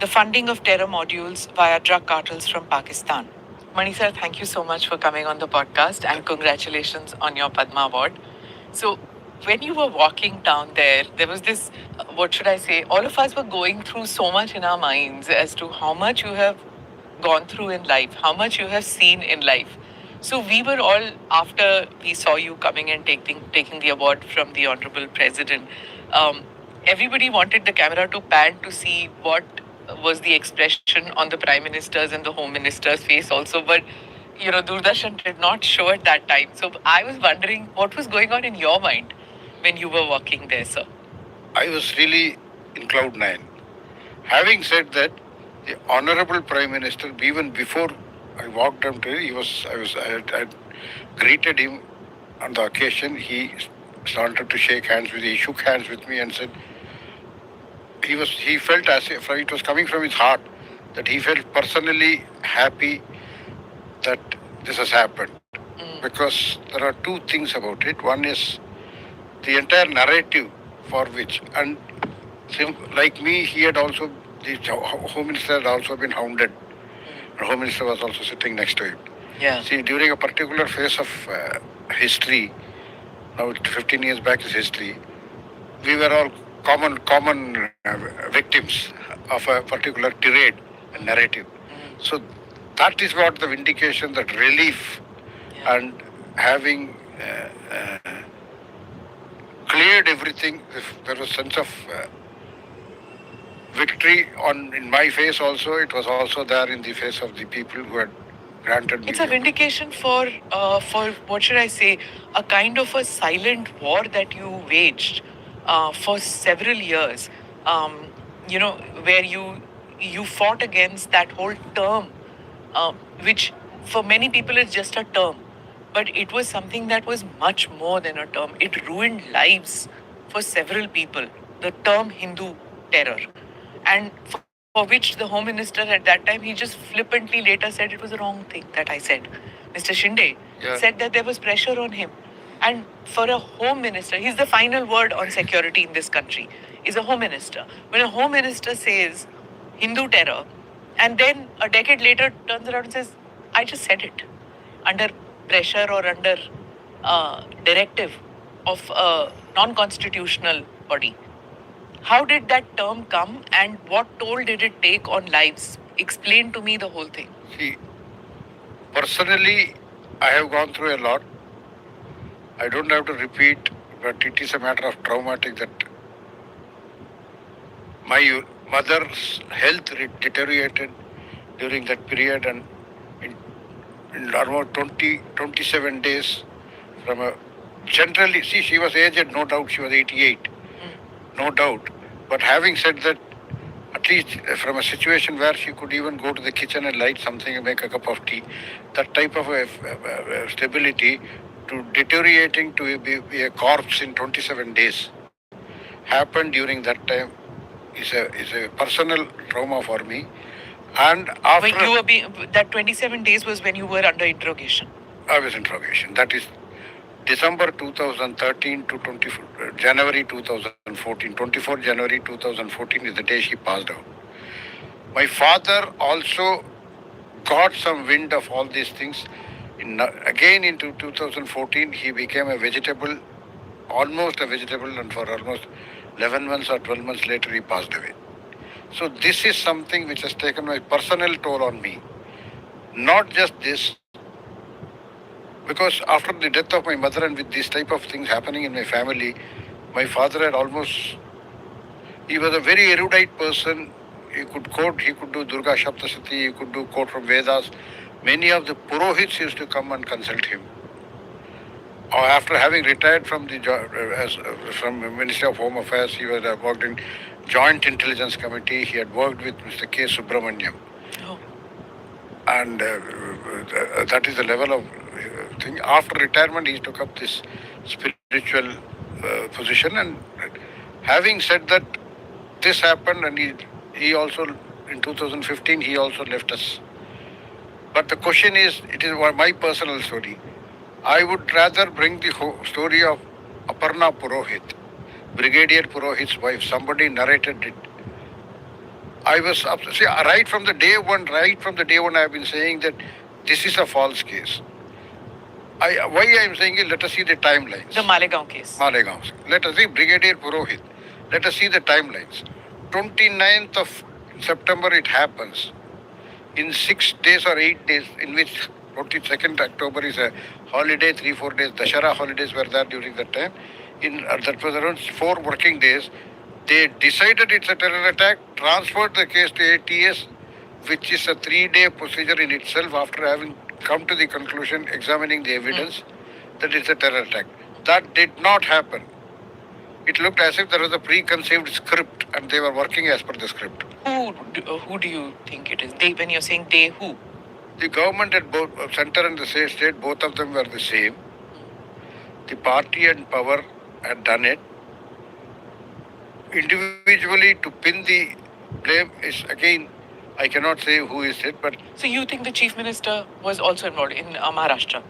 the funding of terror modules via drug cartels from Pakistan. Mani sir, thank you so much for coming on the podcast and congratulations on your Padma Award. So, when you were walking down there was this, what should I say, all of us were going through so much in our minds as to how much you have gone through in life, how much you have seen in life. So we were all, after we saw you coming and taking the award from the Honorable President, everybody wanted the camera to pan to see what was the expression on the Prime Minister's and the Home Minister's face also. But, Doordarshan did not show at that time. So I was wondering what was going on in your mind when you were walking there, sir. I was really in cloud nine. Having said that, the Honorable Prime Minister, even before I walked up to him, I had greeted him on the occasion. He started to shake hands with me. He shook hands with me and said, he felt as if it was coming from his heart, that he felt personally happy that this has happened. Because there are two things about it. One is the entire narrative for which, and like me, he had also, the Home Minister had also been hounded. The Home Minister was also sitting next to him. Yeah. See, during a particular phase of history, now 15 years back is history, we were all common victims of a particular tirade and narrative. So that is what the vindication, that relief, and having cleared everything, there was a sense of victory in my face also. It was also there in the face of the people who had granted me. It's a vindication for what should I say, a kind of a silent war that you waged for several years. Where you fought against that whole term, which for many people is just a term. but it was something that was much more than a term. It ruined lives for several people. The term Hindu terror. And for which the Home Minister at that time, he just flippantly later said it was the wrong thing that I said. Mr. Shinde said that there was pressure on him. And for a Home Minister, he's the final word on security in this country, is a Home Minister. When a Home Minister says Hindu terror, and then a decade later turns around and says, I just said it, under pressure or under directive of a non-constitutional body. How did that term come and what toll did it take on lives? Explain to me the whole thing. See, personally, I have gone through a lot. I don't have to repeat, but it is a matter of traumatic that my mother's health deteriorated during that period, and in almost 27 days from a generally, see, she was aged, no doubt, she was 88, no doubt. But having said that, at least from a situation where she could even go to the kitchen and light something and make a cup of tea, that type of stability to deteriorating to be a corpse in 27 days happened during that time is a personal trauma for me. And after when you were that 27 days was when you were under interrogation. I was interrogation. That is December 2013 to January 2014. 24 January 2014 is the day she passed out. My father also got some wind of all these things. Again in 2014, he became a vegetable, almost a vegetable, and for almost 11 months or 12 months later, he passed away. So this is something which has taken my personal toll on me. Not just this, because after the death of my mother and with these type of things happening in my family, my father had he was a very erudite person. He could quote, he could do Durga Shaptasati, he could do quote from Vedas. Many of the Purohits used to come and consult him. After having retired from the from Ministry of Home Affairs, he was worked in Joint Intelligence Committee. He had worked with Mr. K. Subramaniam. And that is the level of thing. After retirement, he took up this spiritual position. And having said that, this happened, and he also, in 2015, he also left us. But the question is, it is my personal story. I would rather bring the story of Aparna Purohit, Brigadier Purohit's wife. Somebody narrated it. I was see, right from the day one. I have been saying that this is a false case. Why I am saying it, let us see the timelines. The Malegaon case. Malegaon. Let us see Brigadier Purohit. Let us see the timelines. 29th of September it happens. In 6 days or 8 days, in which 22nd October is a holiday, 3-4 days, Dashara holidays were there during that time. That was around 4 working days. They decided it's a terror attack, transferred the case to ATS, which is a 3-day procedure in itself after having come to the conclusion, examining the evidence, that it's a terror attack. That did not happen. It looked as if there was a preconceived script and they were working as per the script. Who do you think it is? They, when you're saying they, who? The government at both center and the state, both of them were the same. The party and power had done it. Individually, to pin the blame is again, I cannot say who is it, but... So you think the Chief Minister was also involved in Maharashtra?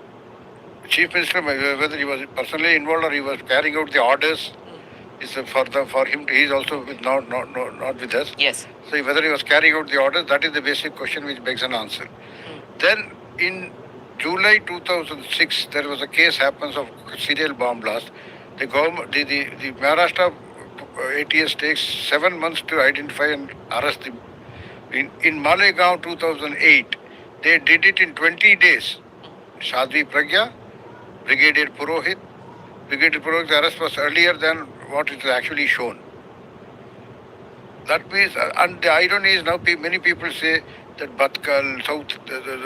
Chief Minister, whether he was personally involved or he was carrying out the orders, is for him. He is also not with us. Yes. So whether he was carrying out the orders, that is the basic question which begs an answer. Then in July 2006, there was a case happens of serial bomb blast. The government, the Maharashtra ATS takes 7 months to identify and arrest them. In Malegaon 2008, they did it in 20 days. Sadhvi Pragya, Brigadier Purohit. Brigadier Purohit's arrest was earlier than what is actually shown. That means, and the irony is now many people say that Batkal,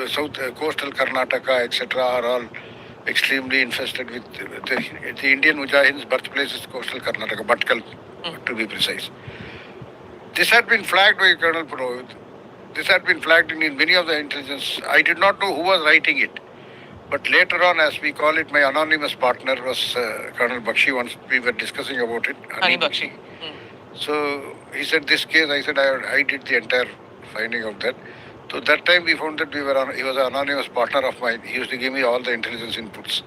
south coastal Karnataka, etc. are all extremely infested with the Indian Mujahideen's birthplace is coastal Karnataka, Batkal to be precise. This had been flagged by Colonel Purohit. This had been flagged in many of the intelligence. I did not know who was writing it. But later on, as we call it, my anonymous partner was Colonel Bakshi. Once we were discussing about it. Hani Bakshi. So he said this case. I said I did the entire finding of that. So that time we found that he was an anonymous partner of mine. He used to give me all the intelligence inputs.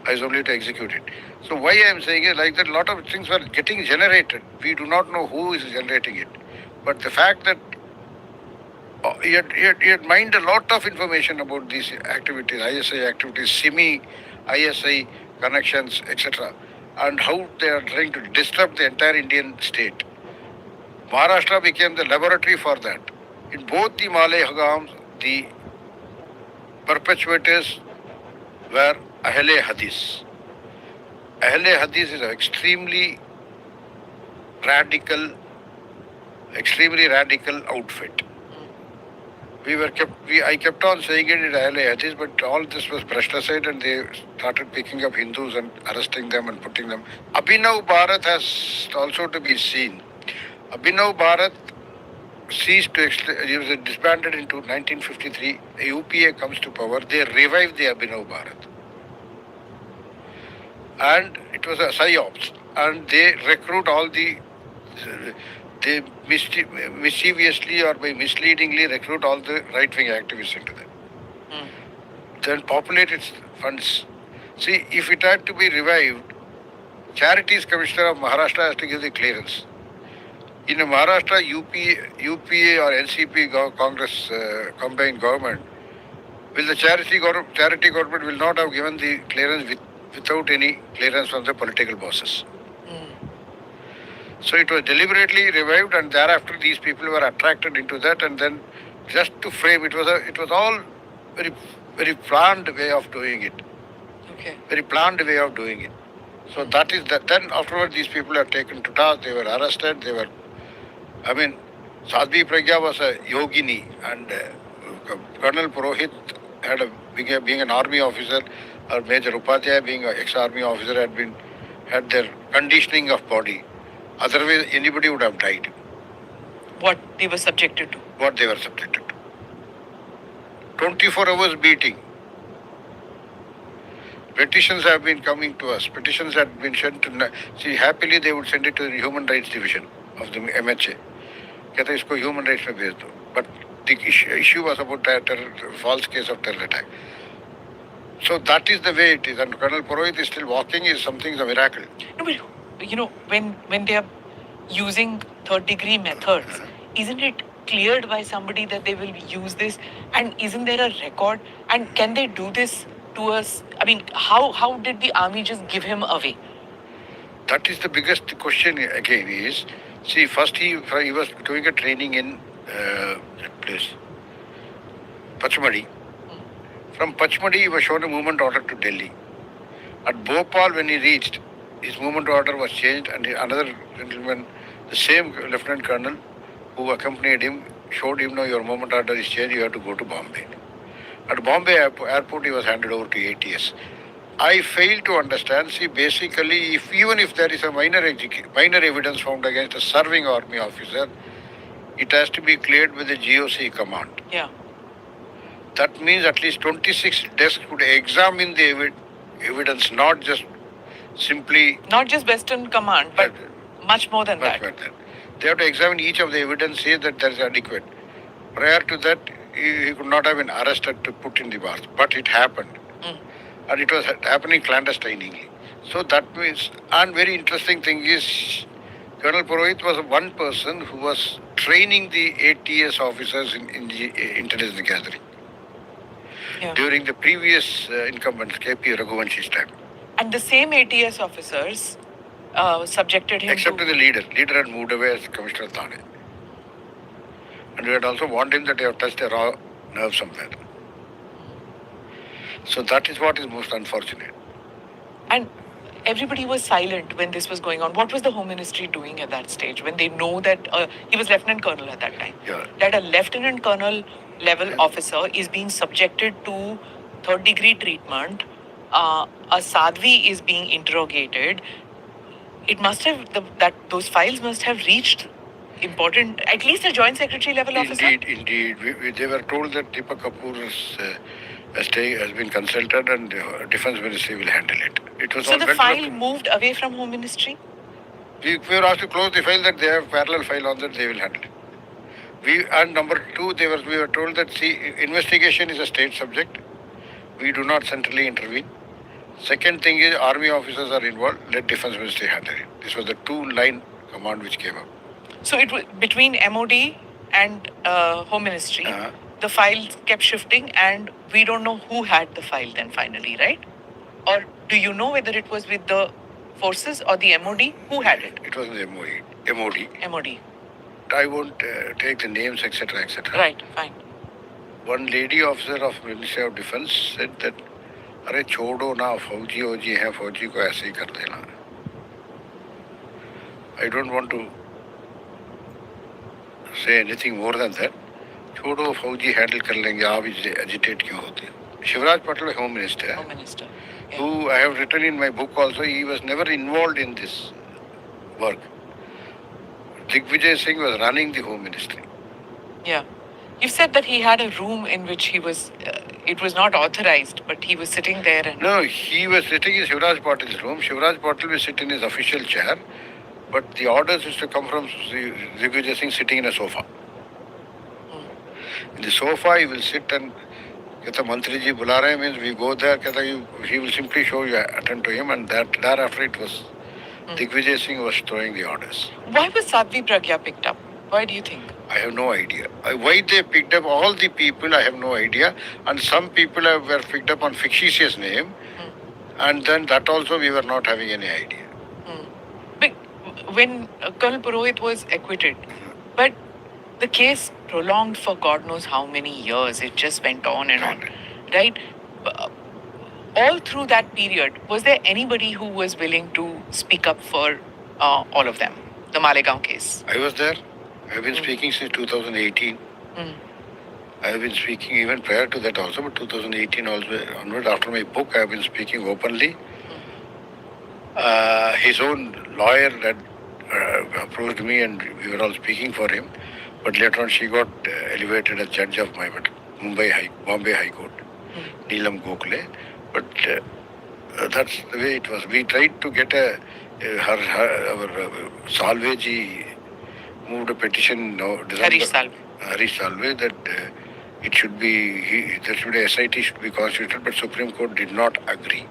I was only to execute it. So why I am saying is like that a lot of things were getting generated. We do not know who is generating it. But the fact that he had mined a lot of information about these activities, ISI activities, SIMI, ISI connections, etc. and how they are trying to disrupt the entire Indian state. Maharashtra became the laboratory for that. In both the Malay Hagams, the perpetuators were Ahle Hadith. Ahle Hadith is an extremely radical outfit. I kept on saying it in Ahle Hadith, but all this was brushed aside and they started picking up Hindus and arresting them and putting them. Abhinav Bharat has also to be seen. Abhinav Bharat ceased to, he was disbanded into 1953. UPA comes to power. They revived the Abhinav Bharat. And it was a psyops. And they recruit all they mischievously or by misleadingly recruit all the right-wing activists into them. Then populate its funds. See, if it had to be revived, Charities Commissioner of Maharashtra has to give the clearance. In a Maharashtra, UPA or NCP Congress combined government, will the charity government will not have given the clearance without any clearance from the political bosses. So it was deliberately revived, and thereafter these people were attracted into that, and then just to frame it was all very very planned way of doing it. Okay. Very planned way of doing it. So that is that. Then afterwards these people are taken to task. They were arrested. Sadhvi Pragya was a yogini, and Colonel Purohit being an army officer, or Major Upadhyay being an ex-army officer had their conditioning of body. Otherwise, anybody would have died. What they were subjected to. 24 hours beating. Petitions have been coming to us. Petitions had been sent to... See, happily they would send it to the Human Rights Division of the MHA. कहते इसको human rights में भेज दो. But the issue was about false case of terror attack. So that is the way it is. And Colonel Purohit is still walking is something, is a miracle. No, but when they are using third-degree methods, isn't it cleared by somebody that they will use this? And isn't there a record? And can they do this to us? I mean, how did the army just give him away? That is the biggest question again is, see, first he was doing a training in that place, Pachmadi. From Pachmadi he was shown a movement order to Delhi. At Bhopal when he reached, his movement order was changed, and another gentleman, the same Lieutenant Colonel who accompanied him, showed him, no, your movement order is changed, you have to go to Bombay. At Bombay airport, he was handed over to ATS. I fail to understand, see, basically, even if there is a minor evidence found against a serving army officer, it has to be cleared with the GOC command. Yeah. That means at least 26 desks could examine the evidence, not just simply... Not just Western Command, but much more than that. They have to examine each of the evidence, say that there is adequate. Prior to that, he could not have been arrested to put in the bars. But it happened. And it was happening clandestinely. So that means... And very interesting thing is, Colonel Purohit was one person who was training the ATS officers in the intelligence gathering. Yeah. During the previous incumbent, KP Raghuvanshi's time. And the same ATS officers subjected him except to the leader. Leader had moved away as Commissioner of Thane. And we had also warned him that he had touched a raw nerve somewhere. So that is what is most unfortunate. And everybody was silent when this was going on. What was the Home Ministry doing at that stage when they know that he was Lieutenant Colonel at that time? Yeah. That a Lieutenant Colonel level officer is being subjected to third-degree treatment. A Sadhvi is being interrogated. It must have those files must have reached important, at least a Joint Secretary level officer. Indeed. They were told that Deepak Kapoor's has been consulted, and Defense Ministry will handle it. It was So all the went to file moved away from Home Ministry? We were asked to close the file, that they have parallel file on that, they will handle it. And number two, we were told that, see, investigation is a state subject. We do not centrally intervene. Second thing is, army officers are involved, let Defense Ministry handle it. This was the two-line command which came up. So it was between MOD and Home Ministry. The files kept shifting, and we don't know who had the file then finally, right? Or do you know whether it was with the forces or the MOD? Who had it? It was the MOD. MOD. I won't take the names, etc., etc. Right, fine. One lady officer of Ministry of Defense said that, "अरे छोड़ो ना, फौजी है, फौजी को ऐसे ही कर देना." I don't want to say anything more than that. छोड़ो, फौजी हैंडल कर लेंगे, आप एजिटेट क्यों होते हैं? Shivraj Patel, Home Minister. Home Minister. Yeah. Who I have written in my book also, he was never involved in this work. Digvijay Singh was running the Home Ministry. Yeah. You said that he had a room in which he was, it was not authorized, but he was sitting there. And No, he was sitting in Shivraj Patil's room. Shivraj Patil will sit in his official chair, but the orders used to come from Digvijay Singh sitting in a sofa. In the sofa, he will sit and कहता मंत्री जी बुला रहे हैं, means we go there, कहता he will simply show you, attend to him, and thereafter it was Digvijay Singh was throwing the orders. Why was Sadhvi Pragya picked up? Why do you think? I have no idea. Why they picked up all the people, I have no idea. And some people were picked up on fictitious name, and then that also we were not having any idea. But when Colonel Purohit was acquitted, but the case prolonged for God knows how many years. It just went on and on, right? All through that period, was there anybody who was willing to speak up for all of them? The Malegaon case. I was there. I have been speaking since 2018. I have been speaking even prior to that also, but 2018 also onward. After my book, I have been speaking openly. His own lawyer had approached me, and we were all speaking for him. But later on, she got elevated as judge of my Bombay High Court, Neelam Gokhale. But that's the way it was. We tried to get our Salveji moved a petition. Harish Salve, that it should be there should be a SIT should be constituted, but Supreme Court did not agree.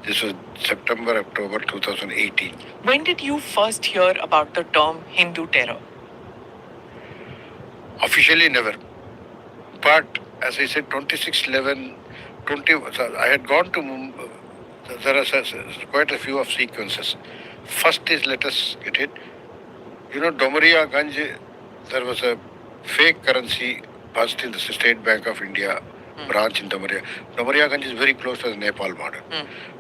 This was October 2018. When did you first hear about the term Hindu terror? Officially never. But as I said, 26/11, I had gone to Mumbai. There are quite a few of sequences. First is, let us get it. You know, Domaria Ganj, there was a fake currency bust in the State Bank of India branch in Domaria. Domaria Ganj is very close to the Nepal border.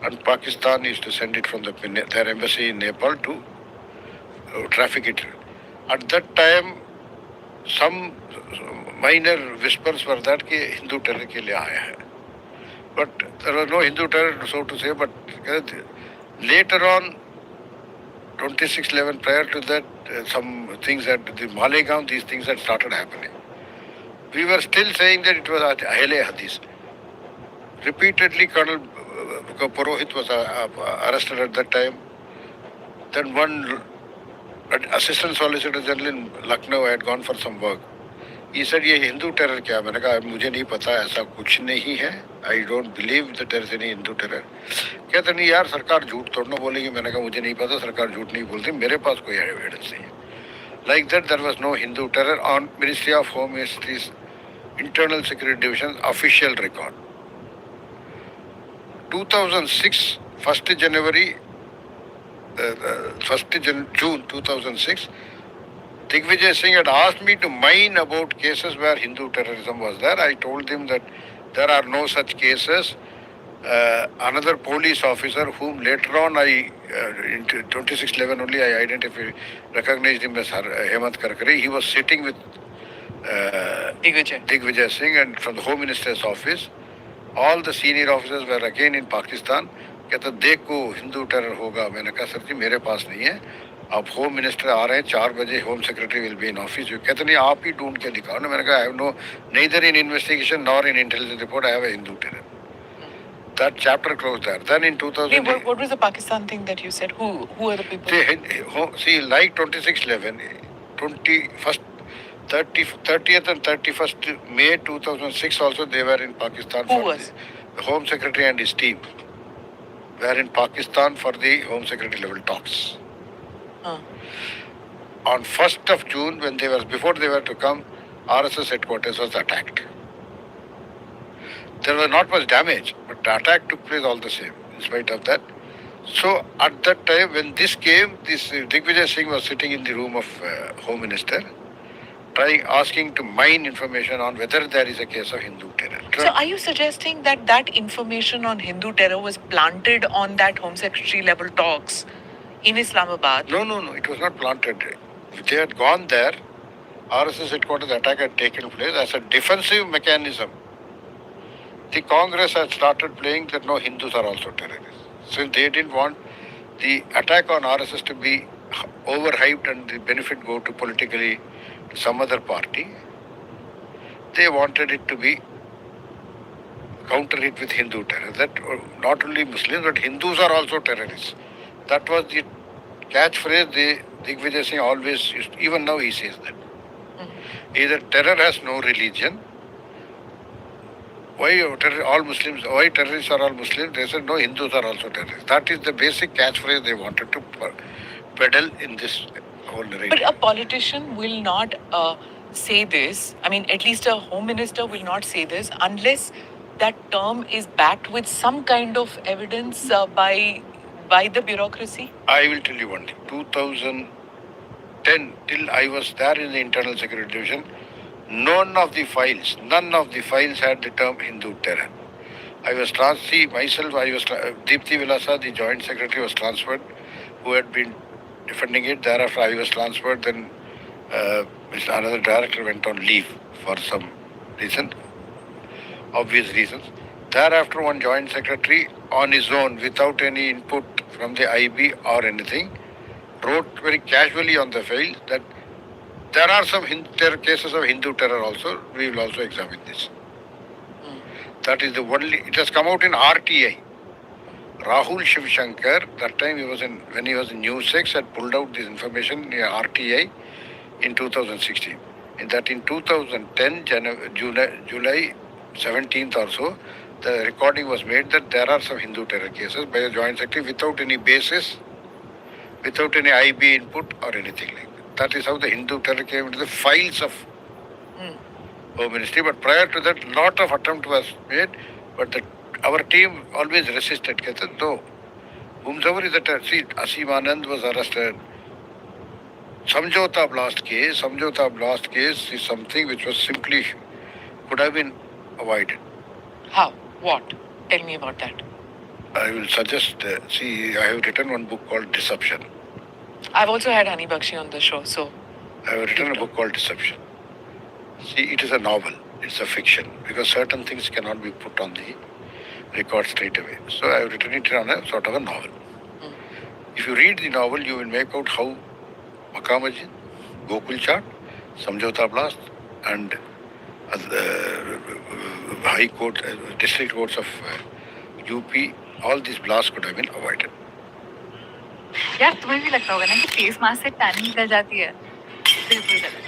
And Pakistan used to send it from their embassy in Nepal to traffic it. At that time, some minor whispers were that कि Hindu terror के लिए आया है. But there was no Hindu terror, so to say. But later on, 26/11, prior to that, some things that the Malegaon, these things had started happening. We were still saying that it was Ahle Hadith. Repeatedly, Colonel Purohit was arrested at that time. Then one Assistant Solicitor General in Lucknow had gone for some work. He said, ये Hindu terror क्या? मैंने कहा मुझे नहीं पता, ऐसा कुछ नहीं है. I don't believe that there is any Hindu terror. कहते नहीं यार, सरकार झूठ थोड़ा ना बोलेगी. मैंने कहा मुझे नहीं पता, सरकार झूठ नहीं बोलती, मेरे पास कोई एविडेंस नहीं है. Like that, there was no Hindu terror on Ministry of Home Ministry's Internal Security Division official record. 2006, 1st January, 1st June 2006, Digvijay Singh had asked me to mine about cases where Hindu terrorism was there. I told him that there are no such cases. Another police officer, whom later on in 26/11 only I recognized him as Hemant Karkare. He was sitting with Digvijay Singh, and from the Home Minister's office, all the senior officers were again in Pakistan. कहता देखो Hindu terror होगा. मैंने कहा sir जी मेरे पास नहीं है. अब home minister आ रहे हैं 4 बजे, home secretary will be in office. कहते नहीं आप ही ढूंढ के दिखाओ ना. मैंने कहा I have no neither in investigation nor in intelligence report I have a Hindu terror. That chapter closed there. Then in 2000. What was the Pakistan thing that you said? Who are the people? See, like 2611, 21st, 30th and 31st May 2006 also they were in Pakistan. Who was? The Home Secretary and his team were in Pakistan for the Home Secretary level talks. On 1st of June, before they were to come, RSS headquarters was attacked. There was not much damage, but the attack took place all the same, in spite of that. So at that time, when this came, this Digvijay Singh was sitting in the room of Home Minister, asking to mine information on whether there is a case of Hindu terror. So are you suggesting that that information on Hindu terror was planted on that Home Secretary level talks in Islamabad? No, it was not planted. They had gone there. RSS headquarters attack had taken place as a defensive mechanism. The Congress had started playing that no, Hindus are also terrorists. Since they didn't want the attack on RSS to be overhyped and the benefit go to politically to some other party, they wanted it to be counter it with Hindu terror. That not only Muslims but Hindus are also terrorists. That was the catchphrase Digvijay Singh always used. Even now he says that. Either terror has no religion. Why terrorists are all Muslims? They said no, Hindus are also terrorists. That is the basic catchphrase they wanted to peddle in this whole narrative. But a politician will not say this. I mean, at least a home minister will not say this unless that term is backed with some kind of evidence by the bureaucracy. I will tell you one thing. 2010, till I was there in the Internal Security Division, none of the files had the term Hindu terror. Deepthi Vilasa, the Joint Secretary, was transferred, who had been defending it. Thereafter, I was transferred. Then another director went on leave for some reason, obvious reasons. Thereafter, one Joint Secretary on his own, without any input from the IB or anything, wrote very casually on the file that there are some cases of Hindu terror also. We will also examine this. That is the only. It has come out in RTI. Rahul Shivshankar, that time when he was in News 6, had pulled out this information in RTI in 2016. In 2010, July 17th or so, the recording was made that there are some Hindu terror cases by a Joint Secretary without any basis, without any IB input or anything like that. That is how the Hindu terror came into the files of Home Ministry. But prior to that, lot of attempt was made, but our team always resisted. No, whomsoever is the terror. See, Asim Anand was arrested. Samjhauta blast case is something which was simply could have been avoided. How? What? Tell me about that. I will suggest, I have written one book called Deception. I've also had Hani Bakshi on the show, so. I have written a book called Deception. See, it is a novel. It's a fiction because certain things cannot be put on the record straight away. So I have written it on a sort of a novel. If you read the novel, you will make out how Makamaji, Gokul Chat, Samjhauta Blast, and high court, district courts of UP, all these blasts could have been avoided. यार तुम्हें भी लगता होगा ना कि face mask से tanning निकल जाती है? बिल्कुल गलत।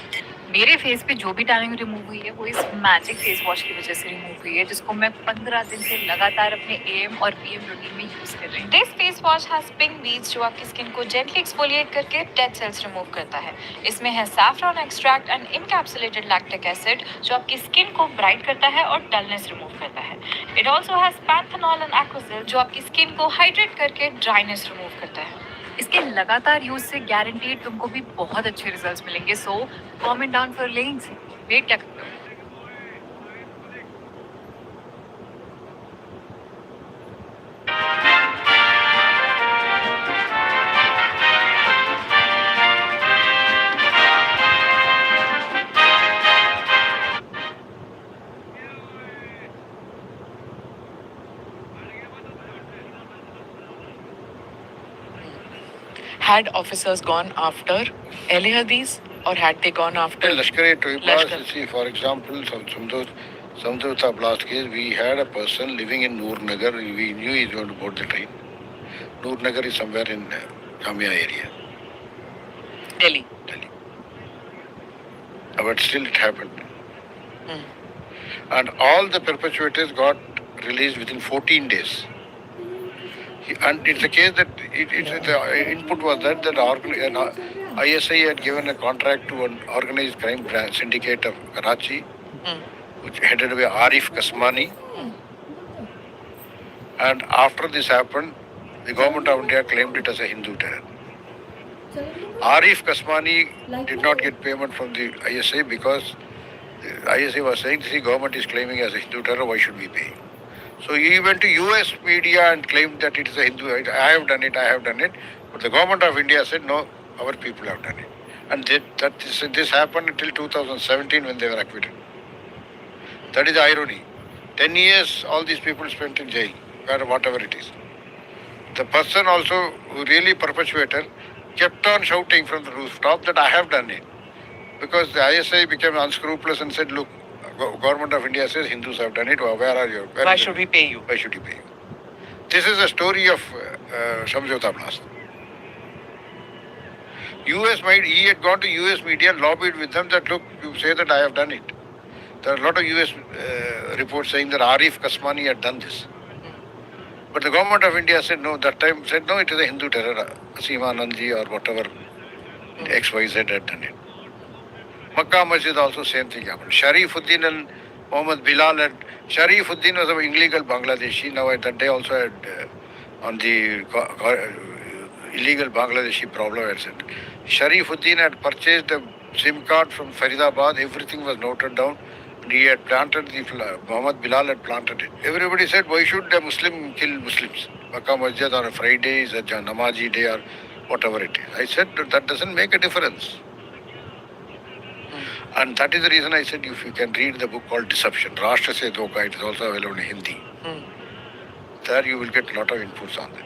मेरे फेस पे जो भी टैनिंग रिमूव हुई है वो इस मैजिक फेस वॉश की वजह से रिमूव हुई है, जिसको मैं 15 दिन से लगातार अपने AM और PM रूटीन में यूज कर रही हूँ। This face wash has pink beads जो आपकी स्किन को जेंटली एक्सफोलिएट करके डेड सेल्स रिमूव करता है। इसमें है saffron extract and encapsulated lactic acid जो आपकी स्किन को ब्राइट करता है और डलनेस रिमूव करता है। It also has panthenol and aquaxyl जो आपकी स्किन को हाइड्रेट करके ड्राइनेस रिमूव करता है। इसके लगातार यूज से गारंटीड तुमको भी बहुत अच्छे रिजल्ट्स मिलेंगे। So comment down for links. Wait क्या करते हो? Had officers gone after LA Hadis or had they gone after Lashkar-e-Toiba, Lashkar? see, for example, Samdota blast case, we had a person living in Noor Nagar. We knew he's going to board the train. Noor Nagar is somewhere in Jamia area. Delhi. But still it happened. And all the perpetrators got released within 14 days. And it's a case that the input was that ISI had given a contract to an organized crime syndicate of Karachi, which headed by Arif Kasmani. And after this happened, the government of India claimed it as a Hindu terror. Arif Kasmani did not get payment from the ISI because the ISI was saying, the government is claiming as a Hindu terror, why should we pay? So he went to US media and claimed that it is a Hindu, I have done it. But the government of India said, no, our people have done it. And this happened until 2017 when they were acquitted. That is the irony. 10 years all these people spent in jail, or whatever it is. The person also who really perpetuated kept on shouting from the rooftop that I have done it. Because the ISI became unscrupulous and said, look, government of India says Hindus have done it. Where are you? Why should we pay you? Why should you pay you? This is a story of Shamjhota blast. He had gone to US media and lobbied with them that, look, you say that I have done it. There are a lot of US reports saying that Arif Kasmani had done this. But the government of India said no, that time said no, it is a Hindu terror. Asima Anandji or whatever XYZ had done it. Makkah Masjid also same thing happened. Sharifuddin and Mohammed Bilal had, Sharifuddin was an illegal Bangladeshi. Now that day also had on the illegal Bangladeshi problem had said. Sharifuddin had purchased a SIM card from Faridabad, everything was noted down. He had planted Mohammed Bilal had planted it. Everybody said, why should a Muslim kill Muslims? Makkah Masjid on a Friday is a Namazi day or whatever it is. I said, that doesn't make a difference. And that is the reason I said, if you can read the book called Deception, Rashtra Se Dhoka, it is also available in Hindi. There you will get a lot of inputs on that.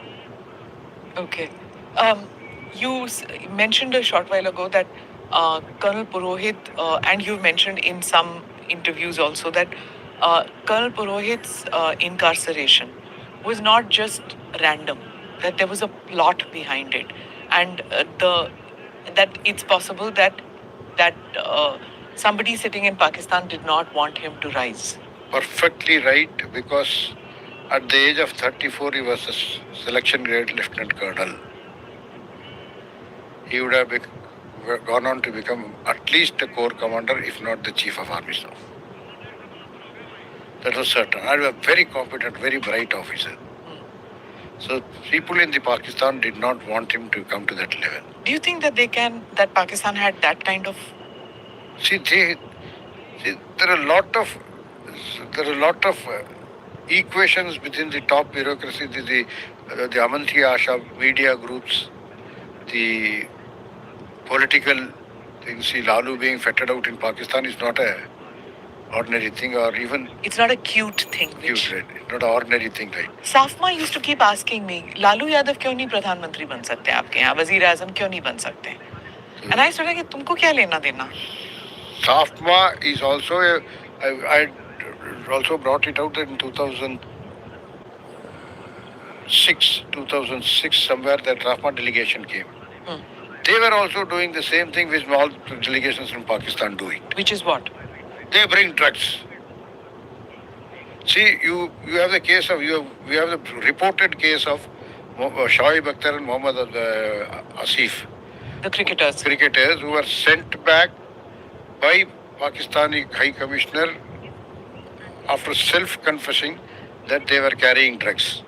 Okay. You mentioned a short while ago that Colonel Purohit, and you've mentioned in some interviews also that Colonel Purohit's incarceration was not just random, that there was a plot behind it, and that it's possible that somebody sitting in Pakistan did not want him to rise. Perfectly right, because at the age of 34, he was a selection grade lieutenant colonel. He would have gone on to become at least a corps commander, if not the chief of army staff. That was certain. I was a very competent, very bright officer. So people in the Pakistan did not want him to come to that level. Do you think that Pakistan had that kind of? See, there are a lot of equations within the top bureaucracy, the Amanti Asha media groups, the political things. See, Lalu being fettered out in Pakistan is not a ordinary thing, or even it's not a cute thing. Cute, right? Not an ordinary thing, right? Safma used to keep asking me, Lalu Yadav क्यों नहीं प्रधानमंत्री बन सकते आपके यहाँ, वजीर आजम क्यों नहीं बन सकते? And I said कि तुमको क्या लेना देना? Safma is also I also brought it out in 2006 somewhere that Safma delegation came. They were also doing the same thing which all delegations from Pakistan doing. Which is what? They bring drugs. See, you have the case of we have the reported case of Shoaib Akhtar and Mohammad Asif. The cricketers who were sent back by Pakistani High Commissioner after self-confessing that they were carrying drugs.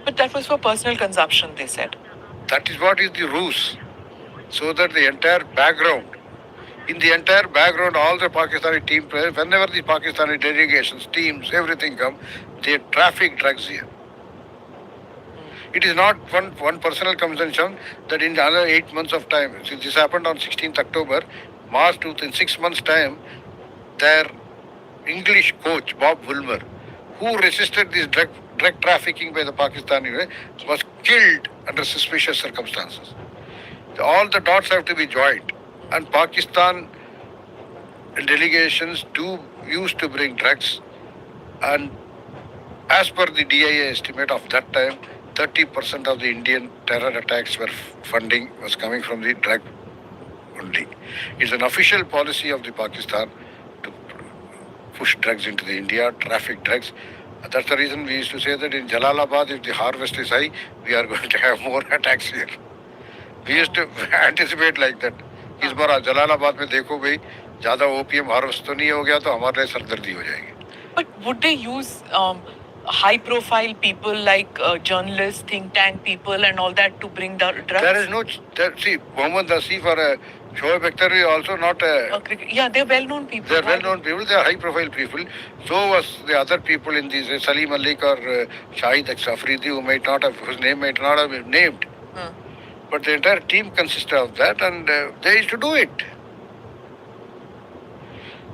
But that was for personal consumption, they said. That is what is the ruse. So that the entire background, all the Pakistani team players, whenever the Pakistani delegations, teams, everything come, they traffic drugs here. It is not one personal consumption that in another 8 months of time, since this happened on 16th October, March 2, in 6 months' time, their English coach, Bob Woolmer, who resisted this drug trafficking by the Pakistani, was killed under suspicious circumstances. All the dots have to be joined. And Pakistan delegations used to bring drugs, and as per the DIA estimate of that time, 30% of the Indian terror attacks funding was coming from the drug only. It's an official policy of the Pakistan to push drugs into the India, traffic drugs. That's the reason we used to say that in Jalalabad, if the harvest is high, we are going to have more attacks here. We used to anticipate like that. इस बार जलालाबाद में देखो भाई ज्यादा OPM harvest तो नहीं हो गया तो हमारे लिए सरदर्दी हो जाएगी. But would they use high-profile people like journalists, think tank people, and all that to bring the drugs? There is no. See, Mohammad Asif or Shoaib Akhtar is also not. Yeah, they're well-known people. They're well-known people. They are high-profile people. So was the other people in these Salim Malik or Shahid Afridi, whose name might not have been named. But the entire team consisted of that, and they used to do it.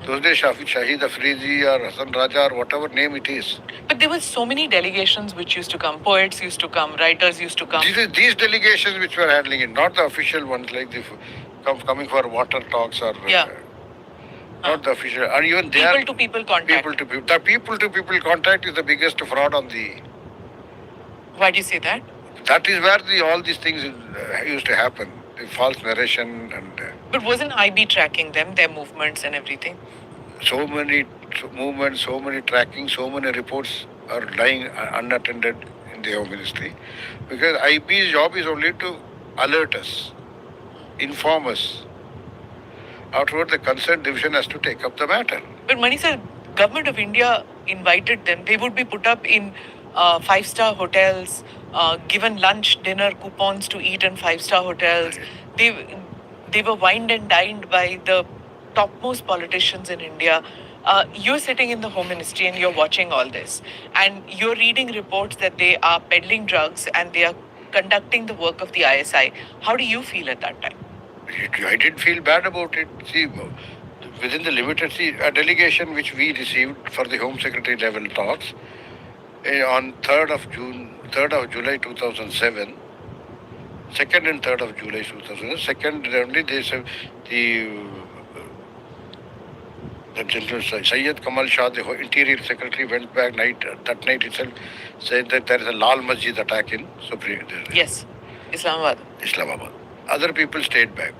Those days, Shahid Afridi or Hassan Raja or whatever name it is. But there were so many delegations which used to come. Poets used to come. Writers used to come. These delegations which were handling it, not the official ones like the coming for water talks or not the official. And even there, people-to-people contact. People-to-people. The people-to-people contact is the biggest fraud on the. Why do you say that? That is where all these things used to happen. The false narration and. But wasn't IB tracking them, their movements and everything? So many movements, so many tracking, so many reports are lying unattended in the Home Ministry, because IB's job is only to alert us, inform us. Afterward, the concerned division has to take up the matter. But Mani sir, Government of India invited them. They would be put up in 5-star hotels, given lunch, dinner coupons to eat in 5-star hotels. They were wined and dined by the topmost politicians in India. You're sitting in the Home Ministry and you're watching all this. And you're reading reports that they are peddling drugs and they are conducting the work of the ISI. How do you feel at that time? I didn't feel bad about it. See, within the limited, a delegation which we received for the Home Secretary level talks on 3rd of July 2007, 2nd and 3rd of July 2007. Second, only they said the General Syed Kamal Shah, the Interior Secretary, went back that night itself, said that there is a Lal Masjid attack in Supreme. Yes, Islamabad. Other people stayed back.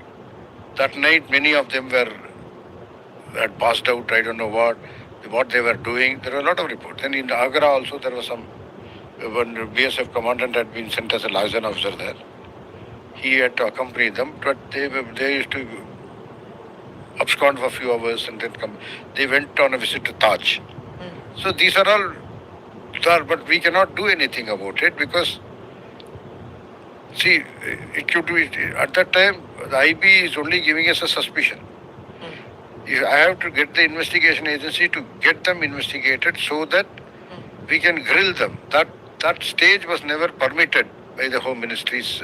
That night, many of them had passed out. I don't know what they were doing. There were a lot of reports. And in Agra also, there was one BSF commandant had been sent as a liaison officer there. He had to accompany them, but they used to abscond for a few hours and then come. They went on a visit to Taj. So these are all, but we cannot do anything about it because, see, it could be, at that time, the IB is only giving us a suspicion. I have to get the investigation agency to get them investigated so that we can grill them. That stage was never permitted by the Home Ministers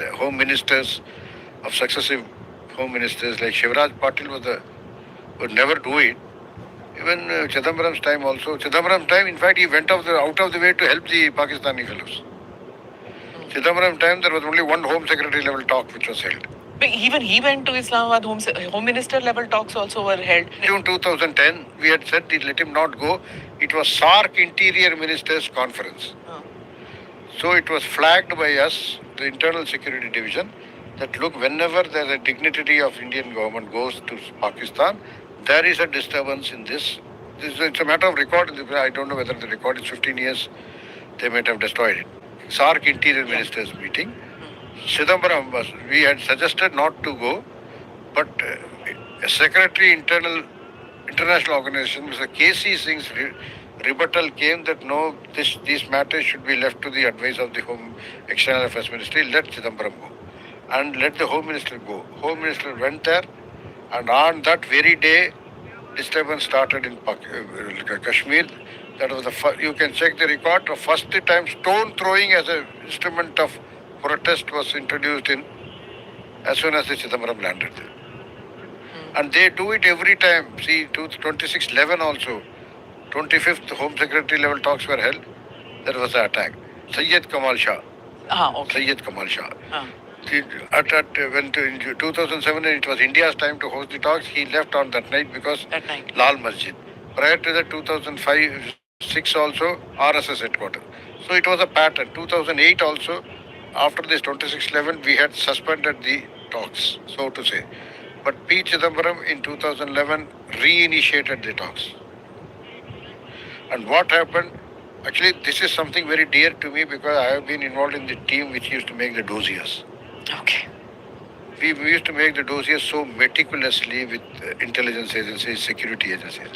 of successive Home Ministers, like Shivraj Patil would never do it. Even Chidambaram's time also. Chidambaram's time, in fact, he went out of the way to help the Pakistani fellows. Chidambaram's time, there was only one Home Secretary level talk which was held. But even he went to Islamabad. Home Minister level talks also were held. June 2010, we had said let him not go. It was SAARC Interior Ministers Conference. So it was flagged by us, the Internal Security Division, that look, whenever there's a dignitary of Indian government goes to Pakistan, there is a disturbance in this. It's a matter of record. I don't know whether the record is 15 years. They might have destroyed it. SAARC Interior Ministers meeting. Chidambaram we had suggested not to go, but a Secretary International Organization, Mr. K.C. Singh's rebuttal came that no, these matters should be left to the advice of the External Affairs Ministry. Let Chidambaram go and let the Home Minister go. Home Minister went there, and on that very day, disturbance started in Kashmir. That was you can check the record. The first time stone throwing as an instrument of protest was introduced in as soon as the Chidambaram landed there. And they do it every time. See, 26/11 also, 25th Home Secretary level talks were held. There was an attack. Syed Kamal Shah. Okay. Syed Kamal Shah. In 2007, it was India's time to host the talks. He left on that night because Lal Masjid. Prior to that, 2005-6 also RSS headquarters. So it was a pattern. 2008 also, after this 2611, we had suspended the talks, so to say. But P. Chidambaram in 2011 reinitiated the talks. And what happened? Actually, this is something very dear to me because I have been involved in the team which used to make the dossiers. Okay. We used to make the dossiers so meticulously with intelligence agencies, security agencies.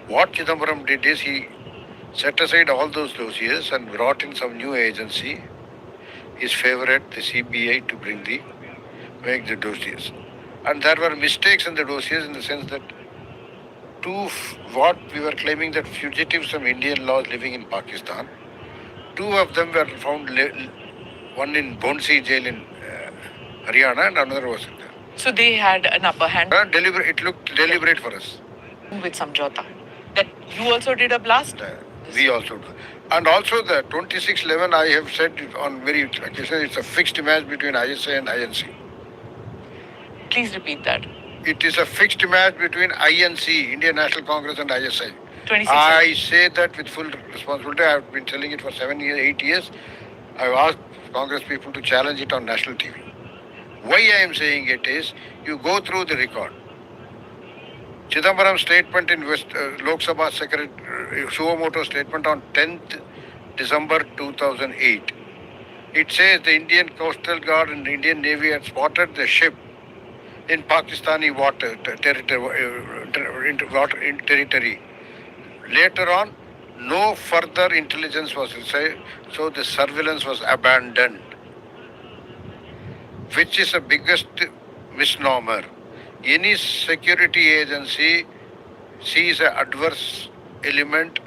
What Chidambaram did is he set aside all those dossiers and brought in some new agency, his favorite, the CBI, to make the dossiers. And there were mistakes in the dossiers in the sense that what we were claiming that fugitives from Indian laws living in Pakistan, two of them were found, one in Bonsi jail in Haryana and another was in there. So they had an upper hand. It looked deliberate for us. With Samjhauta. That you also did a blast? We also do. And also the 2611, I have said on very occasions, it's a fixed match between ISA and INC. Please repeat that. It is a fixed match between INC, Indian National Congress, and ISI. 26. I say that with full responsibility. I have been telling it for 7 years, 8 years. I have asked Congress people to challenge it on national TV. Why I am saying it is, you go through the record. Chidambaram's statement in Lok Sabha Secretary Suwamoto's statement on 10th December 2008. It says the Indian Coastal Guard and the Indian Navy had spotted the ship in Pakistani territory. Later on, no further intelligence was received, so the surveillance was abandoned, which is the biggest misnomer. Any security agency sees an adverse element,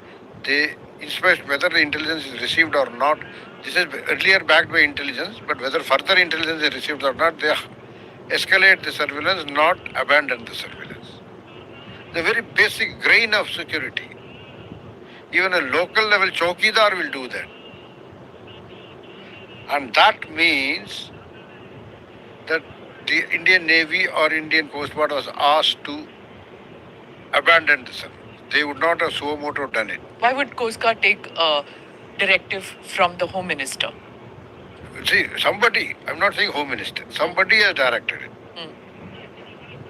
they inspect whether the intelligence is received or not. This is earlier backed by intelligence, but whether further intelligence is received or not, they escalate the surveillance, not abandon the surveillance. The very basic grain of security. Even a local level chowkidar will do that. And that means that the Indian Navy or Indian Coast Guard was asked to abandon the surveillance. They would not have Suwamoto done it. Why would Coast Guard take a directive from the Home Minister? See, somebody, I'm not saying Home Minister, somebody has directed it.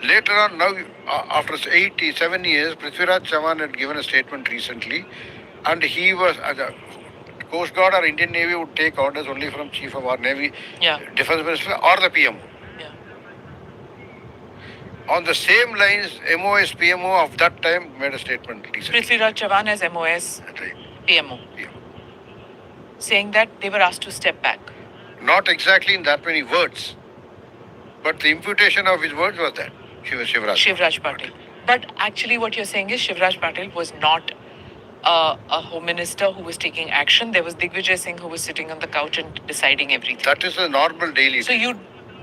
Later on, now, after 87 years, Prithviraj Chauhan had given a statement recently, and he was, Coast Guard or Indian Navy would take orders only from Chief of our Navy, Defense Minister, or the PMO. On the same lines, MOS, PMO of that time made a statement recently. Prithviraj Chauhan as MOS, PMO. Saying that they were asked to step back. Not exactly in that many words, but the imputation of his words was that. Shivraj Patil. But actually what you're saying is Shivraj Patil was not a Home Minister who was taking action. There was Digvijay Singh who was sitting on the couch and deciding everything. That is a normal daily. So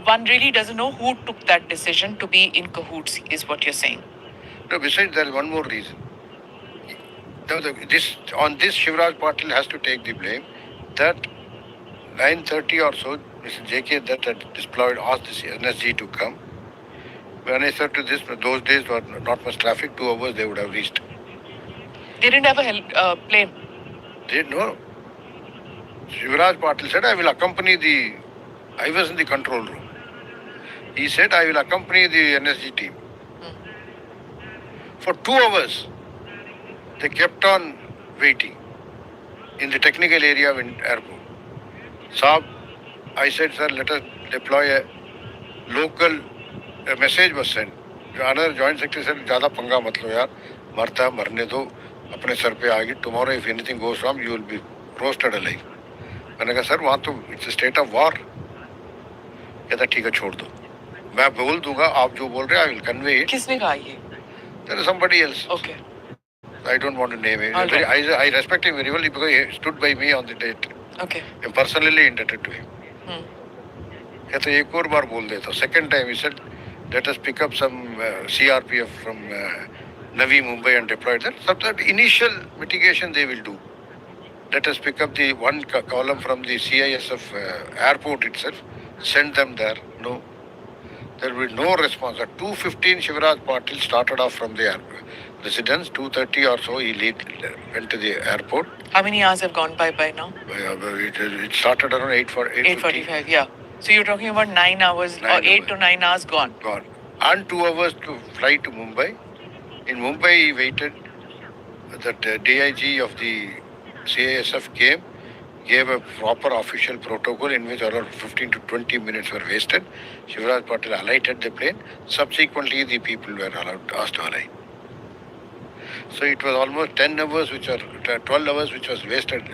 one really doesn't know who took that decision to be in cahoots, is what you're saying. No, besides, there is one more reason. On this, Shivraj Patil has to take the blame that 9:30 or so, Mr. J.K. Dutt had asked this NSG to come. When I said to this, those days were not much traffic, 2 hours they would have reached. They didn't have a plane? No. Shivraj Patil said, I will accompany I was in the control room. He said, I will accompany the NSG team. For 2 hours, they kept on waiting in the technical area of airport. Saab, I said, sir, let us deploy a local. A message was sent. Another joint secretary said, "Jada panga mat lo yaar, marta marne do, apne sar pe aagi. Tomorrow, if anything goes wrong, you will be roasted alive." मैंने कहा, sir वहाँ तो it's a state of war. कहता ठीक है छोड़ दो. मैं बोल दूँगा आप जो बोल रहे हैं, I will convey it. किसने कहा ये? There is somebody else. Okay. I don't want to name him. Right. I respect him very well because he stood by me on the date. Okay. I'm personally indebted to him. कहता एक और बार बोल देता. Second time he said, let us pick up some CRPF from Navi Mumbai and deploy that. So that initial mitigation they will do. Let us pick up the one column from the CISF airport itself send them there. No. There will be no response. At 2:15, Shivraj Patil started off from the residence. 2:30 or so, he went to the airport. How many hours have gone by now? It started around 8:45. Yeah. So you're talking about 9 hours or 8 to 9 hours gone. Gone. And 2 hours to fly to Mumbai. In Mumbai, he waited. That DIG of the CASF came, gave a proper official protocol in which around 15 to 20 minutes were wasted. Shivraj Patil alighted the plane. Subsequently, the people were asked to alight. So it was almost 10 hours, 12 hours, which was wasted.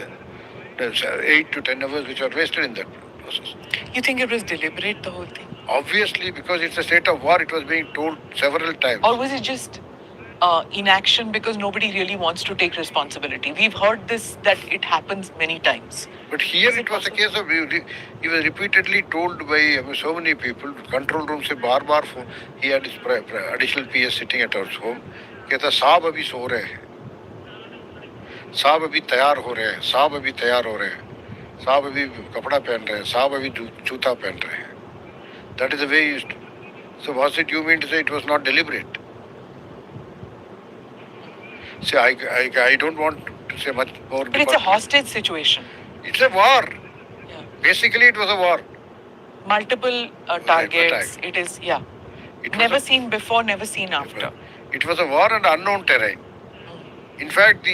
8 to 10 hours, which were wasted in that process. You think it was deliberate, the whole thing? Obviously, because it's a state of war, it was being told several times. Or was it just inaction because nobody really wants to take responsibility? We've heard this, that it happens many times. But here it was a case of, he was repeatedly told by so many people, control room se bar phone, he had his additional PS sitting at our home, कहता साहब अभी सो रहे हैं, साहब अभी तैयार हो रहे हैं, साहब अभी तैयार हो रहे हैं, साहब अभी कपड़ा पहन रहे हैं, साहब अभी जूता पहन रहे हैं. That is the way he used to. So was it you mean to say it was not deliberate? See, I don't want to say much more. But it's a hostage situation. It's a war. Yeah. Basically, it was a war. Multiple targets. It is, yeah. Never seen before, never seen after. It was a war on unknown terrain. In fact,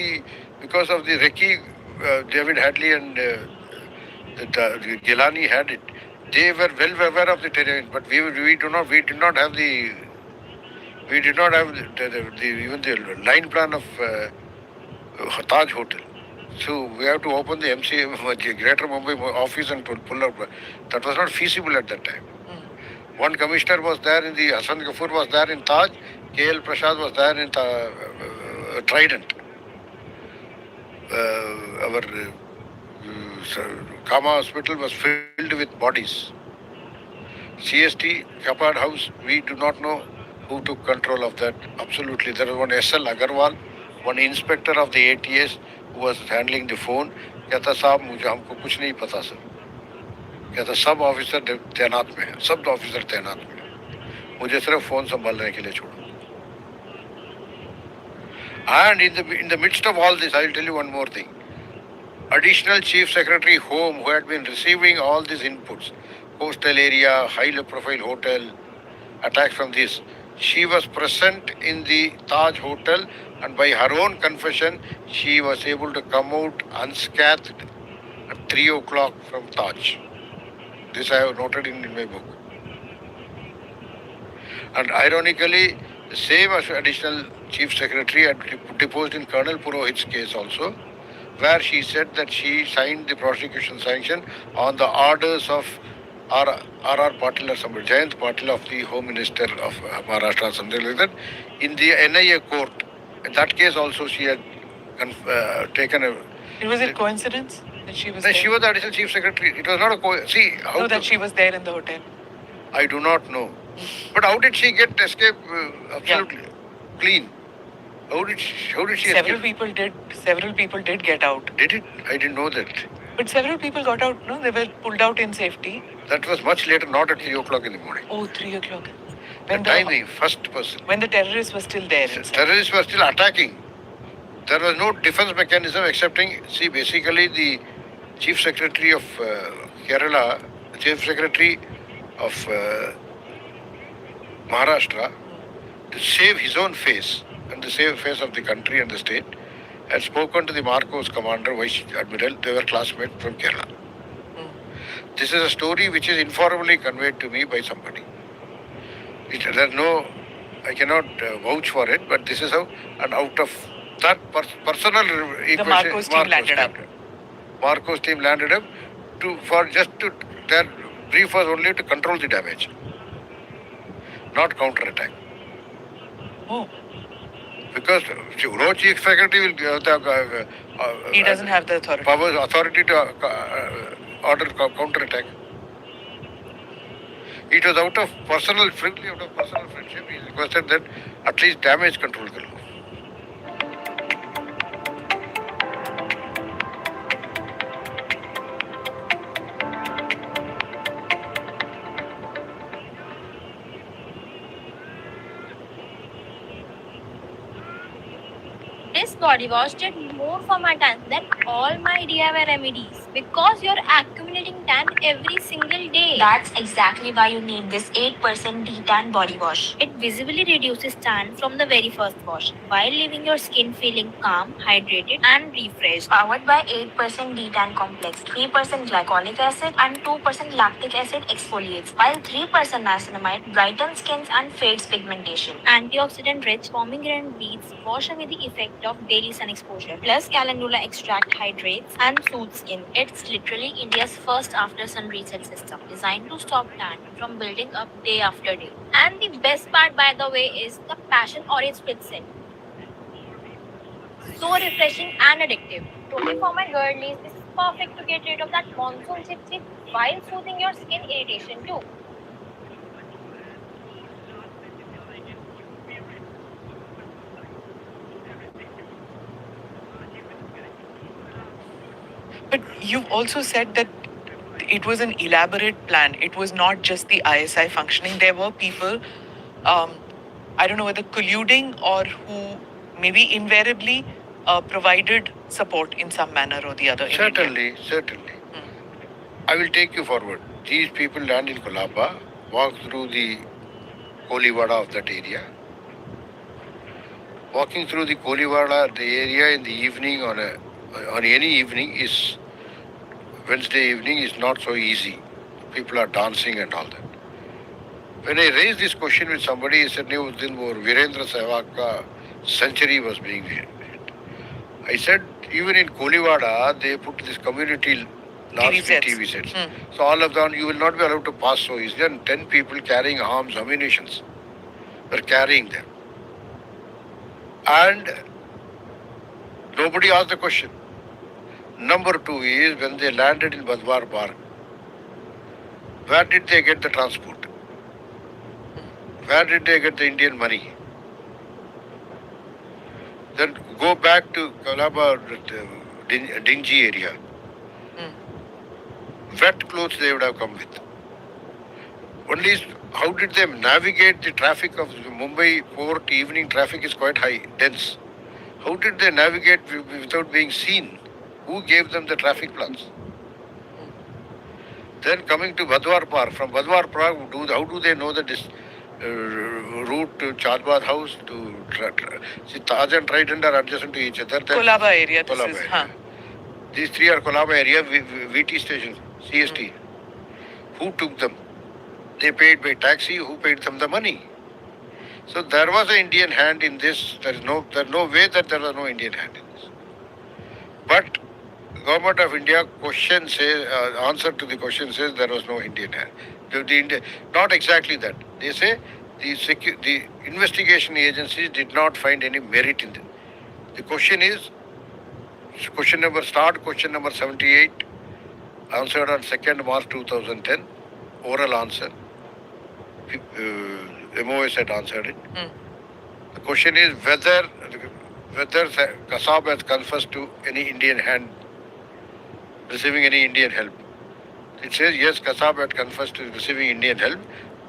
because of the recce, David Hadley and Gilani had it. They were well aware of the terrain, but we did not have the even the line plan of Taj Hotel. So we have to open the MCA Greater Mumbai office and pull up. That was not feasible at that time. One commissioner was there in the Hassan Ghafoor was there in Taj. KL Prasad was there in Trident. Our Kama hospital was filled with bodies. CST, Kapad House, we do not know who took control of that. Absolutely. There was one SL Agarwal, one inspector of the ATS who was handling the phone. कहता साहब मुझे हमको कुछ नहीं पता sir. कहता सब officer तैनात में है, सब ऑफिसर तैनात में है. मुझे सिर्फ फोन संभालने के लिए छोड़ो. And in the midst of all this, I will tell you one more thing. Additional Chief Secretary Home, who had been receiving all these inputs, coastal area, high-profile hotel, attacks from this, she was present in the Taj Hotel, and by her own confession, she was able to come out unscathed at 3 o'clock from Taj. This I have noted in my book. And ironically, the same as additional Chief Secretary had deposed in Colonel Purohit's case also, where she said that she signed the prosecution sanction on the orders of R.R. Patil or somebody, Jayant Patil of the Home Minister of Maharashtra, something like that, in the NIA court. In that case also she had taken a... Was it coincidence that she was there? She was the additional Chief Secretary. It was not a coincidence. See, that she was there in the hotel. I do not know. But how did she escape absolutely clean? How did she Several escape? Several people did get out. Did it? I didn't know that. But several people got out, no? They were pulled out in safety. That was much later, not at 3 o'clock in the morning. Oh, 3 o'clock. The first person. When the terrorists were still there. Terrorists were still attacking. There was no defense mechanism excepting, see, basically the Chief Secretary of Kerala, Chief Secretary of Maharashtra, to save his own face and to save the face of the country and the state, had spoken to the Marcos commander, Vice Admiral. They were classmates from Kerala. This is a story which is informally conveyed to me by somebody. I cannot vouch for it, but this is how, and out of that personal equation, the Marcos team landed up. Marcos team landed up their brief was only to control the damage, not counter-attack. Oh. Because no Chief Secretary will he doesn't have the authority. Authority to order counter-attack. It was out of personal friendship, he requested that at least damage control karo. body wash did more for my tan than all my DIY remedies because you're accumulating tan every single day. That's exactly why you need this 8% detan body wash. It visibly reduces tan from the very first wash while leaving your skin feeling calm, hydrated, and refreshed. Powered by 8% detan complex, 3% glycolic acid, and 2% lactic acid exfoliates, while 3% niacinamide brightens skins and fades pigmentation. Antioxidant-rich pomegranate beads wash away the effect of daily sun exposure. Plus, calendula extract hydrates and soothes skin. It's literally India's first after sun reset system, designed to stop tan from building up day after day. And the best part, by the way, is the passion orange spritz. So refreshing and addictive. Totally for my girlies, this is perfect to get rid of that monsoon chip while soothing your skin irritation too. But you've also said that it was an elaborate plan. It was not just the ISI functioning. There were people, I don't know whether colluding or who maybe invariably provided support in some manner or the other. Certainly. I will take you forward. These people land in Colaba, walk through the Kolivada of that area. Walking through the Kolivada, the area in the evening on any evening is Wednesday evening is not so easy. People are dancing and all that. When I raised this question with somebody, he said, "No, then Virendra Sehwag ka century was being hit." I said, even in Kolivada, they put this community large TV sets. So all of them, you will not be allowed to pass so easily. And 10 people carrying arms, ammunitions, were carrying them. And nobody asked the question. Number two is, when they landed in Badwar Park, where did they get the transport? Where did they get the Indian money? Then go back to Colaba, dingy area. Wet clothes they would have come with. Only how did they navigate the traffic of Mumbai port? Evening traffic is quite high, dense. How did they navigate without being seen? Who gave them the traffic plans? Then coming to Badwar Park, from Badwar Park, how do they know that this route to Chadbad House to see Taj and Trident are adjacent to each other? Kolaba area. Kolaba area. These three are Kolaba area, VT station, CST. Who took them? They paid by taxi. Who paid them the money? So there was an Indian hand in this. There is no way that there was no Indian hand in this. But Government of India question says, answer to the question says there was no Indian hand. Not exactly that. They say the investigation agencies did not find any merit in it. The question is, question number 78, answered on 2nd March 2010, oral answer. MOS had answered it. The question is whether Kasab has confessed to any Indian hand receiving any Indian help. It says yes, Kasab had confessed to receiving Indian help,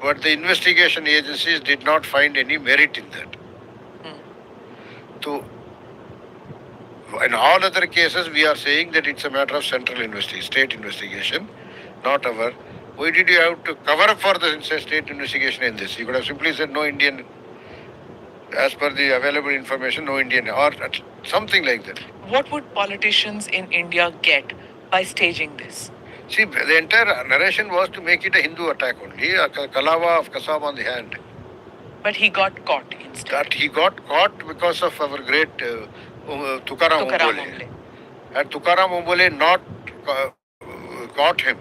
but the investigation agencies did not find any merit in that. So, in all other cases, we are saying that it's a matter of central investigation, state investigation, not our. Why did you have to cover up for the state investigation in this? You could have simply said no Indian, as per the available information, no Indian, or something like that. What would politicians in India get by staging this? See, the entire narration was to make it a Hindu attack only, a Kalava of Kasab on the hand. But he got caught instead. That he got caught because of our great Tukaram Umbole. Had Tukaram Umbole not caught him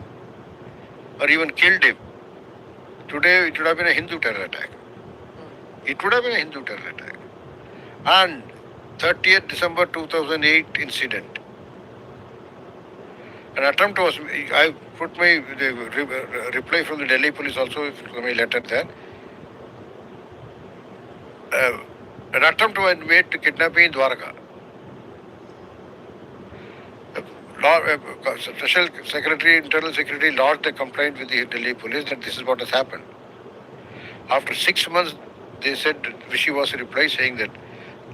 or even killed him, today it would have been a Hindu terror attack. It would have been a Hindu terror attack. And 30th December 2008 incident. An attempt was, I put my reply from the Delhi police also, from my letter there. An attempt was made to kidnap me in Dwarka. Special Secretary, Internal Secretary lodged a complaint with the Delhi police that this is what has happened. After 6 months, they said, wishy-washy reply saying that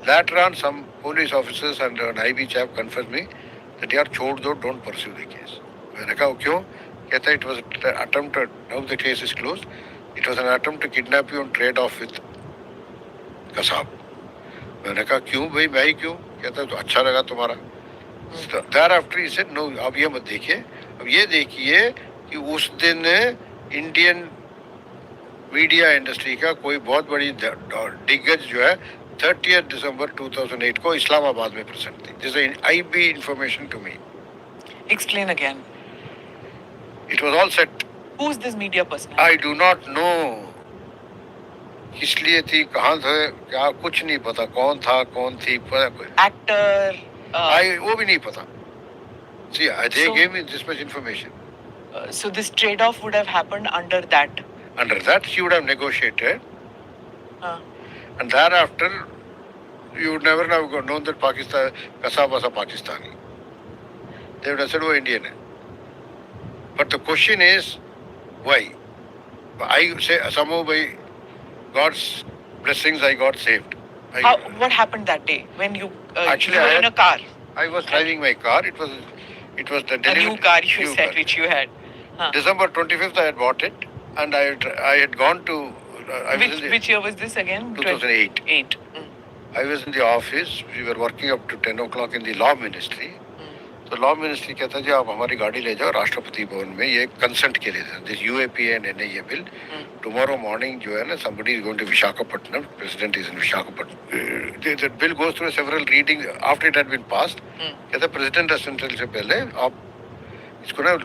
Later on, some police officers and an IB chap confessed me that yaar chhod do, don't pursue the case. मैंने कहा क्यों? कहता it was an attempt. Now the case is closed. It was an attempt to kidnap you and trade off with Kasab. मैंने कहा क्यों भाई मैं ही क्यों? कहता तो अच्छा लगा तुम्हारा. Thereafter he said no, अब ये मत देखिए. अब ये देखिए कि उस दिन इंडियन मीडिया इंडस्ट्री का कोई बहुत बड़ी दिग्गज जो है 30th December 2008 को इस्लामाबाद में प्रेजेंट थी. This is IB information to me. Explain again. It was all set. Who is this media person? I do not know. किस लिए थी, कहाँ थे, क्या कुछ नहीं पता. कौन था, कौन थी, Actor. वो भी नहीं पता. See, they gave me this much information. So this trade-off would have happened under that. Under that, she would have negotiated. And thereafter, you would never have known that Pakistan, Kasab was a Pakistani. They would have said, oh, Indian. But the question is, why? I say, somehow by God's blessings, I got saved. What happened that day when you, actually, you were in a car? I was driving my car. It was the a new car you said, which you had. December 25th, I had bought it. And I had gone to... which year was this again? 2008. 8. I was in the office. We were working up to 10 o'clock in the law ministry. So law ministry कहता है जी आप हमारी गाड़ी ले जाओ राष्ट्रपति भवन में ये consent के लिए. This UAP and NIA bill. Tomorrow morning जो है ना somebody is going to Visakhapatnam. President is in Visakhapatnam. That bill goes through several readings after it had been passed. कहता president assembly से पहले आप इसको ना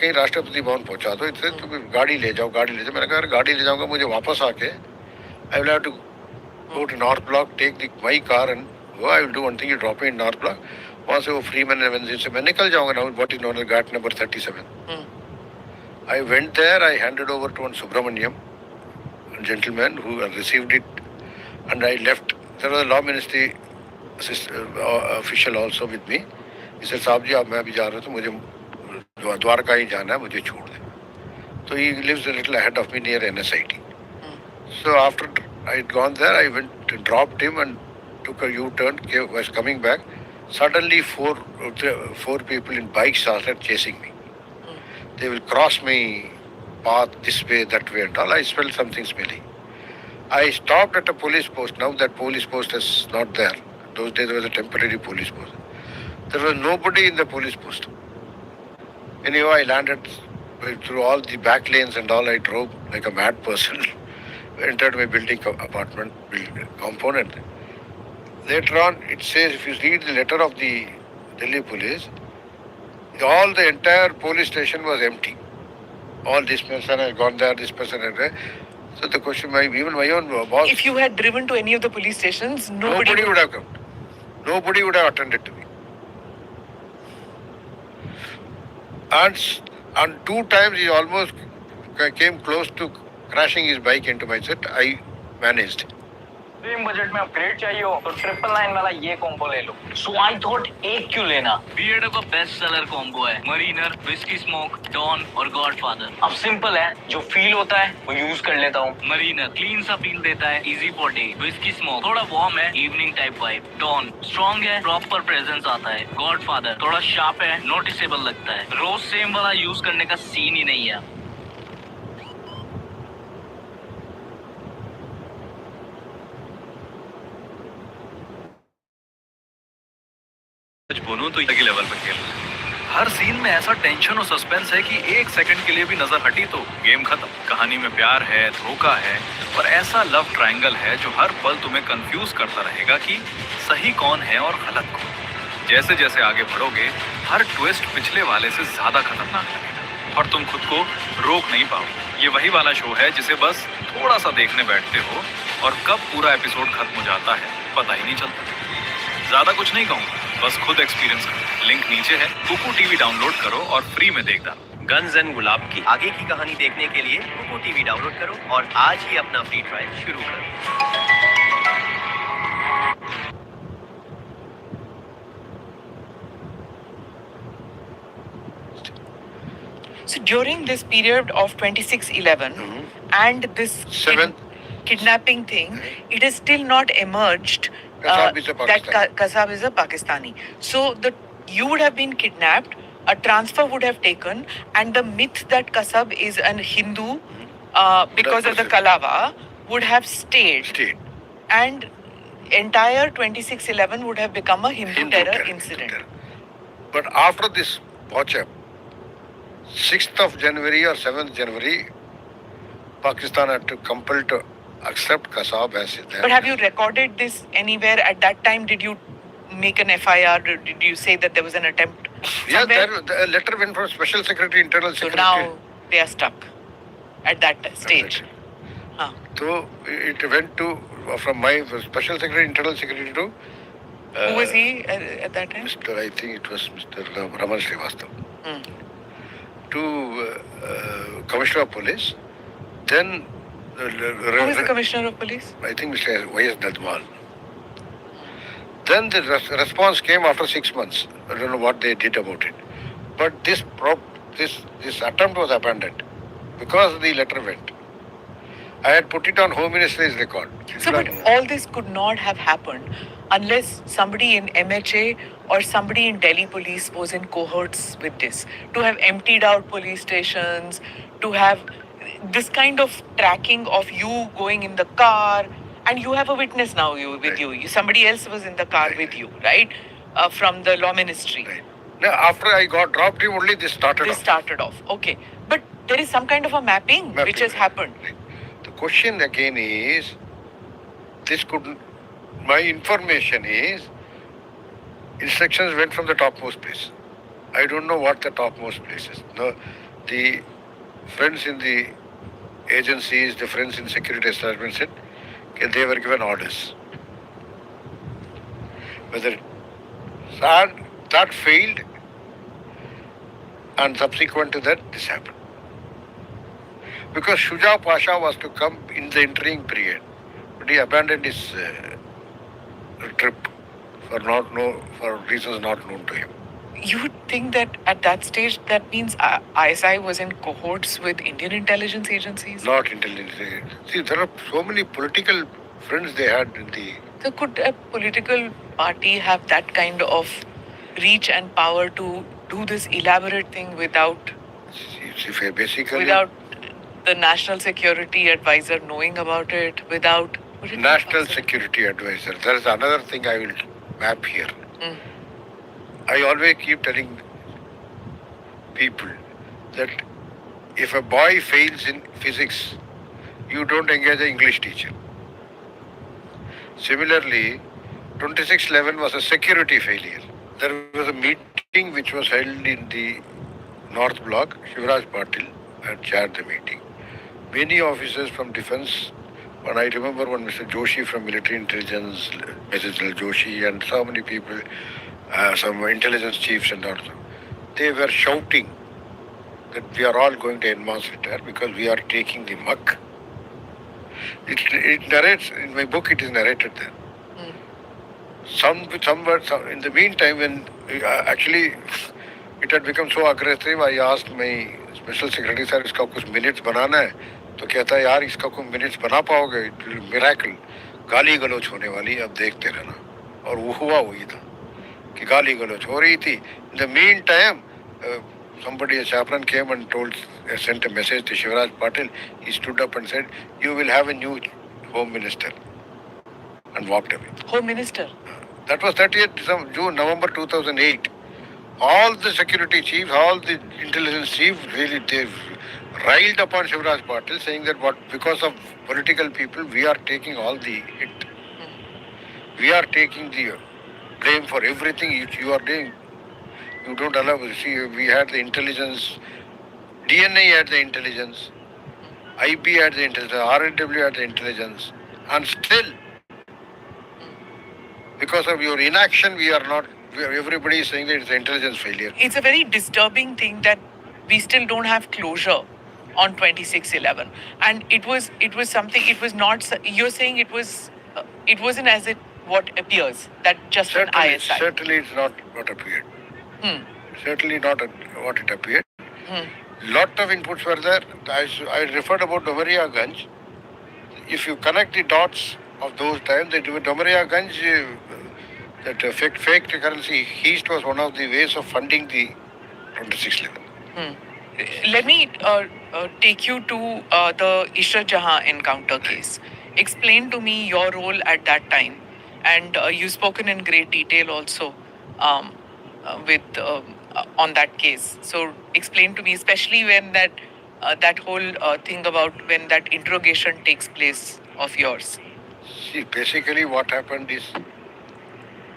कहीं राष्ट्रपति भवन पहुंचा दो. इससे तुम गाड़ी ले जाओ. मैंने कहा गाड़ी ले जाऊंगा मुझे वापस आके I will have to go to North Block, take my car and go. I will do one thing, you drop me in North Block. वहाँ से वो Freeman Avenue से मैं निकल जाऊंगा now. What is known as ghat number 37. I went there. I handed over to one Subramaniam, a gentleman who received it, and I left. There was a law ministry official also with me. He said, साहब जी आप मैं अभी जा रहा हूँ तो मुझे द्वारका ही जाना है, मुझे छोड़ दे. So he lives a little ahead of me near NSIT. So after I had gone there, I went and dropped him and took a U-turn, was coming back. Suddenly four people in bikes started chasing me. They will cross my path this way, that way and all. I smelled something smelly. I stopped at a police post. Now that police post is not there. Those days there was a temporary police post. There was nobody in the police post. Anyhow, I landed through all the back lanes and all. I drove like a mad person. Entered my building apartment component. Later on, it says, if you read the letter of the Delhi police, the entire police station was empty. All this person had gone there, this person had there. So the question, even my own boss... If you had driven to any of the police stations, nobody would have come. Nobody would have attended to me. And 2 times he almost came close to crashing his bike into my set. I managed. Same budget में upgrade चाहिए हो तो 999 वाला ये combo ले लो. सो I thought एक क्यों लेना. बीयर्डो का बेस्ट सेलर कॉम्बो है. मरीनर, विस्की स्मोक, डॉन और गॉडफादर. अब सिंपल है, जो फील होता है वो यूज कर लेता हूँ. मरीनर क्लीन सा फील देता है, easy for day. Whisky smoke थोड़ा वार्म है, evening type vibe. Don strong है, प्रॉपर प्रेजेंस आता है. गॉडफादर थोड़ा शार्प है, नोटिसेबल लगता है. रोज सेम वाला यूज करने का सीन ही नहीं है. सच बोलूं तो एक लेवल पर खेल. हर सीन में ऐसा टेंशन और सस्पेंस है कि 1 सेकंड के लिए भी नजर हटी तो गेम खत्म. कहानी में प्यार है, धोखा है और ऐसा लव ट्रायंगल है जो हर पल तुम्हें कंफ्यूज करता रहेगा कि सही कौन है और गलत कौन. जैसे जैसे आगे बढ़ोगे हर ट्विस्ट पिछले वाले से ज्यादा खतरनाक लगेगा और तुम खुद को रोक नहीं पाओगे. ये वही वाला शो है जिसे बस थोड़ा सा देखने बैठते हो और कब पूरा एपिसोड खत्म हो जाता है पता ही नहीं चलता. ज्यादा कुछ नहीं कहूँगा, बस खुद एक्सपीरियंस करो. लिंक नीचे है. कुकू टीवी डाउनलोड करो और फ्री में देख डालो. गन्स एंड गुलाब की आगे की कहानी देखने के लिए कुकू टीवी डाउनलोड करो और आज ही अपना फ्री ट्रायल शुरू करो. So during this period of 2611 and this kidnapping thing, it has still not emerged Kasab is a that Pakistani. Kasab is a Pakistani. So you would have been kidnapped, a transfer would have taken, and the myth that Kasab is an Hindu because of the Kalava would have stayed. And entire 2611 would have become a Hindu terror incident. But after this watch up, 6th of January or 7th January, Pakistan had to compel to accept Kasab as their. But have you recorded this anywhere at that time? Did you make an FIR? Did you say that there was an attempt? Yeah, the letter went from Special Secretary, Internal Secretary. So now they are stuck at that stage. So it went to from my Special Secretary, Internal Secretary to. Who was he at that time? I think it was Mr. Raman Srivastava. To Commissioner of Police. Then. Who is the Commissioner of Police? I think Mr. Y.S. Dadmal. Then the response came after 6 months. I don't know what they did about it. But this attempt was abandoned because the letter went. I had put it on Home Minister's record. So, but all this could not have happened unless somebody in MHA or somebody in Delhi police was in cohorts with this. To have emptied out police stations, to have this kind of tracking of you going in the car, and you have a witness now with you. Somebody else was in the car with you, right? From the law ministry. Now, after I got dropped him, only this started off. Okay. But there is some kind of a mapping which has happened. The question again is, my information is, instructions went from the topmost place. I don't know what the topmost place is. No, the friends in the agencies, the friends in security establishment said, they were given orders. Whether that failed, and subsequent to that, this happened. Because Shuja Pasha was to come in the interim period, but he abandoned his trip for reasons not known to him. You would think that at that stage, that means ISI was in cohorts with Indian intelligence agencies? Not intelligence agencies. See, there are so many political friends they had in the. So could a political party have that kind of reach and power to do this elaborate thing without the National Security Advisor knowing about it, without... National Security Advisor. There is another thing I will map here. I always keep telling people that if a boy fails in physics, you don't engage an English teacher. Similarly, 2611 was a security failure. There was a meeting which was held in the North Block. Shivraj Patil had chaired the meeting. Many officers from defense, and I remember when Mr. Joshi from military intelligence, Mrs. Joshi, and so many people, some intelligence chiefs and all, they were shouting that we are all going to enmass retire because we are taking the muck. It narrates, in my book it is narrated there. In the meantime, when actually it had become so aggressive, I asked my special secretary, sir, iska kuch minutes banana hai. तो कहता है यार इसका कोई minutes बना पाओगे? Miracle, गाली गलौज होने वाली, अब देखते रहना. और वो हुआ वही था कि गाली गलौज हो रही थी. In the meantime, somebody, a chaplain, came and sent a message to Shivraj Patil. He stood up and said, "You will have a new Home Minister," and walked away. Home Minister? That was 30th June, November 2008. All the security chiefs, all the intelligence chiefs, really they riled upon Shivraj Patil, saying that because of political people, we are taking all the hit. We are taking the blame for everything which you are doing. You don't allow. See, we had the intelligence, DNA had the intelligence, IB had the intelligence, RNW had the intelligence, and still, because of your inaction, everybody is saying that it's an intelligence failure. It's a very disturbing thing that we still don't have closure on 2611. And it was something, it was not, you're saying it wasn't as what appears, that just an ISI. Certainly it's not what appeared. Certainly not what it appeared. Lot of inputs were there. I referred about Domaria Ganj. If you connect the dots, of those times. That Damariya Ganj, that fake currency heist was one of the ways of funding the 2611. Let me take you to the Ishrat Jahan encounter case. Explain to me your role at that time, and you've spoken in great detail also with on that case. So explain to me, especially when that whole thing about when that interrogation takes place of yours. See, basically what happened is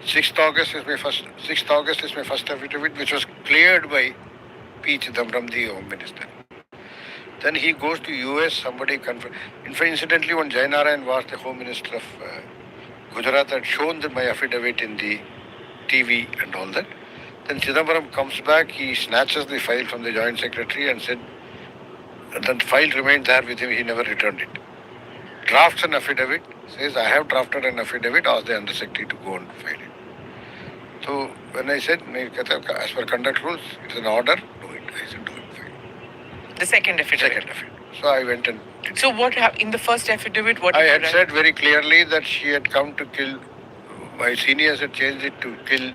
6th August is my first affidavit, which was cleared by P. Chidambaram, the Home Minister. Then he goes to US, somebody confirmed. Incidentally, when Jainarayan was the Home Minister of Gujarat, had shown my affidavit in the TV and all that. Then Chidambaram comes back, he snatches the file from the Joint Secretary and said, the file remained there with him, he never returned it. Drafts an affidavit, says, I have drafted an affidavit, ask the Undersecretary to go and file it. So when I said, as per conduct rules, it's an order, do it. I said, do it. The second affidavit. So I went and did So what happened in the first affidavit? What I did had you write? said very clearly that she had come to kill, my seniors had changed it to kill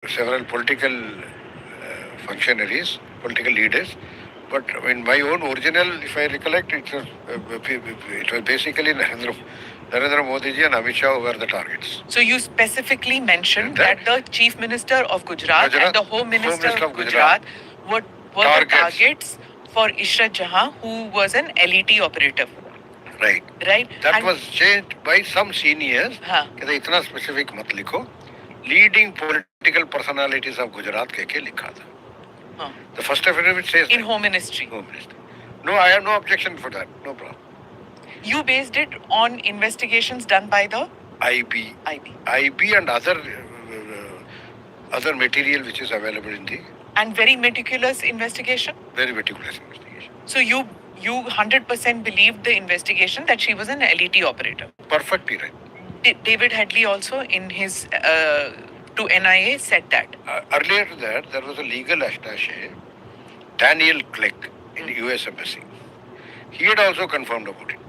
several political functionaries, political leaders. But in my own original, if I recollect, it was basically Narendra Modi ji and Amit Shah who were the targets. So you specifically mentioned that the Chief Minister of Gujarat and the Home Minister of Gujarat were the targets for Ishrat Jahan, who was an LET operative. Right. Right. That was changed by some seniors. कि इतना specific मत लिखो. Leading political personalities of Gujarat के लिखा था. The first affidavit says in Home Ministry. Home Ministry. No, I have no objection for that. No problem. You based it on investigations done by the IB and other material which is available in the. And very meticulous investigation. Very meticulous investigation. So you 100% believed the investigation that she was an LET operator. Perfectly right. David Headley also in his to NIA said that. Earlier to that, there was a legal attaché, Daniel Clegg, in the US Embassy. He had also confirmed about it,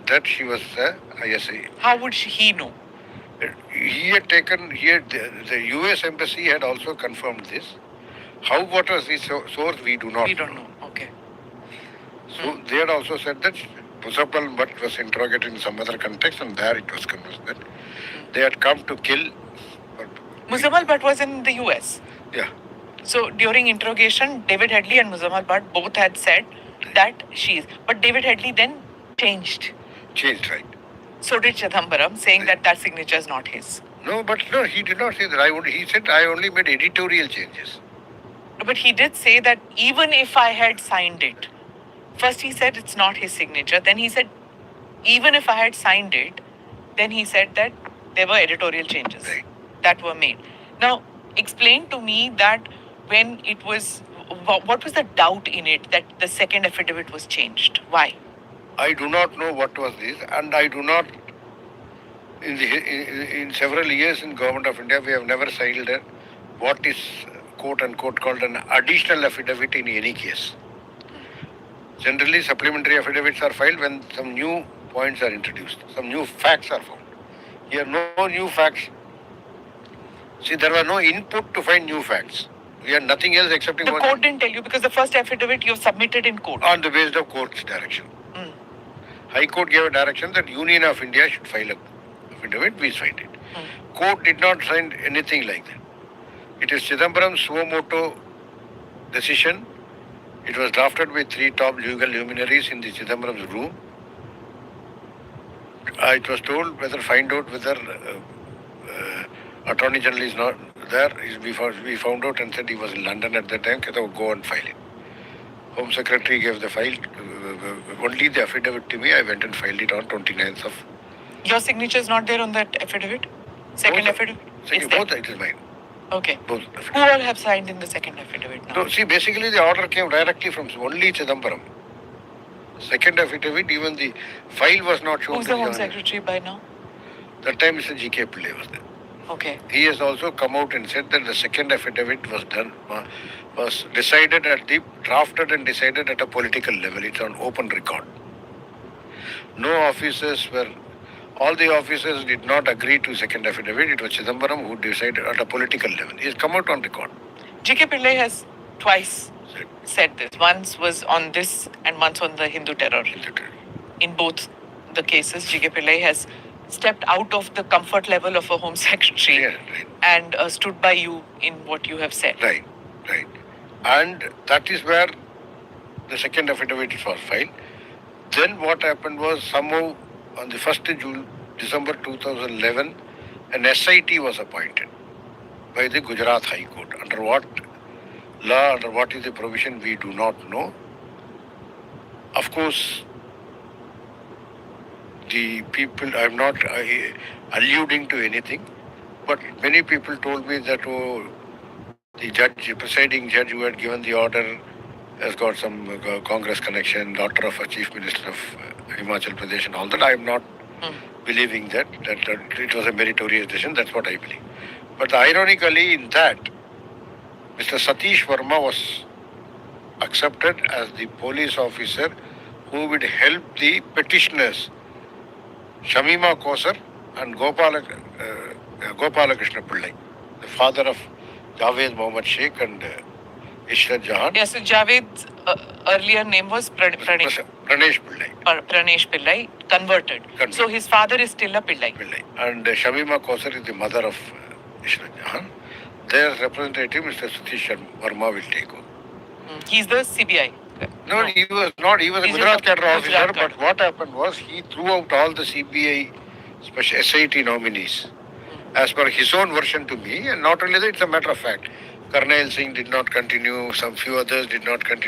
that she was the ISA. How would he know? The US Embassy had also confirmed this. What was the source, we do not know. We don't know, okay. So they had also said that Muzaffar Bhatt was interrogated in some other context, and there it was confirmed that they had come to kill. Muzaffar Bhatt was in the US. Yeah. So during interrogation, David Headley and Muzaffar Bhatt both had said that she is. But David Headley then changed. Changed, right. So did Chidambaram, saying that signature is not his. No, he did not say that. He said I only made editorial changes. But he did say that even if I had signed it, first he said it's not his signature. Then he said, even if I had signed it, then he said that there were editorial changes that were made. Now, explain to me that when it was, what was the doubt in it that the second affidavit was changed? Why? I do not know what was this, and I do not, in several years in Government of India, we have never filed what is quote unquote called an additional affidavit in any case. Generally, supplementary affidavits are filed when some new points are introduced, some new facts are found. Here, no new facts. See, there was no input to find new facts. We had nothing else except the court didn't tell you because the first affidavit you submitted in court. On the basis of court's direction. High Court gave a direction that Union of India should file an affidavit. We signed it. Court did not sign anything like that. It is Chidambaram's suo moto decision. It was drafted by 3 top legal luminaries in the Chidambaram's room. It was told find out whether Attorney General is not there. We found out and said he was in London at that time. Go and file it. Home Secretary gave the file, only the affidavit to me. I went and filed it on 29th of. Your signature is not there on that affidavit? Second affidavit? Both, it is mine. Okay. Both. Who all have signed in the second affidavit now? No, see, basically the order came directly from only Chidambaram. Second affidavit, even the file was not shown. Who's the Home Secretary by now? That time Mr. G.K. Pillai was there. Okay. He has also come out and said that the second affidavit was drafted and decided at a political level. It's on open record. No officers were, all the officers did not agree to second affidavit. It was Chidambaram who decided at a political level. He has come out on record. G.K. Pillai has twice said this. Once was on this and once on the Hindu terror. In both the cases, G.K. Pillai has stepped out of the comfort level of a Home Secretary and stood by you in what you have said. Right. And that is where the second affidavit was filed. Then what happened was somehow on the 1st December 2011, an SIT was appointed by the Gujarat High Court. Under what law, under what is the provision, we do not know. Of course, the people, I'm not alluding to anything, but many people told me that, the judge, presiding judge who had given the order has got some Congress connection, daughter of a chief minister of Himachal Pradesh and all that. I am not believing that it was a meritorious decision. That's what I believe. But ironically in that, Mr. Satish Verma was accepted as the police officer who would help the petitioners, Shamima Kosar and Gopalakrishna Pillai, the father of Javed Mohammed Sheikh and Ishrat Jahan. Yes, so Javed's earlier name was Pranesh Pillai. Pranesh Pillai, converted. So his father is still a Pillai. And Shamima Kosar is the mother of Ishrat Jahan. Their representative, Mr. Satish Verma, will take over. He's the CBI. No, he was not. He was a Gujarat cadre officer. But what happened was he threw out all the CBI special SIT nominees as per his own version to me. And not only that, it's a matter of fact. Karnail Singh did not continue. Some few others did not continue.